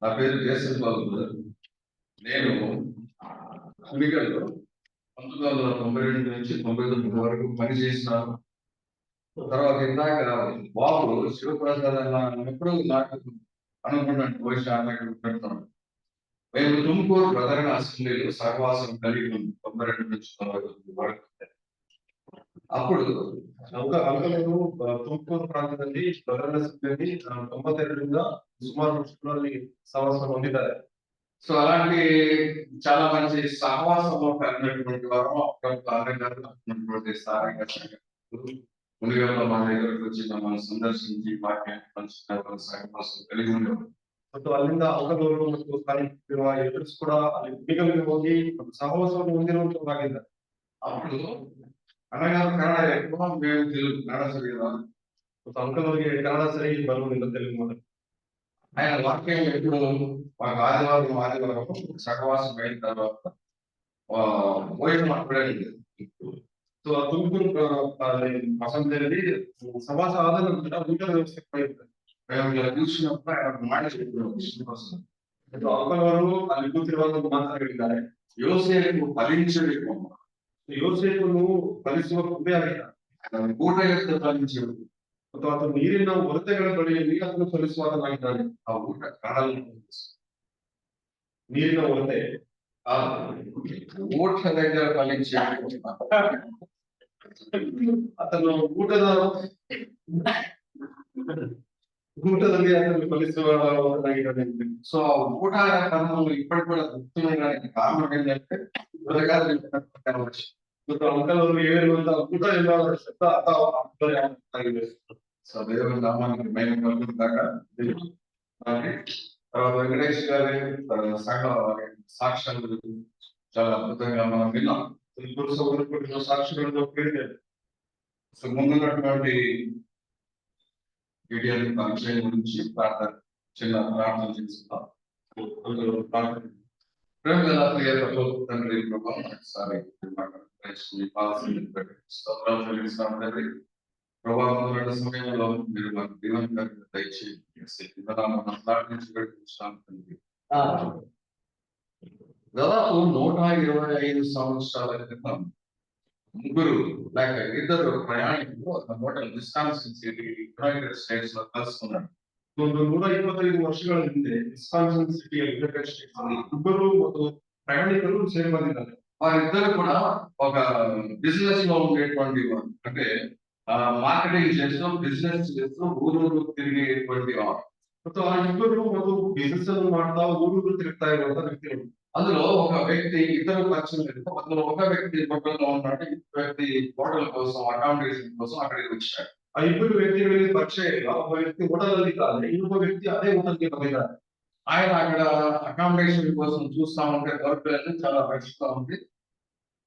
నా పేరు జేసన్ బాబు. నేను సుడిగల్లో 1992 నుంచి 99 వరకు పనిచేసినాను. తర్వాత ఇందాక బాబు శివప్రసాద్ అన్నప్పుడు నాకు అనుకున్నాను భవిష్యత్ పెడుతున్నాను. మేము తుమ్కూరు ప్రధాన అసెంబ్లీలో సహవాసం కలిగి ఉంది 92 నుంచి 99 వరకు. అప్పుడు అంకలను తుమ్కూరు ప్రాంతాన్ని ప్రధాన అసెంబ్లీ 92గా సుమారు సంవత్సరం పొందిದ್ದಾರೆ. సో అలాంటి చాలా మంచి సహవాసంలో కలిగినటువంటి వారు అప్పుడప్పుడు మునిగల్లో మా దగ్గరకు వచ్చి మమ్మల్ని సందర్శించి వాక్యాన్ని పంచుకున్న సహవాసం కలిగి ఉండేవారు. ಮತ್ತು ಅಲ್ಲಿಂದ ಅಂಕಲೂರು ಮತ್ತು ಸ್ಥಾನಿಕರಿರುವ ಎಲ್ಲರೂ ಕೂಡ ಅಲ್ಲಿ ಗುಡಿಗಳಿಗೆ ಹೋಗಿ ಸಹವಾಸವನ್ನು ಹೊಂದಿರುವಂತವಾಗಿದ್ದಾರೆ. అప్పుడు అన్నగారు కన్నడ ఎక్కువ, మేము తెలుగు కన్నడ సరిగా ಮತ್ತು ಅಂಕಲವರಿಗೆ ಕನ್ನಡ ಸರಿ ಬರುವುದಿಲ್ಲ, ತೆಲುಗು ಮಾತ್ರ. ఆయన వాక్యం ఎప్పుడు మాకు ఆదివారం సహవాసం అయిన తర్వాత భోజనం అప్పుడే ಸೊ ತುಮಕೂರು ಅಸೆಂಬ್ಲಿಯಲ್ಲಿ ಸಮಾಸ ಆದ ನಂತರ ಊಟದ ವ್ಯವಸ್ಥೆ ಇರ್ತದೆ. మేము ఇలా కూర్చున్నప్పుడు ఆయన మాట చెప్పిన ಅಂಕಲವರು ಅಲ್ಲಿ ಕೂತಿರುವಾಗ ಮಾತನಾಡಿದ್ದಾರೆ, యోసేపు ఫలించడు, ಯೋಸೇಫನು ಫಲಿಸುವ ಕೃಪೆ ಆಗಿಲ್ಲ, ಊಟ ಎತ್ತ ಫಲಿంచడు. ಮತ್ತು ಆತ ನೀರಿನ ಹೊರತೆಗಳ ಬಳಿಯಲ್ಲಿ ಅದನ್ನು ಫಲಿಸುವಾತನಾಗಿದ್ದಾನೆ. ఆ ಊಟ కడలు ನೀರಿನ ಹೊರತೆ ಊಟ దగ్గర ఫలించాడు. అతను ಊಟದಲ್ಲಿ ಅದನ್ನು ಫಲಿಸುವಾತನಾಗಿದ್ದಾನೆ. సో ఊట కర్మలు ఇప్పటికి కూడా గుర్తున్నాయి. కారణం ఏంటంటే ಮತ್ತು ಅಂಕಲ್ ಅವರು ಹೇಳಿರುವಂತಹ ಊಟ ಎಲ್ಲ ಶಬ್ದ ಆಗಿದೆ. సో దేవుని నామానికి మేము కలుగుతాక తర్వాత వెంకటేష్ గారి సంఘ సాక్ష్యాలు చాలా అద్భుతంగా మనం విన్నాం. సాక్షులను సో ముందున్నటువంటి వీడియో పరిచయం గురించి చిన్న ప్రార్థన చేస్తున్నాం. ప్రేమ ప్రియ తండ్రి ప్రభావం ఒకసారి ప్రభావం సమయంలో మీరు మాకు దీవెనకరంగా దయచేసి దాదాపు 125 సంవత్సరాల క్రితం ముగ్గురు లేక ఇద్దరు ప్రయాణికులు ఒక hotel Wisconsin city United states లో కలుసుకున్నారు. 125 ವರ್ಷಗಳ ಹಿಂದೆ ವಿಸ್ಕಾನ್ಸಿನ್ ಸಿಟಿಯ ಯುನೈಟೆಡ್ ಸ್ಟೇಟ್ಸ್ ಅಲ್ಲಿ ಇಬ್ಬರು ಮತ್ತು ಪ್ರಯಾಣಿಕರು ಸೇರಿ ಬಂದಿದ್ದಾರೆ. వారిద్దరు కూడా ఒక బిజినెస్ లో ఉండేటువంటి వారు, అంటే మార్కెటింగ్ చేస్తూ బిజినెస్ చేస్తూ ఊరూరు తిరిగేటువంటి వారు. ಮತ್ತು ಆ ಇಬ್ಬರು ಮತ್ತು ಬಿಸಿನೆಸ್ ಅನ್ನು ಮಾಡ್ತಾ ಊರೂರು ತಿರುಗ್ತಾ ಇರುವಂತ ವ್ಯಕ್ತಿಗಳು. అందులో ఒక వ్యక్తి ఇద్దరు పరిచయం లేదు. అందులో ఒక వ్యక్తి హోటల్లో ఉన్నాడు, ఇంకొక వ్యక్తి హోటల్ కోసం అకామిడేషన్ కోసం అక్కడికి వచ్చాడు. ಆ ಇಬ್ಬರು ವ್ಯಕ್ತಿಗಳಿಗೆ ಪರಿಚಯ ಇಲ್ಲ. ಒಬ್ಬ ವ್ಯಕ್ತಿ ಹೋಟೆಲ್ ಅಲ್ಲಿ ಇದ್ದಾನೆ, ಇನ್ನೊಬ್ಬ ವ್ಯಕ್ತಿ ಅದೇ ಹೋಟೆಲ್ಗೆ ಬಂದಿದ್ದಾನೆ. ఆయన అక్కడ అకామిడేషన్ కోసం చూస్తా ఉంటే దొరకలేదు, చాలా రష్గా ఉంది.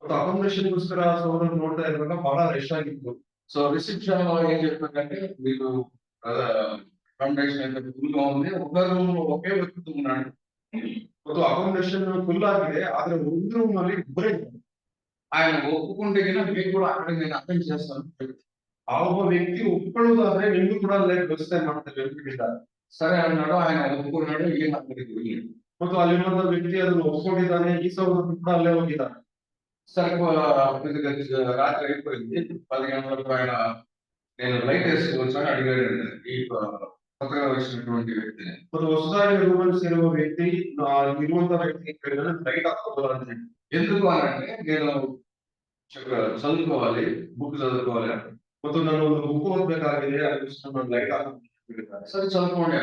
అకామిడేషన్ ಗೋಸ್ಕರ సోదరులు ನೋಡ್ತಾ ಇರುವಾಗ ಬಹಳ ರಶ್ ಆಗಿತ್ತು. సో రిసెప్షన్ లో ఏం చెప్పారంటే, మీరు అకామిడేషన్ అయితే ఫుల్ గా ఉంది, ఒక రూమ్ లో ఒకే వ్యక్తి ఉన్నాడు. ಮತ್ತು ಅಕಾಮಿಡೇಷನ್ ಫುಲ್ ಆಗಿದೆ, ಆದ್ರೆ ಒಂದು ರೂಮ್ ಅಲ್ಲಿ ಇಬ್ಬರೇ ಇದ್ದಾರೆ. ఆయన ఒప్పుకుంటే మీకు కూడా అక్కడికి నేను అటెండ్ చేస్తాను. ఆ ఒక్క వ్యక్తి ఒప్పుಕೊಳ್ಳೋದಾದ್ರೆ ನಿಮ್ಗೂ ಕೂಡ ಅಲ್ಲೇ ವ್ಯವಸ್ಥೆ ಮಾಡ್ತೇವೆ ಅಂತ ಹೇಳಿದ್ದಾರೆ. సరే అన్నాడు. ఆయన ఒప్పుకున్నాడు. ఈయన అక్కడికి వెళ్ళాడు. ಮತ್ತು ಅಲ್ಲಿರುವಂತ ವ್ಯಕ್ತಿ ಅದನ್ನು ಒಪ್ಪಿಕೊಂಡಿದ್ದಾನೆ. ಈ ಸಹೋದರರು ಕೂಡ ಅಲ್ಲೇ ಹೋಗಿದ್ದಾರೆ. సరే రాత్రి అయిపోయింది. 10 గంటలకు ఆయన నేను లైట్ వేసుకోవచ్చని అడిగాడు ఈ కొత్తగా వచ్చినటువంటి వ్యక్తిని. ಮತ್ತು ಹೊಸದಾಗಿ ರೂಮಲ್ಲಿ ಸೇರುವ ವ್ಯಕ್ತಿ ಇರುವಂತ ವ್ಯಕ್ತಿ ಕೇಳಿದ್ರೆ ಲೈಟ್ ಹಾಕೋಬಹುದು ಅಂತ ಹೇಳಿ. ఎందుకు అనంటే, నేను చదువుకోవాలి, బుక్ చదువుకోవాలి, ಮತ್ತು ನಾನು ಒಂದು ಬುಕ್ ಓದಬೇಕಾಗಿದೆ, ಅದಕ್ಕೋಸ್ಕರ ನಾನು ಲೈಟ್ ಹಾಕಿದ್ದಾರೆ. సరే చదువుకోండి.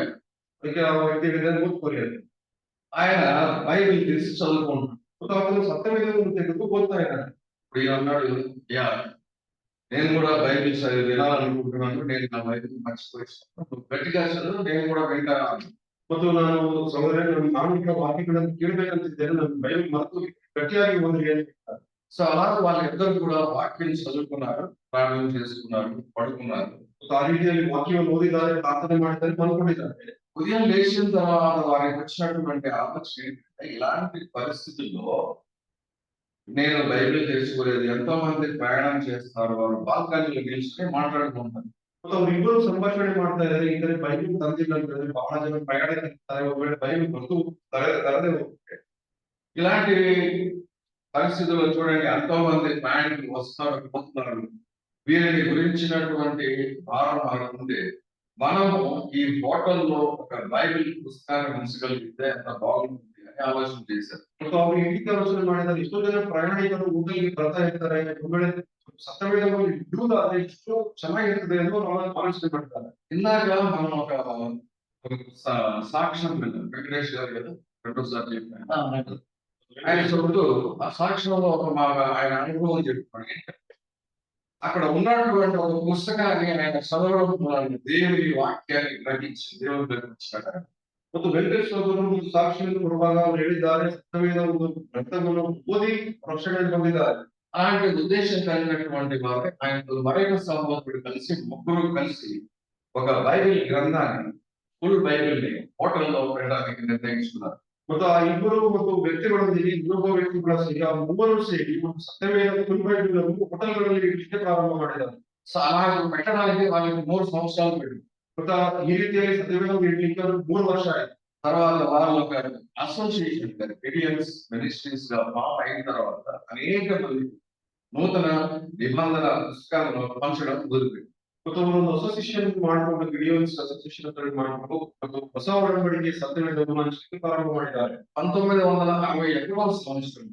ಅದಕ್ಕೆ ಆ ವ್ಯಕ್ತಿ ಹೇಳಿದ್ರೆ ಓದ್ಕೊಳ್ಳಿ ಅಂತ. ఆయన బైబిల్ తీసి చదువుకుంటున్నాడు. ಮತ್ತು ಅವನು ಸತ್ಯವೇದವನ್ನು ತೆಗೆದು ಓದ್ತಾ ಇದ್ದಾನೆ. ఇప్పుడు ఈయన అన్నాడు, యా నేను కూడా బైబిల్ వినాలనుకుంటున్నాను, నేను నా బైబిల్ మర్చిపోయిస్తాను, గట్టిగా చదువు, నేను కూడా వింటాను. ಮತ್ತು ನಾನು ಈಗ ವಾಕ್ಯಗಳನ್ನು ಕೇಳಬೇಕಂತಿದ್ದೇನೆ, ನನ್ನ ಬೈಬಲ್ ಮರೆತು ಗಟ್ಟಿಯಾಗಿ ಓದಿ ಅಂತ. సో అలా వాళ్ళిద్దరు కూడా వాక్యం చదువుకున్నారు, ప్రార్థన చేసుకున్నారు, పడుకున్నారు. ఆ ರೀತಿಯಲ್ಲಿ ವಾಕ್ಯವನ್ನು ಓದಿದ್ದಾರೆ, ಪ್ರಾರ್ಥನೆ ಮಾಡಿದ್ದಾರೆ, ಮಲ್ಕೊಂಡಿದ್ದಾರೆ. ఉదయం లేచిన తర్వాత వారికి వచ్చినటువంటి ఆలోచన ఏంటంటే, ఇలాంటి పరిస్థితుల్లో నేను బైబిల్ తెలుసుకోలేదు. ఎంతో మంది ప్రయాణం చేస్తారు, వారు బాల్కనీలో నిల్చుని మాట్లాడుకుంటారు. ಅವ್ರಿಬ್ರು ಸಂಭಾಷಣೆ ಮಾಡ್ತಾ ಇದ್ದಾರೆ. ಈ ಕಡೆ ಬೈಬಲ್ ತಂದಿಲ್ಲ ಅಂತಂದ್ರೆ ಬಹಳ ಜನ ಪ್ರಯಾಣ ಒಂದ್ ವೇಳೆ ಬೈಬಲ್ ಬಂದು ತರದೇ ಹೋಗುತ್ತೆ. ఇలాంటి పరిస్థితుల్లో చూడండి ఎంతో మంది ప్రయాణికులు వస్తారు పోతున్నారు. వీరిని గురించినటువంటి భారం మనకుంది. మనము ఈ హోటల్లో ఒక బైబిల్ పుస్తకాన్ని ఉంచగలిగితే ఎంత బాగుంటుంది అని ఆలోచన చేశారు. ಮತ್ತು ಅವ್ರು ಇಂటిಗೆ ಆಲೋಚನೆ ಮಾಡಿದ್ದಾರೆ. ಎಷ್ಟೋ ಜನ ಪ್ರಯಾಣಿಕರು ಊಟಕ್ಕೆ ಬರ್ತಾ ಇರ್ತಾರೆ. ಒಂದ್ ವೇಳೆ ಸತ್ಯವೇದವನ್ನು ಇಡುವುದಾದ್ರೆ ಎಷ್ಟು ಚೆನ್ನಾಗಿರ್ತದೆ ಎಂದು ಆಲೋಚನೆ ಮಾಡ್ತಾರೆ. ఇందాక మనం ఒక సాక్ష్యం విన్నాం. వెంకటేష్ గారు కదా రెండోసారి చెప్పాను. ఆయన చెబుతూ ఆ సాక్ష్యంలో ఒక మా ఆయన అనుభవం చెప్పుకోండి. అక్కడ ఉన్నటువంటి ఒక పుస్తకాన్ని ఆయన చదవడం వలన దేవుని వాక్యాన్ని గ్రహించి దేవుని గ్రహించాడు. ಮತ್ತು ವೆಂಕಟೇಶ್ವರರು ಸಾಕ್ಷಿಯನ್ನು ಕೊಡುವಾಗ ಅವರು ಹೇಳಿದ್ದಾರೆ, ಸತ್ಯವೇದ ಒಂದು ಗ್ರಂಥವನ್ನು ಓದಿ ರಕ್ಷಣೆ ಹೊಂದಿದ್ದಾರೆ. అలాంటి ఉద్దేశం కలిగినటువంటి వారు ఆయనతో మరొక సహోదరుడు కలిసి ముగ్గురు కలిసి ఒక బైబిల్ గ్రంథాన్ని ఫుల్ బైబిల్ ని హోటల్లో పెట్టడానికి నిర్ణయించుకున్నారు. ಮತ್ತು ಆ ಇಬ್ಬರು ಮತ್ತು ವ್ಯಕ್ತಿಗಳೊಂದಿಗೆ ಇನ್ನೊಬ್ಬ ವ್ಯಕ್ತಿಗಳ ಸೇರಿ ಆ ಮೂವರು ಸೇರಿ ಒಂದು ಸತ್ಯವೇದ ಫುಲ್ ಬೈಬಲ್ ಅನ್ನು ಹೋಟೆಲ್ಗಳಲ್ಲಿ ಇಡಲಿಕ್ಕೆ ಪ್ರಾರಂಭ ಮಾಡಿದ್ದಾರೆ. అలా పెట్టడానికి వాళ్ళకి 3 సంవత్సరాలు పడింది. ಮತ್ತು ಈ ರೀತಿಯಾಗಿ ಸತ್ಯವೇದ ಇಡ್ಲಿಕ್ಕೆ 3 ವರ್ಷ ಆಯ್ತು. తర్వాత వాళ్ళు ఒక అసోసియేషన్ గిడియన్స్ మినిస్ట్రీస్ గా ఫామ్ అయిన తర్వాత అనేక మంది నూతన నిబంధన పుస్తకాలను పంచడం మొదలుపెట్టారు. ಮತ್ತು ಒಂದು ಅಸೋಸಿಯೇಷನ್ ಮಾಡಿಕೊಂಡು ಗಿಡಿಯೋನ್ಸ್ ಅಸೋಸಿಯೇಷನ್ ಅಂತ ಮಾಡಿಕೊಂಡು ಮತ್ತು ಹೊಸ ಒಡಂಬಡಿಕೆ ಸತ್ಯವೇದವನ್ನು ಹಂಚಲಿಕ್ಕೆ ಪ್ರಾರಂಭ ಮಾಡಿದ್ದಾರೆ. 1961వ సంవత్సరం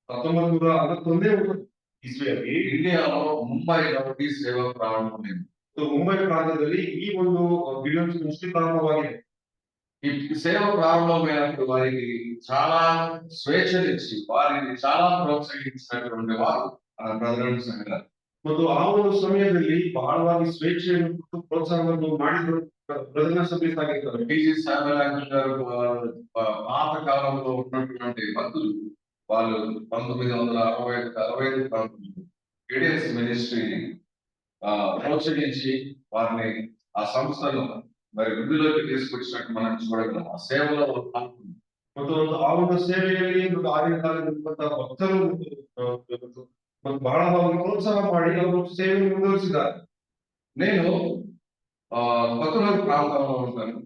1961 ಇಸ್ವಿಯಲ್ಲಿ ఇండియాలో ముంబైలో ఈ సేవ ప్రారంభమైంది. ಮುಂಬೈ ಪ್ರಾಂತ್ಯದಲ್ಲಿ ಈ ಒಂದು ಗಿಡಿಯೋನ್ಸ್ ಮಿನಿಸ್ಟ್ರಿ ಪ್ರಾರಂಭವಾಗಿದೆ. ఈ సేవ ప్రారంభమైనప్పుడు వారికి చాలా స్వేచ్ఛనిచ్చి వారిని చాలా ప్రోత్సహించినటువంటి వారు బ్రదర్ సంఘాలు. ಮತ್ತು ಆ ಒಂದು ಸಮಯದಲ್ಲಿ ಬಹಳವಾಗಿ ಸ್ವೇಚ್ಛೆಯನ್ನು ಕೊಟ್ಟು ಪ್ರೋತ್ಸಾಹವನ್ನು ಮಾಡಿದ್ರು ಪ್ರಧಾನ ಸಭೆಯಾಗಿದ್ದಾರೆ. టీజీ శామ్యూల్ గారు పాత కాలంలో ఉన్నటువంటి భక్తులు వాళ్ళు 1965 ప్రాంతంలో గిడియన్స్ మినిస్ట్రీ ప్రోత్సహించి వారిని ఆ సంస్థను మరి వృద్ధిలోకి తీసుకొచ్చినట్టు మనం చూడగలం. ఆ సేవలో పాల్గొన్నారు. ಮತ್ತು ಆ ಒಂದು ಸೇವೆಯಲ್ಲಿ ಒಂದು ಆಗಿನ ಕಾಲದಲ್ಲಿರುವಂತಹ ಭಕ್ತರು ಮತ್ತು ಬಹಳವಾಗಿ ಪ್ರೋತ್ಸಾಹ ಮಾಡಿ ಅವರು ಸೇವೆಯನ್ನು ಮುಂದುವರಿಸಿದ್ದಾರೆ. నేను కొత్తనూరు ప్రాంతంలో ఉంటాను.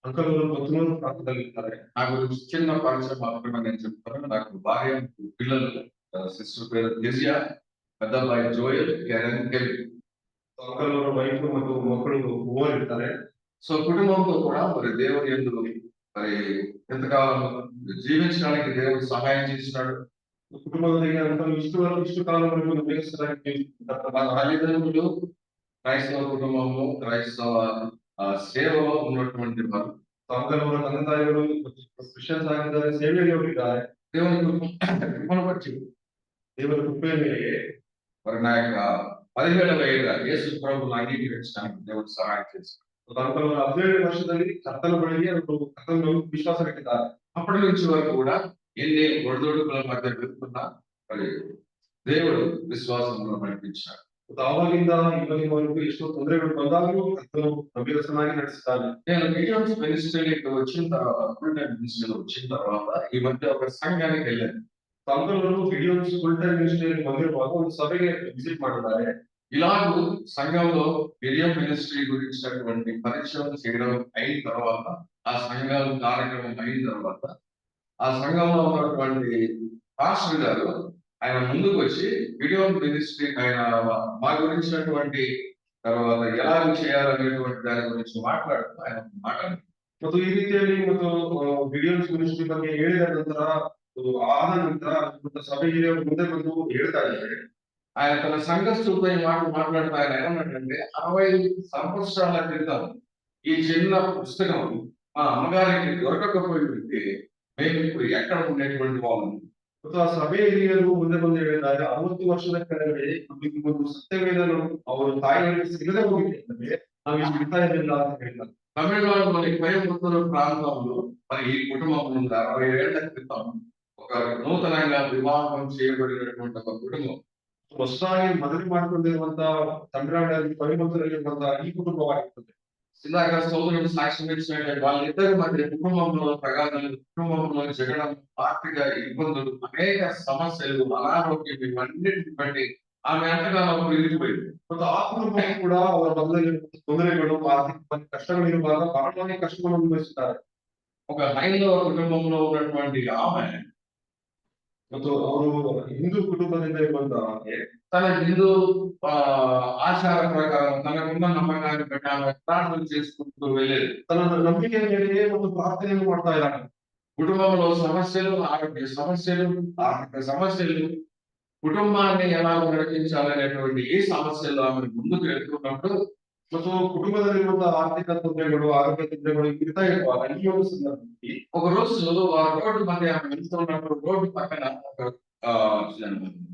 ಅಂಕಲ್ ಅವರು ಕೊತ್ತನೂರು ಪ್ರಾಂತದಲ್ಲಿ ಇರ್ತಾರೆ. నా గురించి చిన్న పరిచయం మాత్రమే నేను చెప్తాను. నాకు భార్య పిల్లలు, సిస్టర్ పేరు గిరిజా, పెద్ద అబ్బాయి జోయల్, కెరన్, కెవిన్. ಅಂಕಲ್ ಅವರ ವೈಫ್ ಮತ್ತು ಮಕ್ಕಳು ಮೂವರು ಇರ್ತಾರೆ. సో కుటుంబంతో కూడా మరి దేవుని యందు మరి ఎంతకాలం జీవించడానికి దేవుడు సహాయం చేసినాడు. ಕುಟುಂಬದೊಂದಿಗೆ ಅಂಕಲ್ ಇಷ್ಟು ಕಾಲವರೆಗೂ ನಮಗೆ మా తల్లిదండ్రులు క్రైస్తవ కుటుంబంలో క్రైస్తవ సేవలో ఉన్నటువంటి వారు. ಅಂಕಲ್ ಅವರ ತಂದೆ ತಾಯಿಗಳು ಕ್ರಿಶ್ಚಿಯನ್ಸ್ ಆಗಿದ್ದಾರೆ, ಸೇವೆಯಲ್ಲಿ ಹೋಗಿದ್ದಾರೆ. దేవుని కృపను బట్టి ದೇವರ ಕೃಪೆಯ ಮೇಲೆ మరి నా యొక్క 17వ ఏట యేసు ప్రభువును అంగీకరించడానికి దేవుడు సహాయం చేశాడు. ಅಂಕಲ್ ಅವರ 17 ವರ್ಷದಲ್ಲಿ ಕರ್ತನ ಬಳಿಗೆ ಅವರು ಕರ್ತನ ವಿಶ್ವಾಸ ಇಟ್ಟಿದ್ದಾರೆ. అప్పటి నుంచి వరకు కూడా ఎన్ని ఒడిదొడుకుల మధ్య వెళ్తున్నా మరి దేవుడు విశ్వాసంలో నడిపించాడు. ಆವಾಗಿಂದ ಇವಾಗಿನವರೆಗೂ ಎಷ್ಟೋ ತೊಂದರೆಗಳು ಬಂದಾಗಲೂ ಕರ್ತನು ಅಭಿರಸನಾಗಿ ನಡೆಸಿದ್ದಾನೆ. నేను గిడియోన్స్ మినిస్ట్రీకి వచ్చిన తర్వాత ఫుల్ టైం మినిస్ట్రీలో వచ్చిన తర్వాత ఈ మధ్య ఒక సంఘానికి వెళ్ళాను. ಅಂಕಲ್ ಅವರು ಗಿಡಿಯೋನ್ಸ್ ಫುಲ್ ಟೈಮ್ ಮಿನಿಸ್ಟ್ರಿಯಲ್ಲಿ ಬಂದಿರುವಾಗ ಒಂದು ಸಭೆಗೆ ವಿಸಿಟ್ ಮಾಡಿದ್ದಾರೆ. ఇలాగూ సంఘంలో గిడియోన్ మినిస్ట్రీ గురించినటువంటి పరిచయం చేయడం అయిన తర్వాత, ఆ సంఘం కార్యక్రమం అయిన తర్వాత, ఆ సంఘంలో ఉన్నటువంటి పాస్టర్ గారు ఆయన ముందుకు వచ్చి గిడియోన్ మినిస్ట్రీ ఆయన మా గురించినటువంటి తర్వాత ఎలా చేయాలనేటువంటి దాని గురించి మాట్లాడుతూ ఆయన మాట్లాడారు. ಮತ್ತು ಈ ರೀತಿಯಲ್ಲಿ ಮತ್ತು ಗಿಡಿಯೋನ್ಸ್ ಮಿನಿಸ್ಟ್ರಿ ಬಗ್ಗೆ ಹೇಳಿದ ನಂತರ ಆದ ನಂತರ ಸಭೆಗೆ ಮುಂದೆ ಬಂದು ಹೇಳ್ತಾ ಇದ್ದಾರೆ. ఆయన తన సంఘస్థులతో ఈ మాట మాట్లాడుతూ ఆయన ఏమన్నాడంటే 65 సంవత్సరాల క్రితం ఈ చిన్న పుస్తకం మా అమ్మగారికి దొరకకపోయి ఉంటే మేము ఇప్పుడు ఎక్కడ ఉండేటువంటి వాళ్ళం. ಮತ್ತು ಆ ಸಭೆಯ ಹಿರಿಯರು ಮುಂದೆ ಬಂದು ಹೇಳಿದ್ದಾರೆ, 60 ವರ್ಷದ ಕೆಳಗಡೆ ಒಂದು ಸತ್ಯವೇದ ಅವರು ತಾಯಿಯವರಿಗೆ ಸಿಗದೆ ಹೋಗಿದ್ದರೆ ನಾವು ಇಲ್ಲಿ ಬಿಡ್ತಾ ಇರಲಿಲ್ಲ ಅಂತ ಹೇಳಿದ್ದಾರೆ. తమిళనాడులోని కోయంబత్తూరు ప్రాంతంలో మరి ఈ కుటుంబం నుండి 60 ఏళ్ల క్రితం ఒక నూతనంగా వివాహం చేయబడినటువంటి ఒక కుటుంబం ಹೊಸದಾಗಿ ಮದುವೆ ಮಾಡಿಕೊಂಡಿರುವಂತಹ ತಮಿಳುನಾಡಿನಲ್ಲಿ ಕೊಯಂಬತ್ತೂರಲ್ಲಿರುವಂತಹ ಈ ಕುಟುಂಬವಾಗಿರ್ತದೆ. ఇందాక సోదరుడు సాక్ష్యం ఇచ్చినట్టు వాళ్ళిద్దరి మధ్య కుటుంబంలో ప్రగాధాలు, కుటుంబంలో జగడం, ఆర్థిక ఇబ్బందులు, అనేక సమస్యలు, అనారోగ్యం ఇవన్నిటిని బట్టి ಆమె ಎಂತಗಾನೋ ಇಳಿದುపోయింది. ಮತ್ತು ಆ ಕುಟುಂಬವು ಕೂಡ ಅವರ ಬಂಧದಲ್ಲಿ ತೊಂದರೆಗಳು, ಆರ್ಥಿಕ ಕಷ್ಟಗಳಿರುವಾಗ ಬಹಳವಾಗಿ ಕಷ್ಟವನ್ನು ಅನುಭವಿಸುತ್ತಾರೆ. ఒక హైందవ కుటుంబంలో ఉన్నటువంటి ఆమె ಮತ್ತು ಅವರು ಹಿಂದೂ ಕುಟುಂಬದಿಂದ ಬಂದವರಿಗೆ తన హిందూ ఆచార ప్రకారం తనకున్న నమ్మకాన్ని బట్టి ఆమె ప్రార్థన చేసుకుంటూ వెళ్ళేది. ತನ್ನ ನಂಬಿಕೆಯ ಮೇರೆಗೆ ಒಂದು ಪ್ರಾರ್ಥನೆಯನ್ನು ಮಾಡ್ತಾ ಇದ್ದಾರೆ. కుటుంబంలో సమస్యలు, ఆరోగ్య సమస్యలు, ఆర్థిక సమస్యలు, కుటుంబాన్ని ఎలా నడిపించాలనేటువంటి ఈ సమస్యలు ఆమె ముందుకు వెళ్తున్నప్పుడు ಮತ್ತು ಕುಟುಂಬದಲ್ಲಿರುವಂತಹ ಆರ್ಥಿಕ ತೊಂದರೆಗಳು, ಆರೋಗ್ಯ ತೊಂದರೆಗಳು ಇರ್ತಾ ಇರುವಾಗ ಈ ಒಂದು ಸಂದರ್ಭದಲ್ಲಿ ఒక రోజు ఆ రోడ్డు మధ్య ఆమె వెళ్తున్నప్పుడు రోడ్డు పక్కన ఒక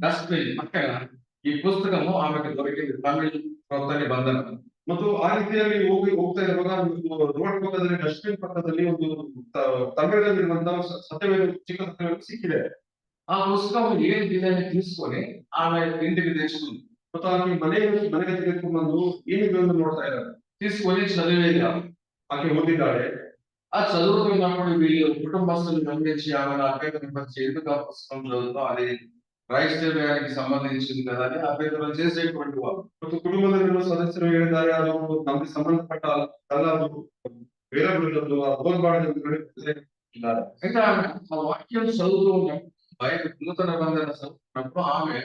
డస్ట్బిన్ పక్కన ఈ పుస్తకము ఆమెకు దొరికింది, తమిళ కొత్త నిబంధన. ಮತ್ತು ಆ ರೀತಿಯಾಗಿ ಹೋಗ್ತಾ ಇರುವಾಗ ರೋಡ್ ಪಕ್ಕದಲ್ಲಿ ಡಸ್ಟ್ಬಿನ್ ಪಕ್ಕದಲ್ಲಿ ಒಂದು ತಮಿಳಲ್ಲಿರುವಂತಹ ಸತ್ಯವೇದ ಚಿಕ್ಕ ಸತ್ಯವೇದ ಸಿಕ್ಕಿದೆ. ఆ పుస్తకం ఏంటి అని తీసుకొని ఆమె ఇంటికి తెచ్చుకుంది. ಮತ್ತು ಆಕೆ ಮನೆಗೆ ತೆಗೆದುಕೊಂಡು ಬಂದು ಏನಿದೆ ಎಂದು ನೋಡ್ತಾ ಇದ್ದಾರೆ. తీసుకొని చదివేది. ಆಕೆ ಓದಿದ್ದಾಳೆ. ఆ చదువుతున్నప్పుడు వీళ్ళు కుటుంబస్తులు గమనించి ఆమెను అభ్యంతరపరిచి ఎందుకు ఆ పుస్తకం చదువుతాం, అది క్రైస్తవ్యానికి సంబంధించింది కదా అని అభ్యంతరం చేసేటువంటి వాళ్ళు. ಮತ್ತು ಕುಟುಂಬದಲ್ಲಿರುವ ಸದಸ್ಯರು ಹೇಳಿದ್ದಾರೆ, ಅದು ನಮಗೆ ಸಂಬಂಧಪಟ್ಟ ಅಲ್ಲ, ಅದು ಬೇರೆಯವರದ್ದು ಓದಬಾರದು ಅಂತ ಹೇಳಿದ್ದಾರೆ. అయితే ఆమె ఆ వాక్యం చదువుతూ ఉన్నప్పుడు బయట నూతన నిబంధన చదువుతున్నప్పుడు ఆమె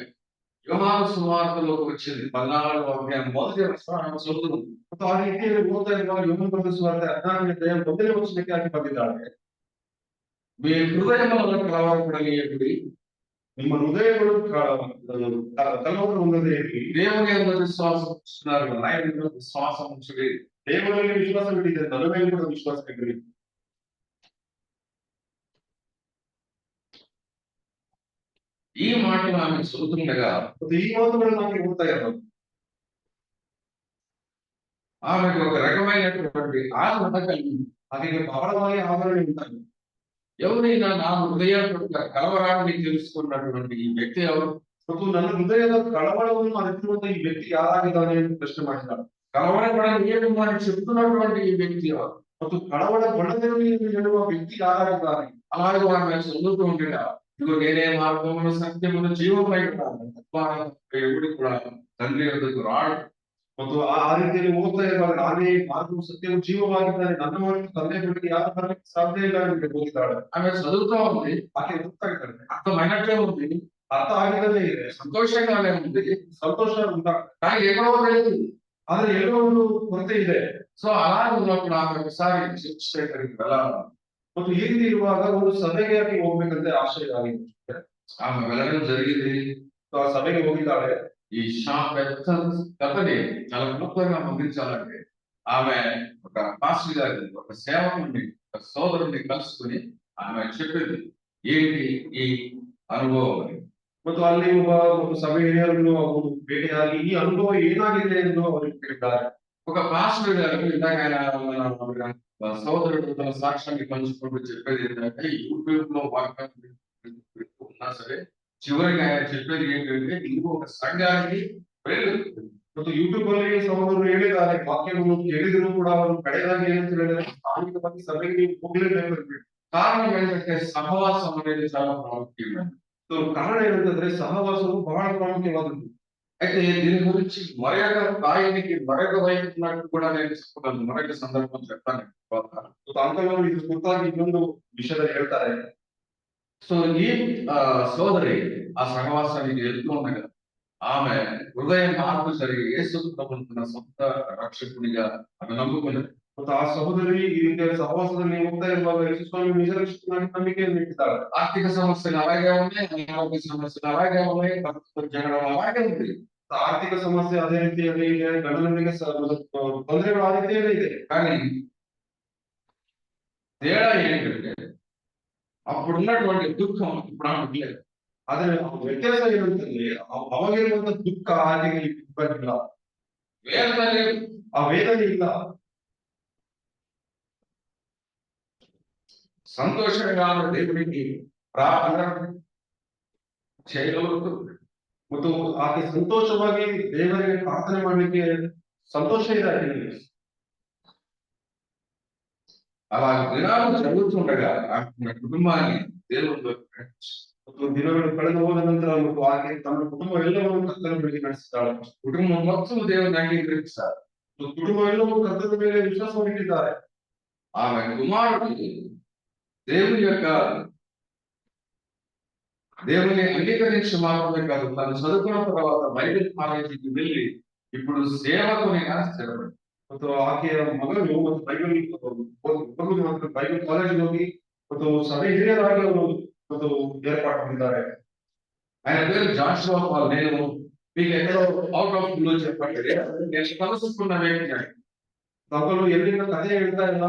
యోహాను సువార్తలోకి వచ్చింది. 14వ అధ్యాయం మొదటి వచనం ఆమె చదువుతుంది. ಮತ್ತು ಆ ರೀತಿಯಲ್ಲಿ ಓದ್ತಾ ಇರುವಾಗ ಯೋಹಾನ ಬರೆದ ಸುವಾರ್ತೆ 14ನೇ ಅಧ್ಯಾಯ 1ನೇ ವಚನಕ್ಕೆ ಆಕೆ ಬಂದಿದ್ದಾಳೆ. మీ హృదయములను కలవరపడనీయకుడి, ನಿಮ್ಮ ಹೃದಯಗಳು ಕಲವರ ಹೊಂದದೇ ಇರಿ. దేవుని యందు విశ్వాసం ఉంచుతున్నారు కదా, ఆయన యందు విశ్వాసం ఉంచుడి. ದೇವರಲ್ಲಿ ವಿಶ್ವಾಸ ಬಿಟ್ಟಿದ್ದಾರೆ, ನನ್ನ ಮೇಲೆ ಕೂಡ ವಿಶ್ವಾಸ ಇರಲಿ. ఈ మాటలు ఆమె చదువుతుండగా ಮತ್ತು ಈ ಮಾತುಗಳನ್ನು ಆಕೆ ಓದ್ತಾ ಇರೋದು ఆమెకు ఒక రకమైనటువంటి ఆనంద కలిగింది. ಆಕೆಗೆ ಬಹಳವಾಗಿ ಆವರಣ ಉಂಟಾಗಿದೆ. ఎవరైనా నా హృదయ కలవరాన్ని తెలుసుకున్నటువంటి ఈ వ్యక్తి ఎవరు? ಮತ್ತು ನನ್ನ ಹೃದಯದ ಕಳವಳವನ್ನು ಅರಿತಿರುವಂತಹ ಈ ವ್ಯಕ್ತಿ ಯಾರಾಗಿದ್ದಾನೆ ಎಂದು ಪ್ರಶ್ನೆ ಮಾಡಿದ್ದಾಳೆ. కలవరపడనీయము అని చెప్తున్నటువంటి ఈ వ్యక్తి ఎవరు? ಮತ್ತು ಕಳವಳಗೊಳ್ಳದಿರಲಿ ಎಂದು ಹೇಳುವ ವ್ಯಕ್ತಿ ಯಾರಾಗಿದ್ದಾನೆ. అలాగే ఆమె చదువుతూ ఉండగా ఇదిగో నేనే మార్గమును సత్యమును జీవమై ఉన్నాను, ఎవడు కూడా తండ్రి వద్దకు రాడు. ಮತ್ತು ಆ ರೀತಿಯಲ್ಲಿ ಓದ್ತಾ ಇರುವಾಗ ನಾನೇ ಮಾರ್ಗವು ಸತ್ಯವು ಜೀವವಾಗಿದ್ದಾನೆ, ನನ್ನ ಮೂಲಕ ತಂದೆ ಬಿಟ್ಟು ಯಾರು ಬರಲಿಕ್ಕೆ ಸಾಧ್ಯ ಇಲ್ಲ ಎಂದು ಓದಿದ್ದಾಳೆ. ఆమె చదువుతూ ఉంది, ಆಕೆ ಓದ್ತಾ ಇದ್ದಾಳೆ, అర్థమైనట్లే ఉంది, ಅರ್ಥ ಆಗಿರದೇ ಇದೆ, సంతోషంగానే ఉంది, ಸಂತೋಷ ಉಂಟಾಗ್ತದೆ, కానీ ఎక్కడో తెలియదు. ಆದ್ರೆ ಎಲ್ಲೋ ಒಂದು ಕೊರತೆ ಇದೆ. సో అలా ఉన్నప్పుడు ఆమె ఒకసారి చర్చ్ దగ్గరికి వెళ్ళాలి. ಮತ್ತು ಈ ರೀತಿ ಇರುವಾಗ ಒಂದು ಸಭೆಗೆ ಆಕೆ ಹೋಗ್ಬೇಕಂತ ಆಶಯ ಆಗಿದೆ. ఆమె వెళ్ళడం జరిగింది. ಆ ಸಭೆಗೆ ಹೋಗಿದ್ದಾಳೆ. ఈ పెద్ద కథని చాలా క్లుప్తంగా ముగించాలంటే ఆమె ఒక పాస్టర్ గారిని, ఒక సేవకుడిని, ఒక సోదరుడిని కలుసుకుని ఆమె చెప్పింది ఏంటి ఈ అనుభవం అని. ಮತ್ತು ಅಲ್ಲಿ ಒಂದು ಸಭೆ ಹಿರಿಯರನ್ನು ಅವರು ಭೇಟಿಯಾಗಿ ಈ ಅನುಭವ ಏನಾಗಿದೆ ಎಂದು ಅವರು ಕೇಳಿದ್ದಾರೆ. ఒక పాస్టర్ గారు ఇందాక సోదరుడు తన సాక్ష్యాన్ని పంచుకుంటూ చెప్పేది ఏంటంటే, యూట్యూబ్ లో వాక్యం ఉన్నా సరే చివరికి ఆయన చెప్పేది ఏంటంటే, నువ్వు ఒక సంఘానికి వెళ్ళు. ಮತ್ತು ಯೂಟ್ಯೂಬ್ ಅಲ್ಲಿ ಸಹೋದರರು ಹೇಳಿದ್ದಾರೆ, ವಾಕ್ಯವನ್ನು ಕೇಳಿದ್ರು ಕೂಡ ಅವರು ಕಡೆದಾಗಿ ಏನಂತ ಹೇಳಿದರೆ, ಸ್ಥಾನಿಕವಾಗಿ ಸಭೆಗೆ ನೀವು ಹೋಗ್ಲೇಬೇಕು ಅಂತ. కారణం ఏంటంటే సహవాసం అనేది చాలా ప్రాముఖ్యమైనది. ಕಾರಣ ಏನಂತಂದ್ರೆ ಸಹವಾಸವು ಬಹಳ ಪ್ರಾಮುಖ್ಯವಾದದ್ದು. అయితే దీని గురించి మరొక కాయనికి మరొక వైపు ఉన్నట్టు కూడా నేను చెప్పగలను. మరొక సందర్భం చెప్తాను. ಅಂಕಗಳು ಇದು ಕುರಿತಾಗಿ ಇನ್ನೊಂದು ವಿಷಯದಲ್ಲಿ ಹೇಳ್ತಾರೆ. సో ఈ సోదరి ఆ సహవాసానికి వెళ్తూ ఉండగా ఆమె హృదయ మార్పు జరిగి యేసు ప్రభువును తన సొంత రక్షకునిగా ఆమె నమ్ముకున్నది. ಮತ್ತು ಆ ಸಹೋದರಿ ಈ ರೀತಿಯ ಸಹವಾಸದಲ್ಲಿ ಹೋಗ್ತಾ ಇರುವಾಗ ಯೇಸು ಸ್ವಾಮಿ ನಿಜ ರಕ್ಷಕನಾಗಿ ನಂಬಿಕೆಯನ್ನು ಇಟ್ಟಿದ್ದಾಳೆ. ఆర్థిక సమస్యలు అలాగే ఉన్నాయి, అనారోగ్య సమస్యలు అలాగే ఉన్నాయి, భర్తతో జగడం అలాగే ఉంది. ಆರ್ಥಿಕ ಸಮಸ್ಯೆ ಅದೇ ರೀತಿಯಲ್ಲಿ ಇದೆ, ಗಂಡನಿಗೆ ತೊಂದರೆಗಳು ಆ ರೀತಿಯಲ್ಲೇ ಇದೆ. కానీ తేడా ఏంటంటే అప్పుడున్నటువంటి దుఃఖం ఇప్పుడు ఆమెకు లేదు. ಆದ್ರೆ ವ್ಯತ್ಯಾಸ ಏನಂತಂದ್ರೆ ಅವಾಗಿರುವಂತ ದುಃಖ ಆಕೆಗೆ ಇವಾಗಿಲ್ಲ, వేదన లేదు, ಆ ವೇದನೆ ಇಲ್ಲ, సంతోషంగా దేవుడికి ప్రార్థన చేయగలుగుతుంది. ಮತ್ತು ಆಕೆ ಸಂತೋಷವಾಗಿ ದೇವರಿಗೆ ಪ್ರಾರ್ಥನೆ ಮಾಡಲಿಕ್ಕೆ ಸಂತೋಷ ಇದೆ ಆಕೆಗೆ. అలా దినాలు జరుగుతుండగా ఆమె కుటుంబాన్ని దేవుడిలో ಮತ್ತು ದಿನಗಳು ಕಳೆದು ಹೋದ ನಂತರ ಮತ್ತು ಆಕೆ ತನ್ನ ಕುಟುಂಬ ಎಲ್ಲವನ್ನು ಕರ್ತನ ಬಳಿಗೆ ನಡೆಸಿದ್ದಾಳೆ. కుటుంబం మొత్తం దేవుని అంగీకరిస్తారు. ಮತ್ತು ಕುಟುಂಬ ಎಲ್ಲವೂ ಕರ್ತನ ಮೇಲೆ ವಿಶ್ವಾಸವಾಗಿಟ್ಟಿದ್ದಾರೆ. ఆమె కుమారుడు దేవుని యొక్క దేవుని అంగీకరించి మాత్రమే కాదు, తను చదువుకున్న తర్వాత బైబిల్ కాలేజీకి వెళ్ళి ఇప్పుడు సేవకునిగా స్థిరపడి. ಮತ್ತು ಆಕೆಯ ಮಗನು ಮತ್ತು ಬೈಬಲ್ ಮಗನು ಮತ್ತು ಬೈಬಲ್ ಕಾಲೇಜಿಗೆ ಹೋಗಿ ಮತ್ತು ಸಭೆ ಹಿರಿಯರಾಗಿ ಅವರು ಮತ್ತು ಏರ್ಪಾటు ಹೊಂದಿದ್ದಾರೆ. ఆయన పేరు జాషువా పాల్. నేను మీకు ఎక్కడో అవుట్ ఆఫ్ బ్లూ చెప్పండి, నేను కలుసుకున్న వ్యక్తి. ಮಕ್ಕಳು ಎಲ್ಲಿಂದ ಕಥೆ ಹೇಳ್ತಾ ಇಲ್ಲ,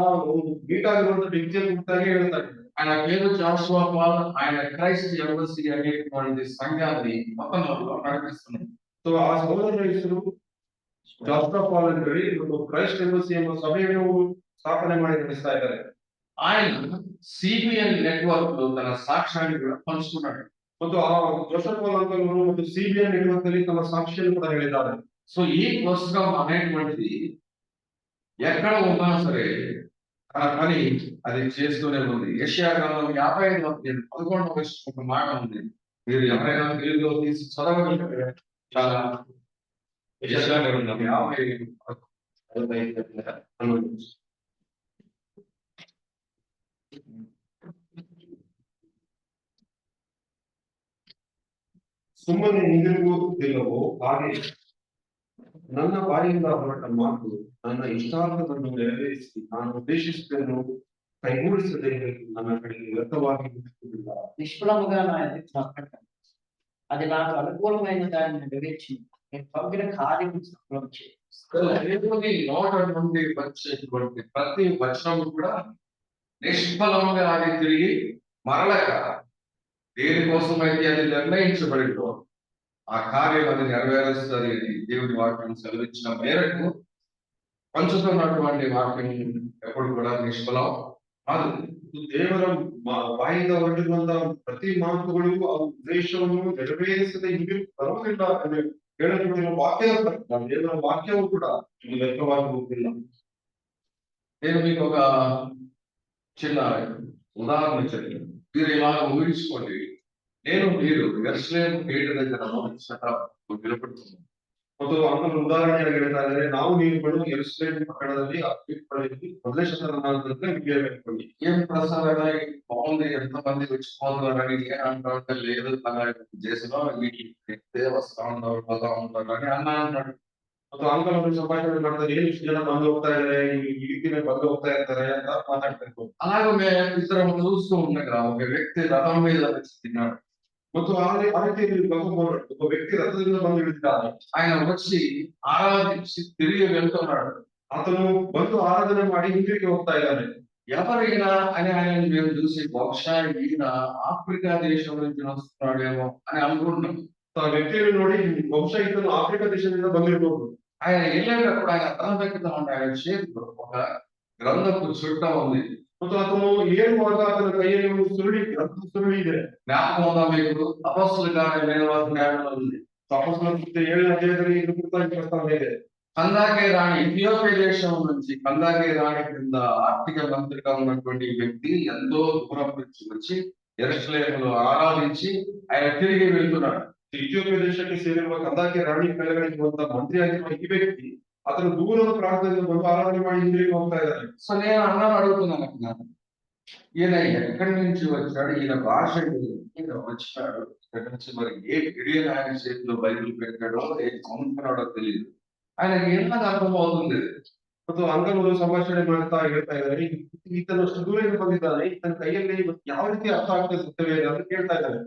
ಮೀಟ್ ಆಗಿರುವಂತ ವ್ಯಕ್ತಿಯ ಕುರಿತಾಗಿ ಹೇಳ್ತಾ ಇದ್ದಾರೆ. ఆయన పేరు జాషువా పాల్. ఆయన క్రైస్ట్ ఎంబసీ అనేటువంటి సంఘాన్ని పట్టణంలో నడిపిస్తున్నాడు. సో ಆ ಸಹೋದರರ ಹೆಸರು ಜಾಷುವಾ ಪಾಲ್ ಅಂತ ಹೇಳಿ ಮತ್ತು ಕ್ರೈಸ್ಟ್ ಎಂಬಸಿ ಎಂಬ ಸಭೆಯನ್ನು ಸ್ಥಾಪನೆ ಮಾಡಿ ನಡೆಸ್ತಾ ಇದ್ದಾರೆ. ఆయన సిబిఎన్ నెట్వర్క్ లో తన సాక్ష్యాన్ని కూడా పంచుకున్నాడు. ಮತ್ತು ಆ ಜಾಷುವಾ ಪಾಲ್ ಅಂಕಲ್ ಮತ್ತು ಸಿಬಿಎನ್ ನೆಟ್ವರ್ಕ್ ಅಲ್ಲಿ ತಮ್ಮ ಸಾಕ್ಷಿಯನ್ನು ಕೂಡ ಹೇಳಿದ್ದಾರೆ. సో ఈ పుస్తకం అనేటువంటిది ఎక్కడ ఉన్నా సరే తన పని అది చేస్తూనే ఉంది. యెషయా గ్రంథం 55:11 ఒక మాట ఉంది. మీరు ఎవరైనా తెలుగులో తీసి చదవగలిగితే చాలా. యెషయా గ్రంథం 55:11. ಸುಮ್ಮನೆ ಹಿಂದಿರುಗುವುದಿಲ್ಲವೋ ಹಾಗೆ ನನ್ನ ಬಾಯಿಂದ ಹೊರಟ ಮಾತು ನನ್ನ ಇಷ್ಟಾರ್ಥವನ್ನು ನೆರವೇರಿಸಿ ನಾನು ಉದ್ದೇಶಿಸಿದ್ದನ್ನು ಕೈಗೂಡಿಸದೆ ನನ್ನ ಕಡೆಗೆ ವ್ಯರ್ಥವಾಗಿ ನಿಂತಿರುವುದಿಲ್ಲ. నిష్ఫలముగా నా ఎదుట ప్రకటన అది నాకు అనుకూలమైన దాన్ని నెరవేర్చింది. నేను పంపిన కార్యం సఫలం చేస్తుంది. దేవుని నోట నుండి వచ్చేటువంటి ప్రతి వచనం కూడా నిష్ఫలంగా అది తిరిగి మరలక దేనికోసమైతే అది నిర్ణయించబడిందో ఆ కార్యం అది నెరవేరుస్తుంది అని దేవుని వాక్యం సెలవిచ్చిన మేరకు పంచుతున్నటువంటి వాక్యం ఎప్పుడు కూడా నిష్ఫలం కాదు. ದೇವರ ಬಾಯಿಂದ ಹೊರಟಿರುವಂತಹ ಪ್ರತಿ ಮಾತುಗಳು ಆ ಉದ್ದೇಶವನ್ನು ನೆರವೇರಿಸದೆ ಹಿಂದೆ ಬರುವುದಿಲ್ಲ ಎಂದು ಹೇಳಲ್ಪಟ್ಟಿರುವ ವಾಕ್ಯದ ಪ್ರಕಾರ ದೇವರ ವಾಕ್ಯವು ಕೂಡ ವ್ಯರ್ಥವಾಗಿ ಹೋಗುತ್ತಿಲ್ಲ. నేను మీకు ఒక చిన్న ఉదాహరణ ఇచ్చాను. మీరు ఇలా ఊహించుకోండి, మీరు యెరూషలేము గేట్ దగ్గర నిలబడుతున్నాం. ಮತ್ತು ಅಂಕಲ್ ಉದಾಹರಣೆಯಾಗಿ ಹೇಳ್ತಾ ಇದ್ದಾರೆ, ನಾವು ನೀವುಗಳು ಯೆರೂಸಲೇಮ್ ಪಟ್ಟಣದಲ್ಲಿ ಅತ್ಯುತ್ತಮವಾಗಿ ಮೊದಲನೇ ಶತಮಾನದಲ್ಲಿ ವಿಜಯವೇರ್ಪಡಿ. ఏం ప్రసాదం బాగుంది, ఎంతమంది వచ్చిపోతున్నారని అంటారంటే లేదు, తన చేసిన వీటికి దేవస్థా ఉన్నారు పోతా ఉంటారు అని అన్న అంటాడు. ಮತ್ತು ಅಂಕಲ್ ಅವರು ಸಂಭಾಷಣೆ ಮಾಡ್ತಾರೆ, ಏನು ಇಷ್ಟು ಜನ ಬಂದು ಹೋಗ್ತಾ ಇದ್ದಾರೆ, ಈ ರೀತಿನೇ ಬಂದು ಹೋಗ್ತಾ ಇರ್ತಾರೆ ಅಂತ ಮಾತಾಡ್ತಾರೆ. అలాగే మేము ఇద్దరం చూస్తూ ఉండగా ఒక వ్యక్తి రథం మీద వచ్చి తిన్నాడు. ಮತ್ತು ಆ ರೀತಿ ಒಬ್ಬ ವ್ಯಕ್ತಿ ರಥದಿಂದ ಬಂದು ಇಳಿದಿದ್ದಾನೆ. ఆయన వచ్చి ఆరాధించి తిరిగి వెళ్తున్నాడు. ಆತನು ಬಂದು ಆರಾಧನೆ ಮಾಡಿ ಹಿಂದಿರುಗಿ ಹೋಗ್ತಾ ಇದ್ದಾನೆ. ఎవరైనా అని ఆయన మేము చూసి బహుశా ఈయన ఆఫ్రికా దేశం నుంచి వస్తున్నాడేమో అని అనుకుంటున్నాం. ಆ ವ್ಯಕ್ತಿಯನ್ನು ನೋಡಿ ಬಹುಶಃ ಈತನು ಆಫ್ರಿಕಾ ದೇಶದಿಂದ ಬಂದಿರಬಹುದು. ఆయన వెళ్ళేటప్పుడు ఆయన రథం ఎక్కుతా ఉంటే ఆయన చేతిలో ఒక గ్రంథపు చుట్ట ఉంది. ಮತ್ತು ಆತನು ಏರುವಾಗ ಆತನ ಕೈಯಲ್ಲಿ ಒಂದು ಸುರುಳಿ ಇದೆ. జ్ఞాపకం ఉందా మీకు? అపొస్తలుల కార్యం 7వ ఉంది. ಅಪೊಸ್ತಲರ ಕೃತ್ಯ 7ನೇ ಅಧ್ಯಾಯದಲ್ಲಿ ಇದು ಕುರಿತಾಗಿ ಪ್ರಸ್ತಾವ ಇದೆ. కందాకే రాణి, ఇథియోపియా దేశం నుంచి కందాకే రాణి కింద ఆర్థిక మంత్రిగా ఉన్నటువంటి వ్యక్తి ఎంతో దూరం నుంచి వచ్చి యెరూషలేములో ఆరాధించి ఆయన తిరిగి వెళ్తున్నాడు. ಇಥಿಯೋಪಿಯಾ ದೇಶಕ್ಕೆ ಸೇರಿರುವ ಕಂದಾಕೆ ರಾಣಿ ಕೆಳಗಡೆ ಇರುವಂತಹ ಮಂತ್ರಿಯಾಗಿರುವ ಈ ವ್ಯಕ್ತಿ అతను దూರದ ప్రాంతంలో ಬಂದು ఆరాధన ಮಾಡಿ ಹಿಂದಿರುಗಿ ಹೋಗ್ತಾ ಇದ್ದಾನೆ. సో నేను అడుగుతున్నాను, ఈయన ఎక్కడి నుంచి వచ్చాడు, ఈయన భాష ఈయన వచ్చాడు ఎక్కడి నుంచి, మరి ఏ గిడియన్ ఆయన చేతిలో బైబిల్ పెట్టాడో ఏ చదువుకున్నాడో తెలియదు. ఆయనకి ఏమన్నా అర్థం అవుతుంది. ಮತ್ತು ಅಂಕಲ್ ಸಂಭಾಷಣೆ ಮಾಡ್ತಾ ಹೇಳ್ತಾ ಇದ್ದಾರೆ, ಈತನು ಅಷ್ಟು ದೂರದಿಂದ ಬಂದಿದ್ದಾನೆ, ಈತನ ಕೈಯಲ್ಲಿ ಯಾವ ರೀತಿ ಅರ್ಥ ಆಗ್ತದೆ ಸತ್ಯವೇ ಅಂತ ಕೇಳ್ತಾ ಇದ್ದಾರೆ.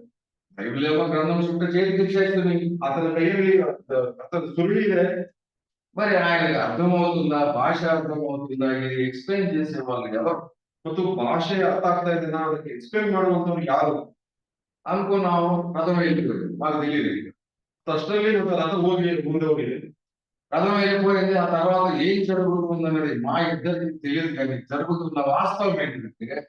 బైబిల్ ఏమో గ్రంథం చుట్టూ చేతికి ఇచ్చేస్తుంది, అతని కైಯಲ್ಲಿ అతను సురుಳಿ ಇದೆ. మరి ఆయనకు అర్థమవుతుందా, భాష అర్థమవుతుందా, ఇది ఎక్స్ప్లెయిన్ చేసే వాళ్ళు ఎవరు? ಮತ್ತು ಭಾಷೆ ಅರ್ಥ ಆಗ್ತಾ ಇದೆನಾ ಅದಕ್ಕೆ ಎಕ್ಸ್ಪ್ಲೇನ್ ಮಾಡುವಂತವ್ರು ಯಾರು అనుకున్నాము. రథం వెళ్ళిపోయింది, మాకు తెలియదు. ಅಷ್ಟರಲ್ಲಿ ರಥ ಹೋಗಿ ಮುಂದೆ ಹೋಗಿದೆ. రథం వెళ్ళిపోయింది. ఆ తర్వాత ఏం జరుగుతుంది అనేది మా ఇద్దరికి తెలియదు, కానీ జరుగుతున్న వాస్తవం ఏంటంటే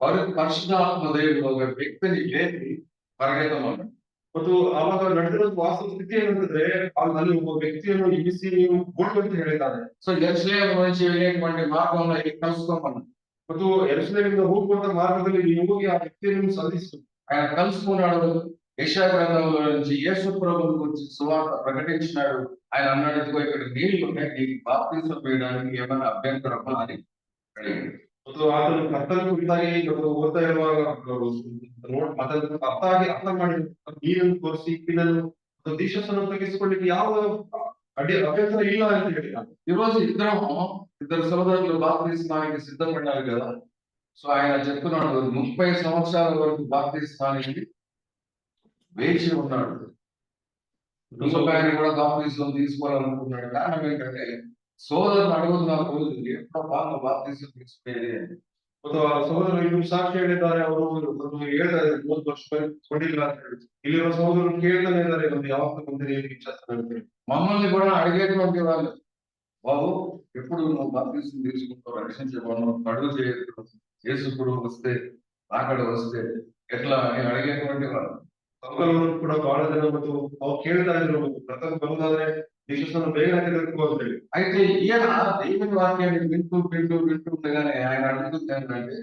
పరిశుద్ధాత్మ దేవుడు ఒక వ్యక్తిని లేపి పరిగెత్తమన్నాడు. ಮತ್ತು ಆವಾಗ ನಡೆದಿರೋ ವಾಸ್ತವ ಸ್ಥಿತಿ ಏನಂತಂದ್ರೆ ಅಲ್ಲಿ ಒಬ್ಬ ವ್ಯಕ್ತಿಯನ್ನು ಇಳಿಸಿ ನೀವು ಓಡು ಅಂತ ಹೇಳಿದ್ದಾನೆ. సో యెరూషలేము నుంచి వెళ్ళేటువంటి మార్గంలో కలుసుకోమన్నాడు. ಮತ್ತು ಯೆರೂಸಲೇಮಿಂದ ಹೋಗುವಂತ ಮಾರ್ಗದಲ್ಲಿ ನೀವು ಹೋಗಿ ಆ ವ್ಯಕ್ತಿಯನ್ನು ಸಂಧಿಸು. ఆయన కలుసుకున్నాడు. యెషయా గ్రంథంలో నుంచి యేసు ప్రభువుని గురించి సువార్త ప్రకటించినాడు. ఆయన అన్నాడు, ఇదిగో ఇక్కడ నీళ్లు ఉన్నాయి, నీకు బాప్తిసం వేయడానికి ఏమైనా అభ్యంతరమా అని అడిగాడు. ಮತ್ತು ಆತನು ಕರ್ತನ ಕುರಿತಾಗಿ ನಾವು ಓದ್ತಾ ಇರುವಾಗ ಅದನ್ನು ಅರ್ಥಾಗಿ ಅರ್ಥ ಮಾಡಿ ನೀರನ್ನು ತೋರಿಸಿ ಇದನ್ನು ದೀಕ್ಷಾಸನ ತೆಗೆಸಿಕೊಳ್ಳಿಕ್ಕೆ ಯಾವ ಅಭ್ಯಂತರ ಇಲ್ಲ ಅಂತ ಹೇಳಿ ఈ రోజు ఇద్దరు సోదరులు బాప్తిస్మానికి సిద్ధపడ్డారు కదా. సో ఆయన చెప్తున్నాడు 30 సంవత్సరాల వరకు బాప్తిస్మానికి వేచి ఉన్నాడు. ఇంకొక ఆయన కూడా బాప్తిసం తీసుకోవాలనుకున్నాడు. కారణం ఏంటంటే సోదరులు అడుగుతున్నారు, రోజు ఎప్పుడో బాగా బాప్తిసం తీసుకునేది అని. ಮತ್ತು ಆ ಸಹೋದರರು ಇನ್ನೂ ಸಾಕ್ಷಿ ಹೇಳಿದ್ದಾರೆ. ಅವರು ಒಂದು ಹೇಳ್ತಾರೆ 30 ವರ್ಷ ಕೊಂಡಿಲ್ಲ ಅಂತ ಹೇಳಿ. ಇಲ್ಲಿರುವ ಸಹೋದರರು ಕೇಳ್ತಾನೆ ಇದ್ದಾರೆ, ಒಂದು ಯಾವಾಗ ಬಂದಿರಿ ದೀಕ್ಷಾಸನ ಅಂತ ಹೇಳಿ. మమ్మల్ని కూడా అడిగేటువంటి వాళ్ళు, బాబు ఎప్పుడు నువ్వు బాప్తిసం తీసుకుంటావు, రక్షించబడను, అడుగు చేయదు, యేసు ప్రభు వస్తే అక్కడ వస్తే ఎట్లా అని అడిగేటువంటి వాళ్ళు. ಸಹೋದರರು ಕೂಡ ಬಹಳ ಜನ ಮತ್ತು ಅವ್ರು ಕೇಳ್ತಾ ಇದ್ರು, ಪ್ರಥಮ ಬರುವುದಾದ್ರೆ ದೀಕ್ಷಾಸನ ಬೇಗನೆ ತೆಗೆದುಕೋ ಅಂತ ಹೇಳಿ. అయితే ఈయన దేవుని వాక్యాన్ని వింటూ ఉండగానే ఆయన అడుగుతుంది ఏంటంటే,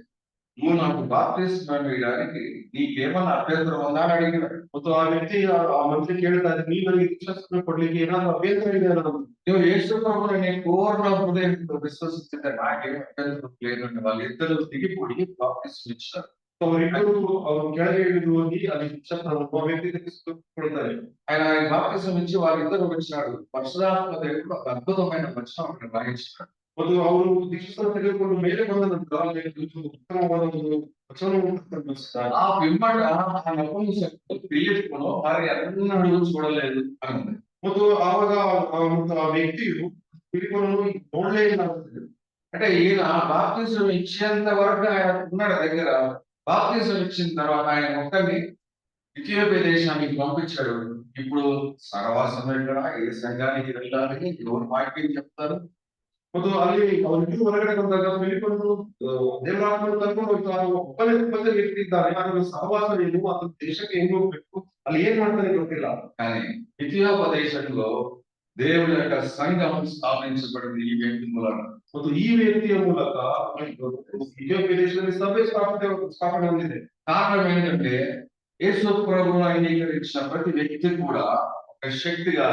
నువ్వు నాకు బాప్తిసం వేయడానికి నీకేమన్నా అభ్యంతరం ఉందా అని అడిగినాడు. ಮತ್ತು ಆ ವ್ಯಕ್ತಿ ಆ ಮನುಷ್ಯ ಕೇಳ್ತಾ ಇದ್ರೆ, ನೀ ನನಗೆ ದೀಕ್ಷಾಸನ ಕೊಡ್ಲಿಕ್ಕೆ ಏನಾದ್ರು ಅಭ್ಯಂತರ ಇದೆ ಅನ್ನೋದು. నువ్వు యేసు ప్రభువుని నేను పూర్ణ హృదయంతో విశ్వసిస్తే నాకేం అభ్యంతరం లేదండి. వాళ్ళిద్దరూ దిగిపోయి బాప్తిసం ఇచ్చారు. ಅವರಿಬ್ಬರು ಅವರು ಕೆಳಗೆ ಇಳಿದು ಹೋಗಿ ಅಲ್ಲಿ ದೀಕ್ಷಾಸನ ಒಬ್ಬ ವ್ಯಕ್ತಿ ತೆಗೆದುಕೊಳ್ತಾರೆ. ఆయన బాప్తిసం ఇచ్చి వాళ్ళిద్దరూ వచ్చినాడు. పరశురాత్మ దేవుడు ఒక అద్భుతమైన వచనం అక్కడ రాయించినాడు. ಮತ್ತು ಅವರು ದೀಕ್ಷಾಸನ ತೆಗೆದುಕೊಂಡು ಮೇಲೆ ಬಂದ ನಂತರ ಅಲ್ಲಿ ಉತ್ತಮವಾದ ಒಂದು ವಚನವನ್ನು ಕಲಿಸ್ತಾರೆ. ఆ పిమ్మట ఆ నపుంసకుడు ఫిలిప్పును వారి ఎన్నడూ చూడలేదు అని ఉంది. ಮತ್ತು ಆವಾಗ ಆ ವ್ಯಕ್ತಿಯು ಫಿಲಿಪ್ಪನನ್ನು ನೋಡಲೇ ಇಲ್ಲ ಅಂತಿದೆ. అంటే ఈయన బాప్తిసం ఇచ్చేంత వరకు ఆయన ఉన్నాడు దగ్గర. బాప్తిసం ఇచ్చిన తర్వాత ఆయన ఒక్కరిని ఇథియోపియా దేశానికి పంపించాడు. ఇప్పుడు సహవాసం ఎక్కడ, ఏ సంఘానికి వెళ్ళాలి, ఎవరు వాక్యం చెప్తారు. ಮತ್ತು ಅಲ್ಲಿ ಅವರಿಬ್ಬರು ಹೊರಗಡೆ ಬಂದಾಗ ಫಿಲಿಪ್ಪನು ದೇವರಾತ್ಮನು ಕರ್ಕೊಂಡು ಹೋಗ್ತಾನೆ. ಒಬ್ಬನೇ ವ್ಯಕ್ತಿ ಇದ್ದಾನೆ, ಆತನ ಸಹವಾಸ ಏನು, ಆತನ ದೇಶಕ್ಕೆ ಹೆಂಗ್ ಹೋಗ್ಬೇಕು, ಅಲ್ಲಿ ಏನ್ ಮಾಡ್ತಾನೆ ಗೊತ್ತಿಲ್ಲ. కానీ ఇథియోపియా దేశంలో దేవుని యొక్క సంఘం స్థాపించబడింది ఈ వ్యక్తి మూలన. ಮತ್ತು ಈ ವ್ಯಕ್ತಿಯ ಮೂಲಕ ಇಥಿಯೋಪಿಯಾ ದೇಶದಲ್ಲಿ ಸಭೆ ಸ್ಥಾಪನೆ ಹೊಂದಿದೆ. కారణం ఏంటంటే యేసు ప్రభువును అంగీకరించిన ప్రతి వ్యక్తి కూడా ఒక శక్తిగా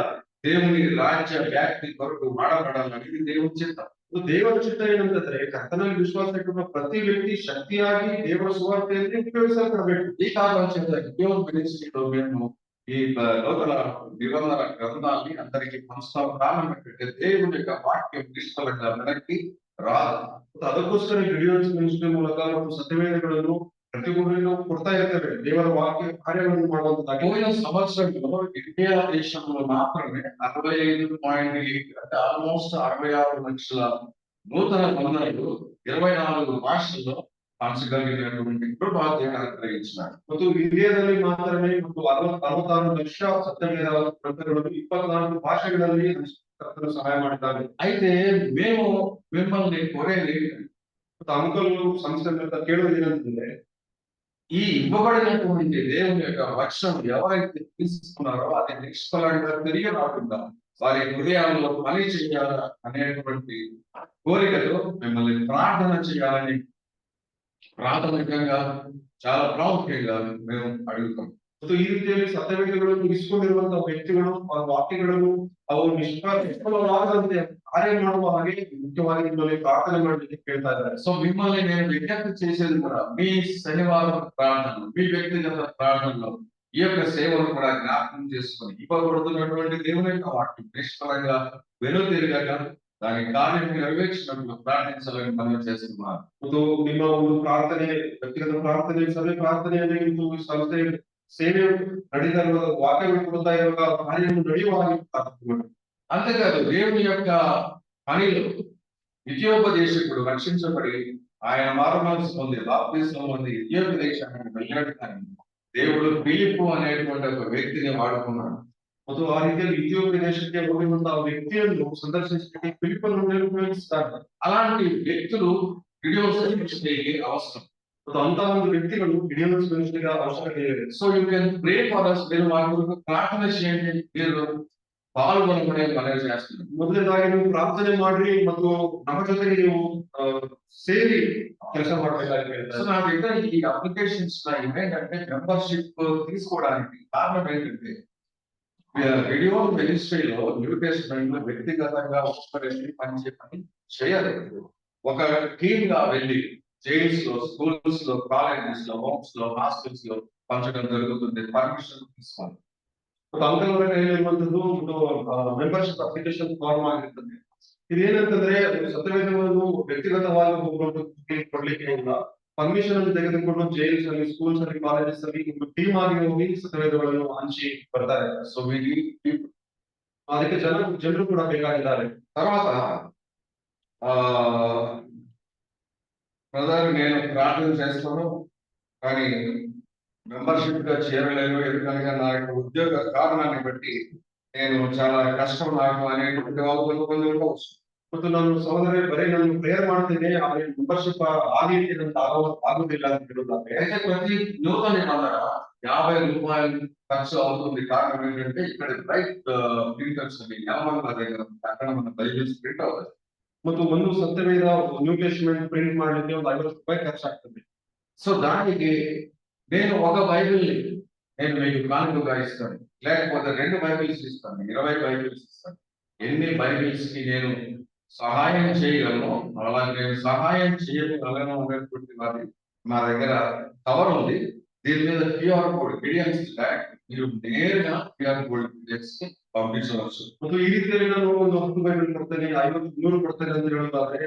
దేవుని రాజ్య వ్యాప్తి కొరకు వాడబడాలని దేవుని చిత్తం. ದೇವರ ಚಿತ್ತ ಏನಂತಂದ್ರೆ, ಕರ್ತನಲ್ಲಿ ವಿಶ್ವಾಸ ಇಟ್ಟಿರುವ ಪ್ರತಿ ವ್ಯಕ್ತಿ ಶಕ್ತಿಯಾಗಿ ದೇವರ ಸುವಾರ್ತೆಯಲ್ಲಿ ಉಪಯೋಗಿಸಲ್ಪಡಬೇಕು. ఈ కారణం చేత గియోన్ మినిస్ట్రీలో మేము ఈ నూతన నిబంధన గ్రంథాన్ని అందరికీ పంచుతాం. కారణం ఏంటంటే దేవుని యొక్క వాక్యం నిష్ఫలంగా వెనక్కి రాదు. ಅದಕ್ಕೋಸ್ಕರ ಗಿಡಿಯೋನ್ಸ್ ಮಿನಿಸ್ಟ್ರಿ ಮೂಲಕ ಮತ್ತು ಸತ್ಯವೇದಗಳನ್ನು ಪ್ರತಿ ಊರಿನೂ ಕೊಡ್ತಾ ಇರ್ತೇವೆ. ದೇವರ ವಾಕ್ಯ ಕಾರ್ಯಗಳನ್ನು ಮಾಡುವಂತದ್ದಾಗಿ. పోయిన సంవత్సరంలో ఇండియా దేశంలో మాత్రమే 65.8 అంటే ఆల్మోస్ట్ 66 లక్షల నూతన బంధనలు 24 భాషల్లో పంచగలిగినటువంటి కృప దేవుడు అనుగ్రహించినాడు. ಮತ್ತು ಇಂಡಿಯಾದಲ್ಲಿ ಮಾತ್ರನೇ ಮತ್ತು 66 ಲಕ್ಷ ಸತ್ಯವೇದ ಗ್ರಂಥಗಳನ್ನು 24 ಭಾಷೆಗಳಲ್ಲಿ ಕರ್ತನು ಸಹಾಯ ಮಾಡಿದ್ದಾನೆ. అయితే మేము మిమ్మల్ని కోరేది, ಮತ್ತು ಅಂಕಲು ಸಂಸ್ಥೆ ಕೇಳೋದು ಏನಂತಂದ್ರೆ, ఈ ఇవ్వబడినటువంటి దేవుని యొక్క వచనం ఎవరైతే తీసుకున్నారో అది నిష్ఫలంగా తిరిగి రాకుండా వారి హృదయాల్లో పని చేయాల అనేటువంటి కోరికతో మిమ్మల్ని ప్రార్థన చేయాలని ప్రాథమికంగా చాలా ప్రాముఖ్యంగా మేము ಅಡುತ್ತಾం. ಮತ್ತು ಈ ರೀತಿಯಲ್ಲಿ ಸತ್ಯವೇದಗಳನ್ನು ಇರಿಸಿಕೊಂಡಿರುವಂತಹ ವ್ಯಕ್ತಿಗಳು ಆ ವಾಕ್ಯಗಳನ್ನು ಅವು ನಿಷ್ಫಲವಾಗದಂತೆ ಕಾರ್ಯ ಮಾಡುವ ಹಾಗೆ ಮುಖ್ಯವಾಗಿ ನಿಮ್ಮಲ್ಲಿ ಪ್ರಾರ್ಥನೆ ಮಾಡಲಿಕ್ಕೆ ಕೇಳ್ತಾ ಇದ್ದಾರೆ. సో మిమ్మల్ని నేను విజ్ఞప్తి చేసేది కూడా మీ శనివారం ప్రార్థనలు, మీ వ్యక్తిగత ప్రార్థనలో ఈ యొక్క సేవను కూడా జ్ఞాపకం చేసుకొని ఇవ్వబడుతున్నటువంటి దేవుని యొక్క వాక్యం నిష్ఫలంగా వెనుతిరగక దాని కార్యం నెరవేర్చినట్లు ప్రార్థించాలని మనం చేస్తున్నాను. ಮತ್ತು ನಿಮ್ಮ ಒಂದು ಪ್ರಾರ್ಥನೆ, ವ್ಯಕ್ತಿಗತ ಪ್ರಾರ್ಥನೆ, ಸಭೆ ಪ್ರಾರ್ಥನೆಯಲ್ಲಿ ಇದು ಸಂಸ್ಥೆ ಸೇವೆ ನಡೀತಾ ಇರುವಾಗ, ವಾಕ್ಯಗಳು ಕೊಡ್ತಾ ಇರುವಾಗ ಕಾರ್ಯವನ್ನು ನಡೆಯುವ ಹಾಗೆ ಪ್ರಾರ್ಥನೆ ಮಾಡಿ. అంతేకాదు దేవుని యొక్క పనిలో ఇథియోపదేశకుడు రక్షించబడి ఆయన మారుమనసు పొంది బాప్తిసం పొంది ఇథియోపియా దేశానికి వెళ్ళాడు. కానీ దేవుడు ఫిలిప్పు అనేటువంటి ఒక వ్యక్తిని వాడుకున్నాడు. ಮತ್ತು ಆ ರೀತಿಯಲ್ಲಿ ಇಥಿಯೋಪಿಯಾ ದೇಶಕ್ಕೆ ಹೋಗಿರುವಂತಹ ವ್ಯಕ್ತಿಯನ್ನು ಸಂದರ್ಶಿಸಲಿಕ್ಕೆ ಫಿಲಿಪ್ಪನನ್ನು ಉಪಯೋಗಿಸುತ್ತಾರೆ. అలాంటి వ్యక్తులు గిడియోన్స్కి అవసరం. ಮತ್ತು ಅಂತಹ ಒಂದು ವ್ಯಕ್ತಿಗಳು ಗಿಡಿಯೋನ್ಸ್ ಮಿನಿಸ್ಟ್ರಿಗೆ ಅವಶ್ಯಕತೆ ಇದೆ. So you can pray for us. మీరు వారి కొరకు ప్రార్థన చేయండి. మీరు ಪಾಲ್ಗೊಳ್ಳುವುದೇ ಮನವಿ చేస్తున్నాను. ಮೊದಲನೇದಾಗಿ ನೀವು ಪ್ರಾರ್ಥನೆ ಮಾಡ್ರಿ ಮತ್ತು ನಮ್ಮ ಜೊತೆಗೆ ನೀವು ಸೇರಿ ಕೆಲಸ ಮಾಡ್ಬೇಕಾಗಿ సో ಹೇಳ್ತಾರೆ. నా దగ్గర ఈ అప్లికేషన్స్ ఏంటంటే మెంబర్షిప్ తీసుకోవడానికి కారణం ఏంటంటే వీడియో మినిస్ట్రీలో న్యూ టెస్ట్మెంట్ లో వ్యక్తిగతంగా ఒక్కరేసి పని చేయలేదు. ఒక టీమ్ గా వెళ్ళి జైల్స్ లో, స్కూల్స్ లో, కాలేజెస్ లో, హోమ్స్ లో, హాస్టల్స్ లో పంచడం జరుగుతుంది. పర్మిషన్ తీసుకోండి. ಮತ್ತು ಅಂಕಲ್ ಅವರ ಕೈಯಲ್ಲಿರುವಂತದ್ದು ಒಂದು ಮೆಂಬರ್ಶಿಪ್ ಅಪ್ಲಿಕೇಶನ್ ಫಾರ್ಮ್ ಆಗಿರ್ತದೆ. ಇದೇನಂತಂದ್ರೆ ಸತ್ಯವೇದವನ್ನು ವ್ಯಕ್ತಿಗತವಾಗಿ ಒಬ್ಬೊಬ್ಬರು ಕೊಡ್ಲಿಕ್ಕೆ ಇಲ್ಲ. ಪರ್ಮಿಷನ್ ಅನ್ನು ತೆಗೆದುಕೊಂಡು ಜೈಲ್ಸ್ ಅಲ್ಲಿ, ಸ್ಕೂಲ್ಸ್ ಅಲ್ಲಿ, ಕಾಲೇಜಸ್ ಅಲ್ಲಿ ಒಂದು ಟೀಮ್ ಆಗಿ ಹೋಗಿ ಸತ್ಯವೇದಗಳನ್ನು ಹಂಚಿ ಬರ್ತಾರೆ. సో వీరి ಅದಕ್ಕೆ ಜನರು ಕೂಡ ಬೇಕಾಗಿದ್ದಾರೆ. తర్వాత బ్రదర్ నేను ప్రార్థన చేస్తాను కానీ మెంబర్షిప్ గా చేరలేను, ఎందుకనగా నా యొక్క ఉద్యోగ కారణాన్ని బట్టి నేను చాలా కష్టం నాకు అనేటువంటి వాళ్ళు కొంతమంది ఉండవచ్చు. ಮತ್ತು ನಾನು ಸಹೋದರ ಬರೀ ನಾನು ಪ್ರೇಯರ್ ಮಾಡ್ತೀನಿ ಆದ್ರೆ ಮೆಂಬರ್ಶಿಪ್ ಆಗಿ ಆಗುದಿಲ್ಲ ಅಂತ ಹೇಳುತ್ತಾರೆ. అయితే ప్రతి నూతన నిబంధన ₹50 ఖర్చు అవుతుంది. కారణం ఏంటంటే ఇక్కడ రైట్ ప్రింటర్స్ నెలమంది దగ్గర అక్కడ మన బైబిల్స్ ప్రింట్ అవుతాయి. ಮತ್ತು ಒಂದು ಸತ್ಯವೇದ ನ್ಯೂ ಟೆಸ್ಟ್ಮೆಂಟ್ ಪ್ರಿಂಟ್ ಮಾಡ್ಲಿಕ್ಕೆ ಒಂದು ₹50 ಖರ್ಚಾಗ್ತದೆ. సో దానికి నేను ఒక బైబిల్ని నేను మీకు కానుకగా ఇస్తాను, లేకపోతే 2 బైబిల్స్ ఇస్తాను, 20 బైబిల్స్ ఇస్తాను. ఎన్ని బైబిల్స్ కి నేను సహాయం చేయగలను, అలాగే నేను సహాయం చేయగలను అనేటువంటి వారి మా దగ్గర కవర్ ఉంది. దీని మీద క్యూఆర్ కోడ్ గిడియన్స్ మీరు నేరుగా క్యూఆర్ కోడ్ చేసి పంపించవచ్చు. ಮತ್ತು ಈ ರೀತಿಯಲ್ಲಿ ನಾನು ಒಂದು 10 ಬೈಬಲ್ ಕೊಡ್ತೇನೆ, 50, 100 ಕೊಡ್ತೇನೆ ಅಂತ ಹೇಳೋದಾದ್ರೆ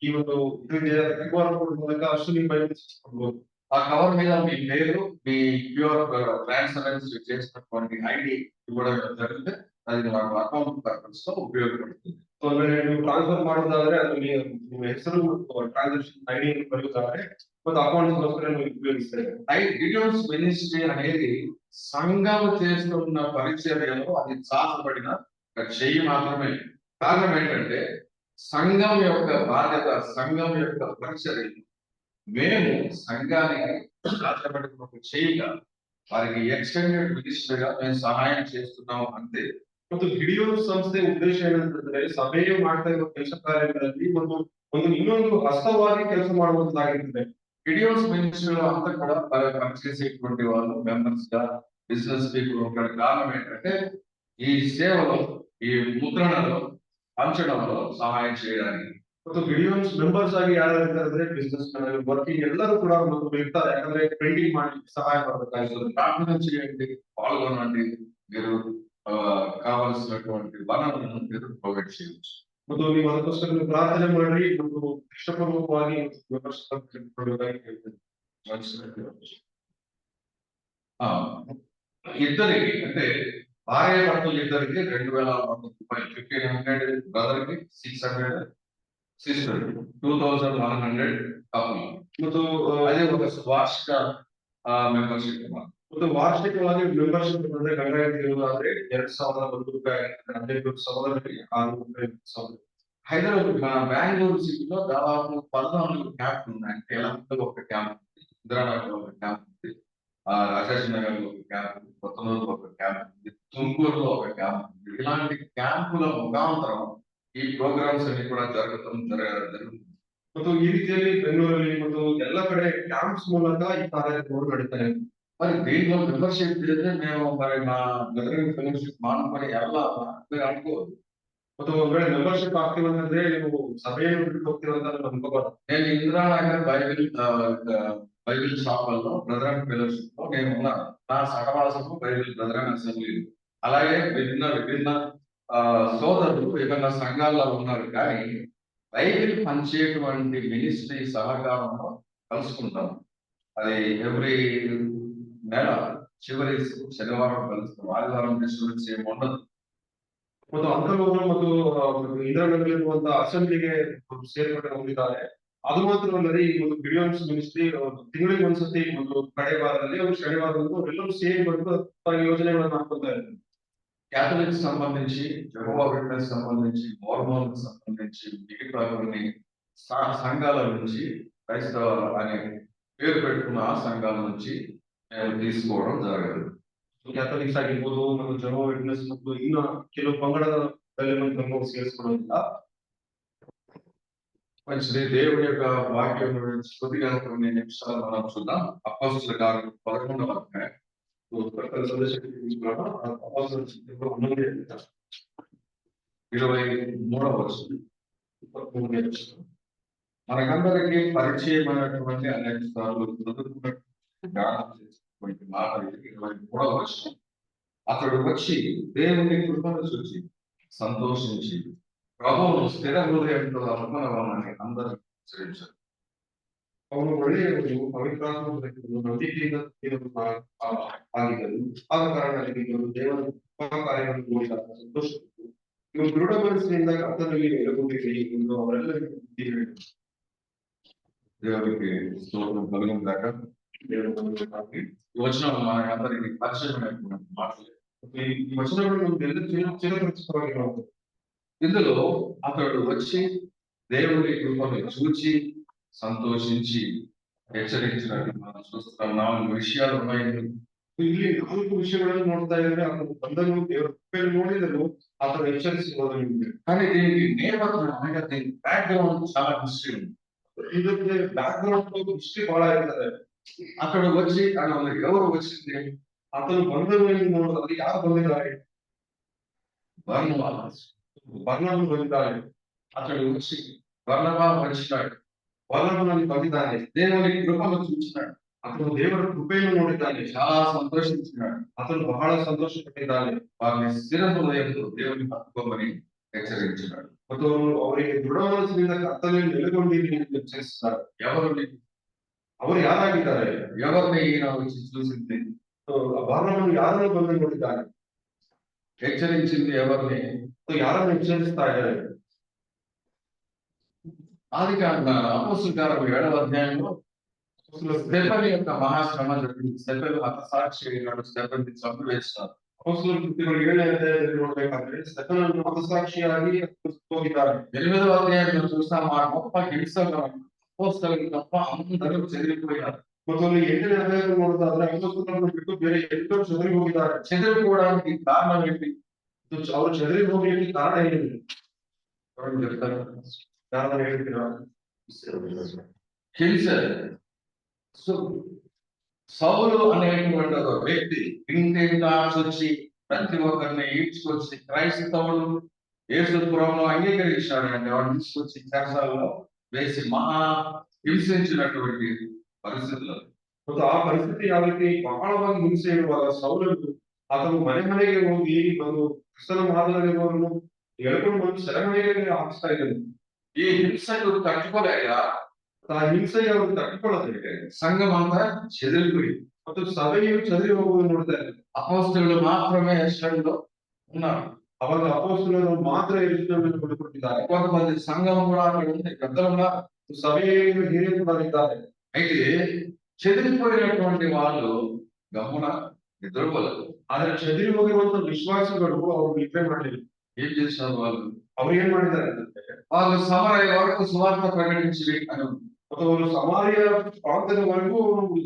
ಈ ಒಂದು ಕ್ಯೂಆರ್ ಕೋಡ್ ಮೂಲಕ ಅಷ್ಟು ನೀವು ಬೈಬಲ್ಸ್ ಕೊಡ್ಬೋದು. ఆ కవర్ మీద మీ పేరు, మీ క్యూఆర్ ట్రాన్స్ఫరెన్స్ చేసినటువంటి ఐడి ఇవ్వడం జరిగితే అది నాకు అకౌంట్ పర్పస్ లో ఉపయోగపడుతుంది. ಸೊ ಅಂದ್ರೆ ನೀವು ಟ್ರಾನ್ಸ್ಫರ್ ಮಾಡೋದಾದ್ರೆ ಅದು ನಿಮ್ಮ ಹೆಸರು ಮತ್ತು ಟ್ರಾನ್ಸಾಕ್ಷನ್ ಐಡಿ ಬರೆಯುವುದಾದ್ರೆ ಮತ್ತು ಅಕೌಂಟ್ಸ್ಗೋಸ್ಕರ ನೀವು ಉಪಯೋಗಿಸ್ತೇವೆ. గిడియోన్స్ మినిస్ట్రీ అనేది సంఘం చేస్తున్న పరిచర్యలో అది సాధపడిన ఒక చెయ్యి మాత్రమే. కారణం ఏంటంటే సంఘం యొక్క బాధ్యత, సంఘం యొక్క పరిచర్య మేము సంఘానికి సాధ్యపడిన ఒక చెయ్యిగా వారికి ఎక్స్టెండెడ్ మినిస్ట్రీగా మేము సహాయం చేస్తున్నాం అంతే. ಮತ್ತು ಗಿಡಿಯೋನ್ ಸಂಸ್ಥೆ ಉದ್ದೇಶ ಏನಂತಂದ್ರೆ ಸಭೆಯು ಮಾಡ್ತಾ ಇರುವ ಕೆಲಸ ಕಾರ್ಯಗಳಲ್ಲಿ ಒಂದು ಇನ್ನೊಂದು ಹಸ್ತವಾಗಿ ಕೆಲಸ ಮಾಡುವಂತಾಗಿರ್ತದೆ. గిడియోన్స్ మినిస్ట్రీలో అంతా కూడా పనిచేసేటువంటి వాళ్ళు మెంబర్స్ గా బిజినెస్ పీపుల్ ఉంటారు. కారణం ఏంటంటే ఈ సేవలో, ఈ ముద్రణలో, పంచడంలో సహాయం చేయడానికి. ಮತ್ತು ಗಿಡಿಯೋನ್ಸ್ ಮೆಂಬರ್ಸ್ ಆಗಿ ಯಾರು ಇರ್ತಾರೆ ಬಿಸ್ನೆಸ್ ಮ್ಯಾನ್ ವರ್ಕಿಂಗ್ ಎಲ್ಲರೂ ಕೂಡ ಇರ್ತಾರೆ. ಯಾಕಂದ್ರೆ ಪ್ರಿಂಟಿಂಗ್ ಮಾಡ್ಲಿಕ್ಕೆ ಸಹಾಯ ಮಾಡಬೇಕಾಗಿರ್ತದೆ. ప్రార్థన చేయండి, పాల్గొనండి, మీరు కావలసినటువంటి వనరులను మీరు ప్రొవైడ్ చేయవచ్చు. ಮತ್ತು ನೀವು ಅದಕ್ಕೋಸ್ಕರ ನೀವು ಪ್ರಾರ್ಥನೆ ಮಾಡಿ ಮತ್ತು ಇಷ್ಟಪೂರ್ವಕವಾಗಿ ಮೆಂಬರ್ಶಿಪ್ ಕೊಡಬೇಕಾಗಿ ಹೇಳ್ತೇನೆ. ఇద్దరికి అంటే భార్య భర్తలు ఇద్దరికి ₹2,100, 1,500 బ్రదర్ కి, 600 సిస్టర్, 2,100 కపుల్. ಮತ್ತು అదే ఒక వార్షిక మెంబర్షిప్. ಮತ್ತು ವಾರ್ಷಿಕವಾಗಿ ಮೆಂಬರ್ಶಿಪ್ ಅಂದ್ರೆ ಗಂಡ ಹೆಂಡತಿ ಇರುವುದಾದ್ರೆ ₹2,100, 18 ಸಹೋದರರಿಗೆ ₹600. హైదరాబాద్ బెంగళూరు సిటీలో దాదాపు 14 క్యాంపులు ఉన్నాయి. అంటే ఎలంకలో ఒక క్యాంప్ ఉంది, ఇందిరానగర్లో ఒక క్యాంప్ ఉంది, రాజేష్ నగర్ లో ఒక క్యాంప్ ఉంది, కొత్తనూరులో ఒక క్యాంప్ ఉంది, తుంగూరులో ఒక క్యాంప్ ఉంది. ఇలాంటి క్యాంపుల ముఖాంతరం ఈ ప్రోగ్రామ్స్ అన్ని కూడా జరుగుతుంది. ಮತ್ತು ಈ ರೀತಿಯಲ್ಲಿ ಬೆಂಗಳೂರಲ್ಲಿ ಮತ್ತು ಎಲ್ಲ ಕಡೆ ಕ್ಯಾಂಪ್ಸ್ ಮೂಲಕ ಈ ಕಾರ್ಯಕ್ರಮಗಳು ನಡೀತಾರೆ. మరి దీంట్లో మెంబర్షిప్ చేస్తే మేము మరి మా బ్రదరింగ్ ఫెలోషిప్ మానుకొని ఎలా మీరు అనుకోవద్దు. ಮತ್ತು ಒಂದ್ ವೇಳೆ ಮೆಂಬರ್ಶಿಪ್ ಆಗ್ತೀವಂತಂದ್ರೆ ನೀವು ಸಭೆಯನ್ನು ಬಿಟ್ಟು ಹೋಗ್ತೀವಂತ ಅನ್ಕೋಬಾರ್ದು. నేను ఇందిరానగర్ బైబిల్ షాపుల్లో బ్రదరింగ్ ఫెలోషిప్ లో నేను ఉన్నాను. నా సహవాసము బైబిల్ బ్రదరింగ్ అసెంబ్లీ, అలాగే విభిన్న సోదరులు విభిన్న సంఘాల్లో ఉన్నారు. కానీ బైబిల్ పంచేటువంటి మినిస్ట్రీ సహకారంలో కలుసుకుంటాం. అది ఎవ్రీ నెల చివరి శనివారం కలుస్తాం. ఆదివారం డిస్ట్రిబ్యూట్స్ ఏమి ఉండదు. ಮತ್ತು ಅಂಕಲ್ ಅವರು ಮತ್ತು ಇಂದಿರಾನಗರಲ್ಲಿರುವಂತಹ ಅಸೆಂಬ್ಲಿಗೆ ಸೇರ್ಪಡೆ ಹೊಂದಿದ್ದಾರೆ. ಅದು ಮಾತ್ರವಲ್ಲದೆ ಈ ಒಂದು ಗಿಡಿಯೋನ್ಸ್ ಮಿನಿಸ್ಟ್ರಿ ತಿಂಗಳಿಗೆ ಒಂದ್ಸತಿ ಒಂದು ಕಡೆ ವಾರದಲ್ಲಿ ಒಂದು ಶನಿವಾರದಂದು ಅವರೆಲ್ಲರೂ ಸೇರಿ ಬಂದು ಯೋಜನೆಗಳನ್ನು ಹಾಕೊಳ್ತಾ ಇದ್ದಾರೆ. క్యాథలిక్ సంబంధించి, యెహోవా విట్నెస్ సంబంధించి, మోర్మోన్ సంబంధించి, మిగతా కొన్ని సంఘాల నుంచి, క్రైస్తవ అనే పేరు పెట్టుకున్న ఆ సంఘాల నుంచి నేను తీసుకోవడం జరగదు. ಕ್ಯಾಥಲಿಕ್ಸ್ ಆಗಿರ್ಬೋದು ಮತ್ತು ಜೆಹೋವಾ ವಿಟ್ನೆಸ್ ಮತ್ತು ಇನ್ನ ಕೆಲವು ಪಂಗಡದ ಎಲಿಮೆಂಟ್ ಸೇರಿಸ್ಕೊಳ್ಳೋದಿಲ್ಲ. మంచిది. దేవుడి యొక్క వాక్యం కొద్దిగా కొన్ని నిమిషాలు మనం చూద్దాం. అపోస్తలుల కార్యం 11వ అధ్యాయం. ప్రకటన సందేశానికి తీసుకున్నామా? అపోస్తలుల చిత్రంలో 23వ వచనం. 23వ వచనం. మనకందరికీ పరిచయమైనటువంటి అనేక సార్లు చదువుకున్నటువంటి జ్ఞానం చేసినటువంటి మాట ఇది. 23వ వచనం. అతడు వచ్చి దేవుని కృపను చూసి సంతోషించి ప్రభువును స్థిర హృదయంతో నమ్మనమని అందరూ హెచ్చరించారు. ಅವನು ಒಳ್ಳೆಯವರು, ಪವಿತ್ರಾತ್ಮರು, ನಂಬಿಕೆಯಿಂದ ಆಗಿದ್ದರು. ಆದ ಕಾರಣ ದೇವರ ಕಾರ್ಯಗಳನ್ನು ನೋಡಿದಾಗ ಸಂತೋಷಪಟ್ಟು ನೀವು ದೃಢ ಮನಸ್ಸಿನಿಂದ ಕರ್ತನಲ್ಲಿ ನೆಲೆಗೊಂಡಿರಿ ಎಂದು ಅವರೆಲ್ಲರಿಗೂ ಬುದ್ಧಿ ಹೇಳಿದರು. దేవుడికి స్తోత్రం కలుగును గాక. ఈ వచనం మనకందరికీ పరిచయమైనటువంటి మాటలు. ఈ వచనంలో నಮ್ಮೆಲ್ಲ ಚಿರಪರಿಚಿತವಾಗಿ ನಾವು ఇందులో అతడు వచ్చి దేవుని కృపను చూచి సంతోషించి హెచ్చరించినట్టు మనం చూస్తున్నాం. 4 విషయాలు ఉన్నాయి. ಇಲ್ಲಿ 4 విషయాలను ನೋಡ್ತಾ ಇದ್ರೆ ಅతను ಬಂದನು, ದೇವರ ಕೃಪೆಯನ್ನು ನೋಡಿದನು, అతను హెచ్చరిಸಿ ಹೋದನು. కానీ దీనికి నేపథ్యం అనగా దీని బ్యాక్గ్రౌండ్ చాలా హిస్టరీ ఉంది. ಇದಕ್ಕೆ ಬ್ಯಾಕ್ಗ್ರೌಂಡ್ ಹಿಸ್ಟ್ರಿ ಬಹಳ ಇರ್ತದೆ. అతడు వచ్చి అని ఎవరు వచ్చింది? అతను ಬಂದನು ಎಂದು ನೋಡಿದ್ರೆ ಯಾರು ಬಂದಿದ್ದಾರೆ? ಬರ್ನಬನು ಬಂದಿದ್ದಾನೆ. అతడు వచ్చి బర్నబా వచ్చినాడు. ಬರ್ನಬನು ಬಂದಿದ್ದಾನೆ. దేవుని కృపను చూసినాడు. అతను దేవರ కృపೆಯನ್ನು ನೋಡಿದ್ದಾನೆ. చాలా సంతోషించినాడు. అతను బహಳ సంతోషపಟ್ಟಿದ್ದಾನೆ. వారిని స్థిర హృదయంతో దేవుని పట్టుకోమని హెచ్చరించినాడు. ಮತ್ತು ಅವರಿಗೆ ದೃಢ ಮನಸ್ಸಿನಿಂದ ಕರ್ತನಲ್ಲಿ ನೆಲೆಗೊಂಡಿರಿ ಎಂದು ಹೆಚ್ಚರಿಸಿದ್ದಾರೆ. ಅವರು ಯಾರಾಗಿದ್ದಾರೆ? ఎవరిని ఈయన వచ్చి చూసింది? ಬರ್ನಬನು ಯಾರನ್ನು ಬಂದು ನೋಡಿದ್ದಾನೆ? హెచ్చరించింది ఎవరిని? ಯಾರನ್ನು హెచ్చరిಸ್ತಾ ಇದ್ದಾರೆ? ఆదికాండ అపోస్తలుల కార్యం 7వ అధ్యాయంలో స్టెఫెను యొక్క మహాశ్రమ జరిగింది. స్టెఫెను హతసాక్షి అయినాడు. స్టెఫెనుని చంపివేసినారు. ಅಪೊಸ್ತಲರ ಕೃತ್ಯಗಳು 7ನೇ ಅಧ್ಯಾಯದಲ್ಲಿ ನೋಡಬೇಕಾದ್ರೆ ಸ್ಟೆಫನನನ್ನು ಹತಸಾಕ್ಷಿಯಾಗಿ ಹೋಗಿದ್ದಾರೆ. 8వ అధ్యాయంలో చూస్తాం. ఆ గొప్ప హింసలో అపోస్తలులు తప్ప అందరూ చెదిరిపోయారు. ಮತ್ತು ಅಲ್ಲಿ 8ನೇ ಅಧ್ಯಾಯದಲ್ಲಿ ನೋಡೋದಾದ್ರೆ ಅಪೊಸ್ತಲರನ್ನು ಬಿಟ್ಟು ಬೇರೆ ಎಲ್ಲರೂ ಚದರಿ ಹೋಗಿದ್ದಾರೆ. చెదిరిపోవడానికి కారణం ఏంటి? ಅವರು ಚದರಿ ಹೋಗಲಿಕ್ಕೆ ಕಾರಣ ಏನಿದೆ? ఎవరు చెప్తారు? ಕಾರಣ ಹೇಳ್ತೀರಾ? హింస. సౌలు అనేటువంటి ఒక వ్యక్తి ఇంటింటా వచ్చి ప్రతి ఒక్కరిని ఈడ్చుకొచ్చి క్రైస్తవులు యేసుపురంలో అంగీకరించాడంటే వాడిని తీసుకొచ్చి చెరసాలలో వేసి మహా హింసించినటువంటి పరిస్థితులు. ಮತ್ತು ಆ ಪರಿಸ್ಥಿತಿ ಯಾವ ರೀತಿ ಬಹಳವಾಗಿ ಹಿಂಸೆ ಇರುವಾಗ ಸೌಲಭ್ಯ ಆತನು ಮನೆ ಮನೆಗೆ ಹೋಗಿ ಒಂದು ಕ್ರಿಸ್ತನ ಮಾದರಿಯವರನ್ನು ಎಳ್ಕೊಂಡು ಬಂದು ಸೆರೆಮನೆಗೆ ಹಾಕಿಸ್ತಾ ಇದ್ದಾನೆ. ఈ హింసకు తట్టుకోలేక ಆ ಹಿಂಸೆಗೆ ಅವರು ತట్టుಕೊಳ್ಳೋದಕ್ಕೆ సంఘం అంతా చెదిరిపోయింది. ಮತ್ತು ಸಭೆಯು ಚದರಿ ಹೋಗುವುದು ನೋಡ್ತಾ ಇದ್ದಾರೆ. అపోస్తలులు మాత్రమే ఎస్టర్లో ఉన్నారు. ಅವಾಗ ಅಪೊಸ್ತಲರು ಮಾತ್ರ ಯೇಸುವನ್ನು ಬಿಟ್ಟುಕೊಟ್ಟಿದ್ದಾರೆ. కొంతమంది సంఘం కూడా అక్కడ ఉంది, పెద్దలు ఉన్నారు, సభೆಯನ್ನು ಹಿರಿಯರು ಕೂಡ ಇದ್ದಾರೆ. అయితే చెదిరిపోయినటువంటి వాళ్ళు గమ్మున నిద్రపోలేదు. ಆದ್ರೆ ಚದರಿ ಹೋಗಿರುವಂತ ವಿಶ್ವಾಸಿಗಳು ಅವರು ನಿದ್ರೆ ಮಾಡಲಿಲ್ಲ. ఏం చేసినారు వాళ్ళు? ಅವ್ರು ಏನ್ ಮಾಡಿದ್ದಾರೆ ಅಂದ್ರೆ వాళ్ళు సమరయ వరకు సువార్త ప్రకటించి అని ఉంది. ಮತ್ತು ಅವರು ಸಮಾರ್ಯ ಪ್ರಾಂತ್ಯದವರೆಗೂ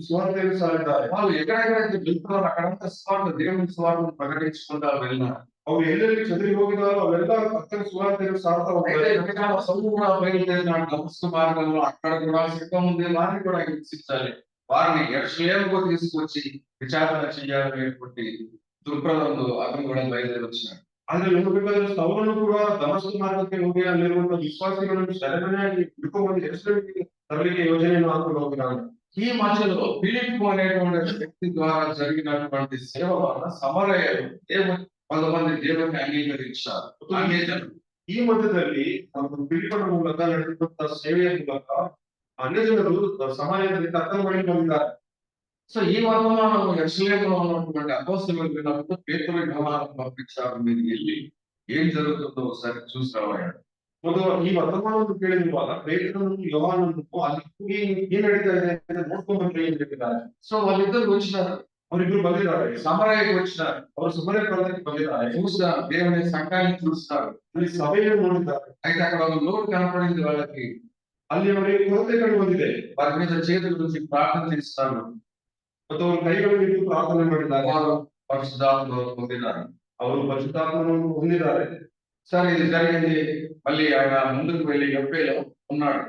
ಸುವಾರ್ತೆಯನ್ನು ಸಾರಿದ್ದಾರೆ. వాళ్ళు ఎక్కడెక్కడైతే వెళ్తున్నారో అక్కడంతా సువార్త, దేవుని సువార్తను ప్రకటించుకుంటా వెళ్ళినారు. ಅವ್ರು ಎಲ್ಲೆಲ್ಲಿ ಚದರಿ ಹೋಗಿದಾರೋ ಅವೆಲ್ಲ ಕರ್ತನ ಸುವಾರ್ತೆಯನ್ನು ಸಾರ್ತಾ అయితే ಹೋಗ್ತಾರೆ. వెనకాల సౌలు కూడా బయలుదేరినాడు దమస్కు మార్గంలో. అక్కడ కూడా సిద్ధం ఉంది, వారిని కూడా హింసించాలి, వారిని యెరూషలేముకు తీసుకొచ్చి విచారణ చేయాలనేటువంటి దృక్పథంలో అతను కూడా బయలుదేరి వచ్చినాడు. ಆದ್ರೆ ನೋಡ್ಬೇಕಾದ್ರೆ ಸೌಲನು ಕೂಡ ದಮಸ್ಕ ಮಾರ್ಗಕ್ಕೆ ಹೋಗಿ ಅಲ್ಲಿರುವಂತಹ ವಿಶ್ವಾಸಿಗಳನ್ನು ಸೆರೆಮನೆಯಾಗಿ ಹಿಡ್ಕೊಂಡು ಯೆರೂಸಲೇಮಿಗೆ ತರಲಿಕ್ಕೆ ಯೋಜನೆಯನ್ನು ಹಾಕೊಂಡು ಹೋಗಿದ್ದಾನೆ. ఈ మధ్యలో ఫిలిప్పు అనేటువంటి వ్యక్తి ద్వారా జరిగినటువంటి సేవ వల్ల సమరయులు కొంతమంది దేవుని అంగీకరించారు. ಈ ಮಧ್ಯದಲ್ಲಿ ಒಂದು ಫಿಲಿಪ್ಪನ ಮೂಲಕ ನಡೆದಂತಹ ಸೇವೆಯ ಮೂಲಕ ಅನ್ಯ ಜನರು ಸಮಾಜದಲ್ಲಿ ಕರ್ತನ ಬಳಿಗೆ ಬಂದಿದ್ದಾರೆ. సో ఈ వర్తమానం యెరూషలేములో ఉన్నటువంటి అపోస్తలులు విన్నప్పుడు పేతురు యోహాను పంపించారు, మీరు వెళ్ళి ఏం జరుగుతుందో ఒకసారి చూసి రావాడు. ಮತ್ತು ಈ ವರ್ತಮಾನವನ್ನು ಕೇಳಿರುವಾಗ ಪೇತ್ರನನ್ನು ಯೋಹಾನನ್ನು ಅಲ್ಲಿ ಹೋಗಿ ಏನ್ ನಡೀತಾ ಇದೆ ಅಂತ ನೋಡ್ಕೊಂಡ್ ಬಂದ್ರೆ ಏನ್ ಹೇಳಿದ್ದಾರೆ. సో వాళ్ళిద్దరు వచ్చినారు, ಅವರಿಬ್ರು ಬಂದಿದ್ದಾರೆ, సమరయకు వచ్చినారు, ಅವರು ಸಮಯ ಪ್ರಾಂತ್ಯಕ್ಕೆ ಬಂದಿದ್ದಾರೆ, చూస్తారు, దేవుని సంఘాన్ని చూస్తారు. ಅಲ್ಲಿ ಸಭೆಯನ್ನು ನೋಡಿದ್ದಾರೆ. అయితే అక్కడ ఒక లోటు కనపడింది వాళ్ళకి. ಅಲ್ಲಿ ಅವರಿಗೆ ಕೊರತೆ ಕಂಡು ಬಂದಿದೆ. వారి మీద చేతుల నుంచి ప్రార్థన చేస్తారు. ಮತ್ತು ಅವರು ಕೈಗಳನ್ನು ಇಟ್ಟು ಪ್ರಾರ್ಥನೆ ಮಾಡಿದ್ದಾರೆ. వారు పరిశుద్ధాత్మ పొందినారు. ಅವರು ಪರಿಶುದ್ಧಾತ್ಮನು ಹೊಂದಿದ್ದಾರೆ. సరే ఇది జరిగింది. మళ్ళీ ఆయన ముందుకు వెళ్ళి యొప్పేలో ఉన్నాడు.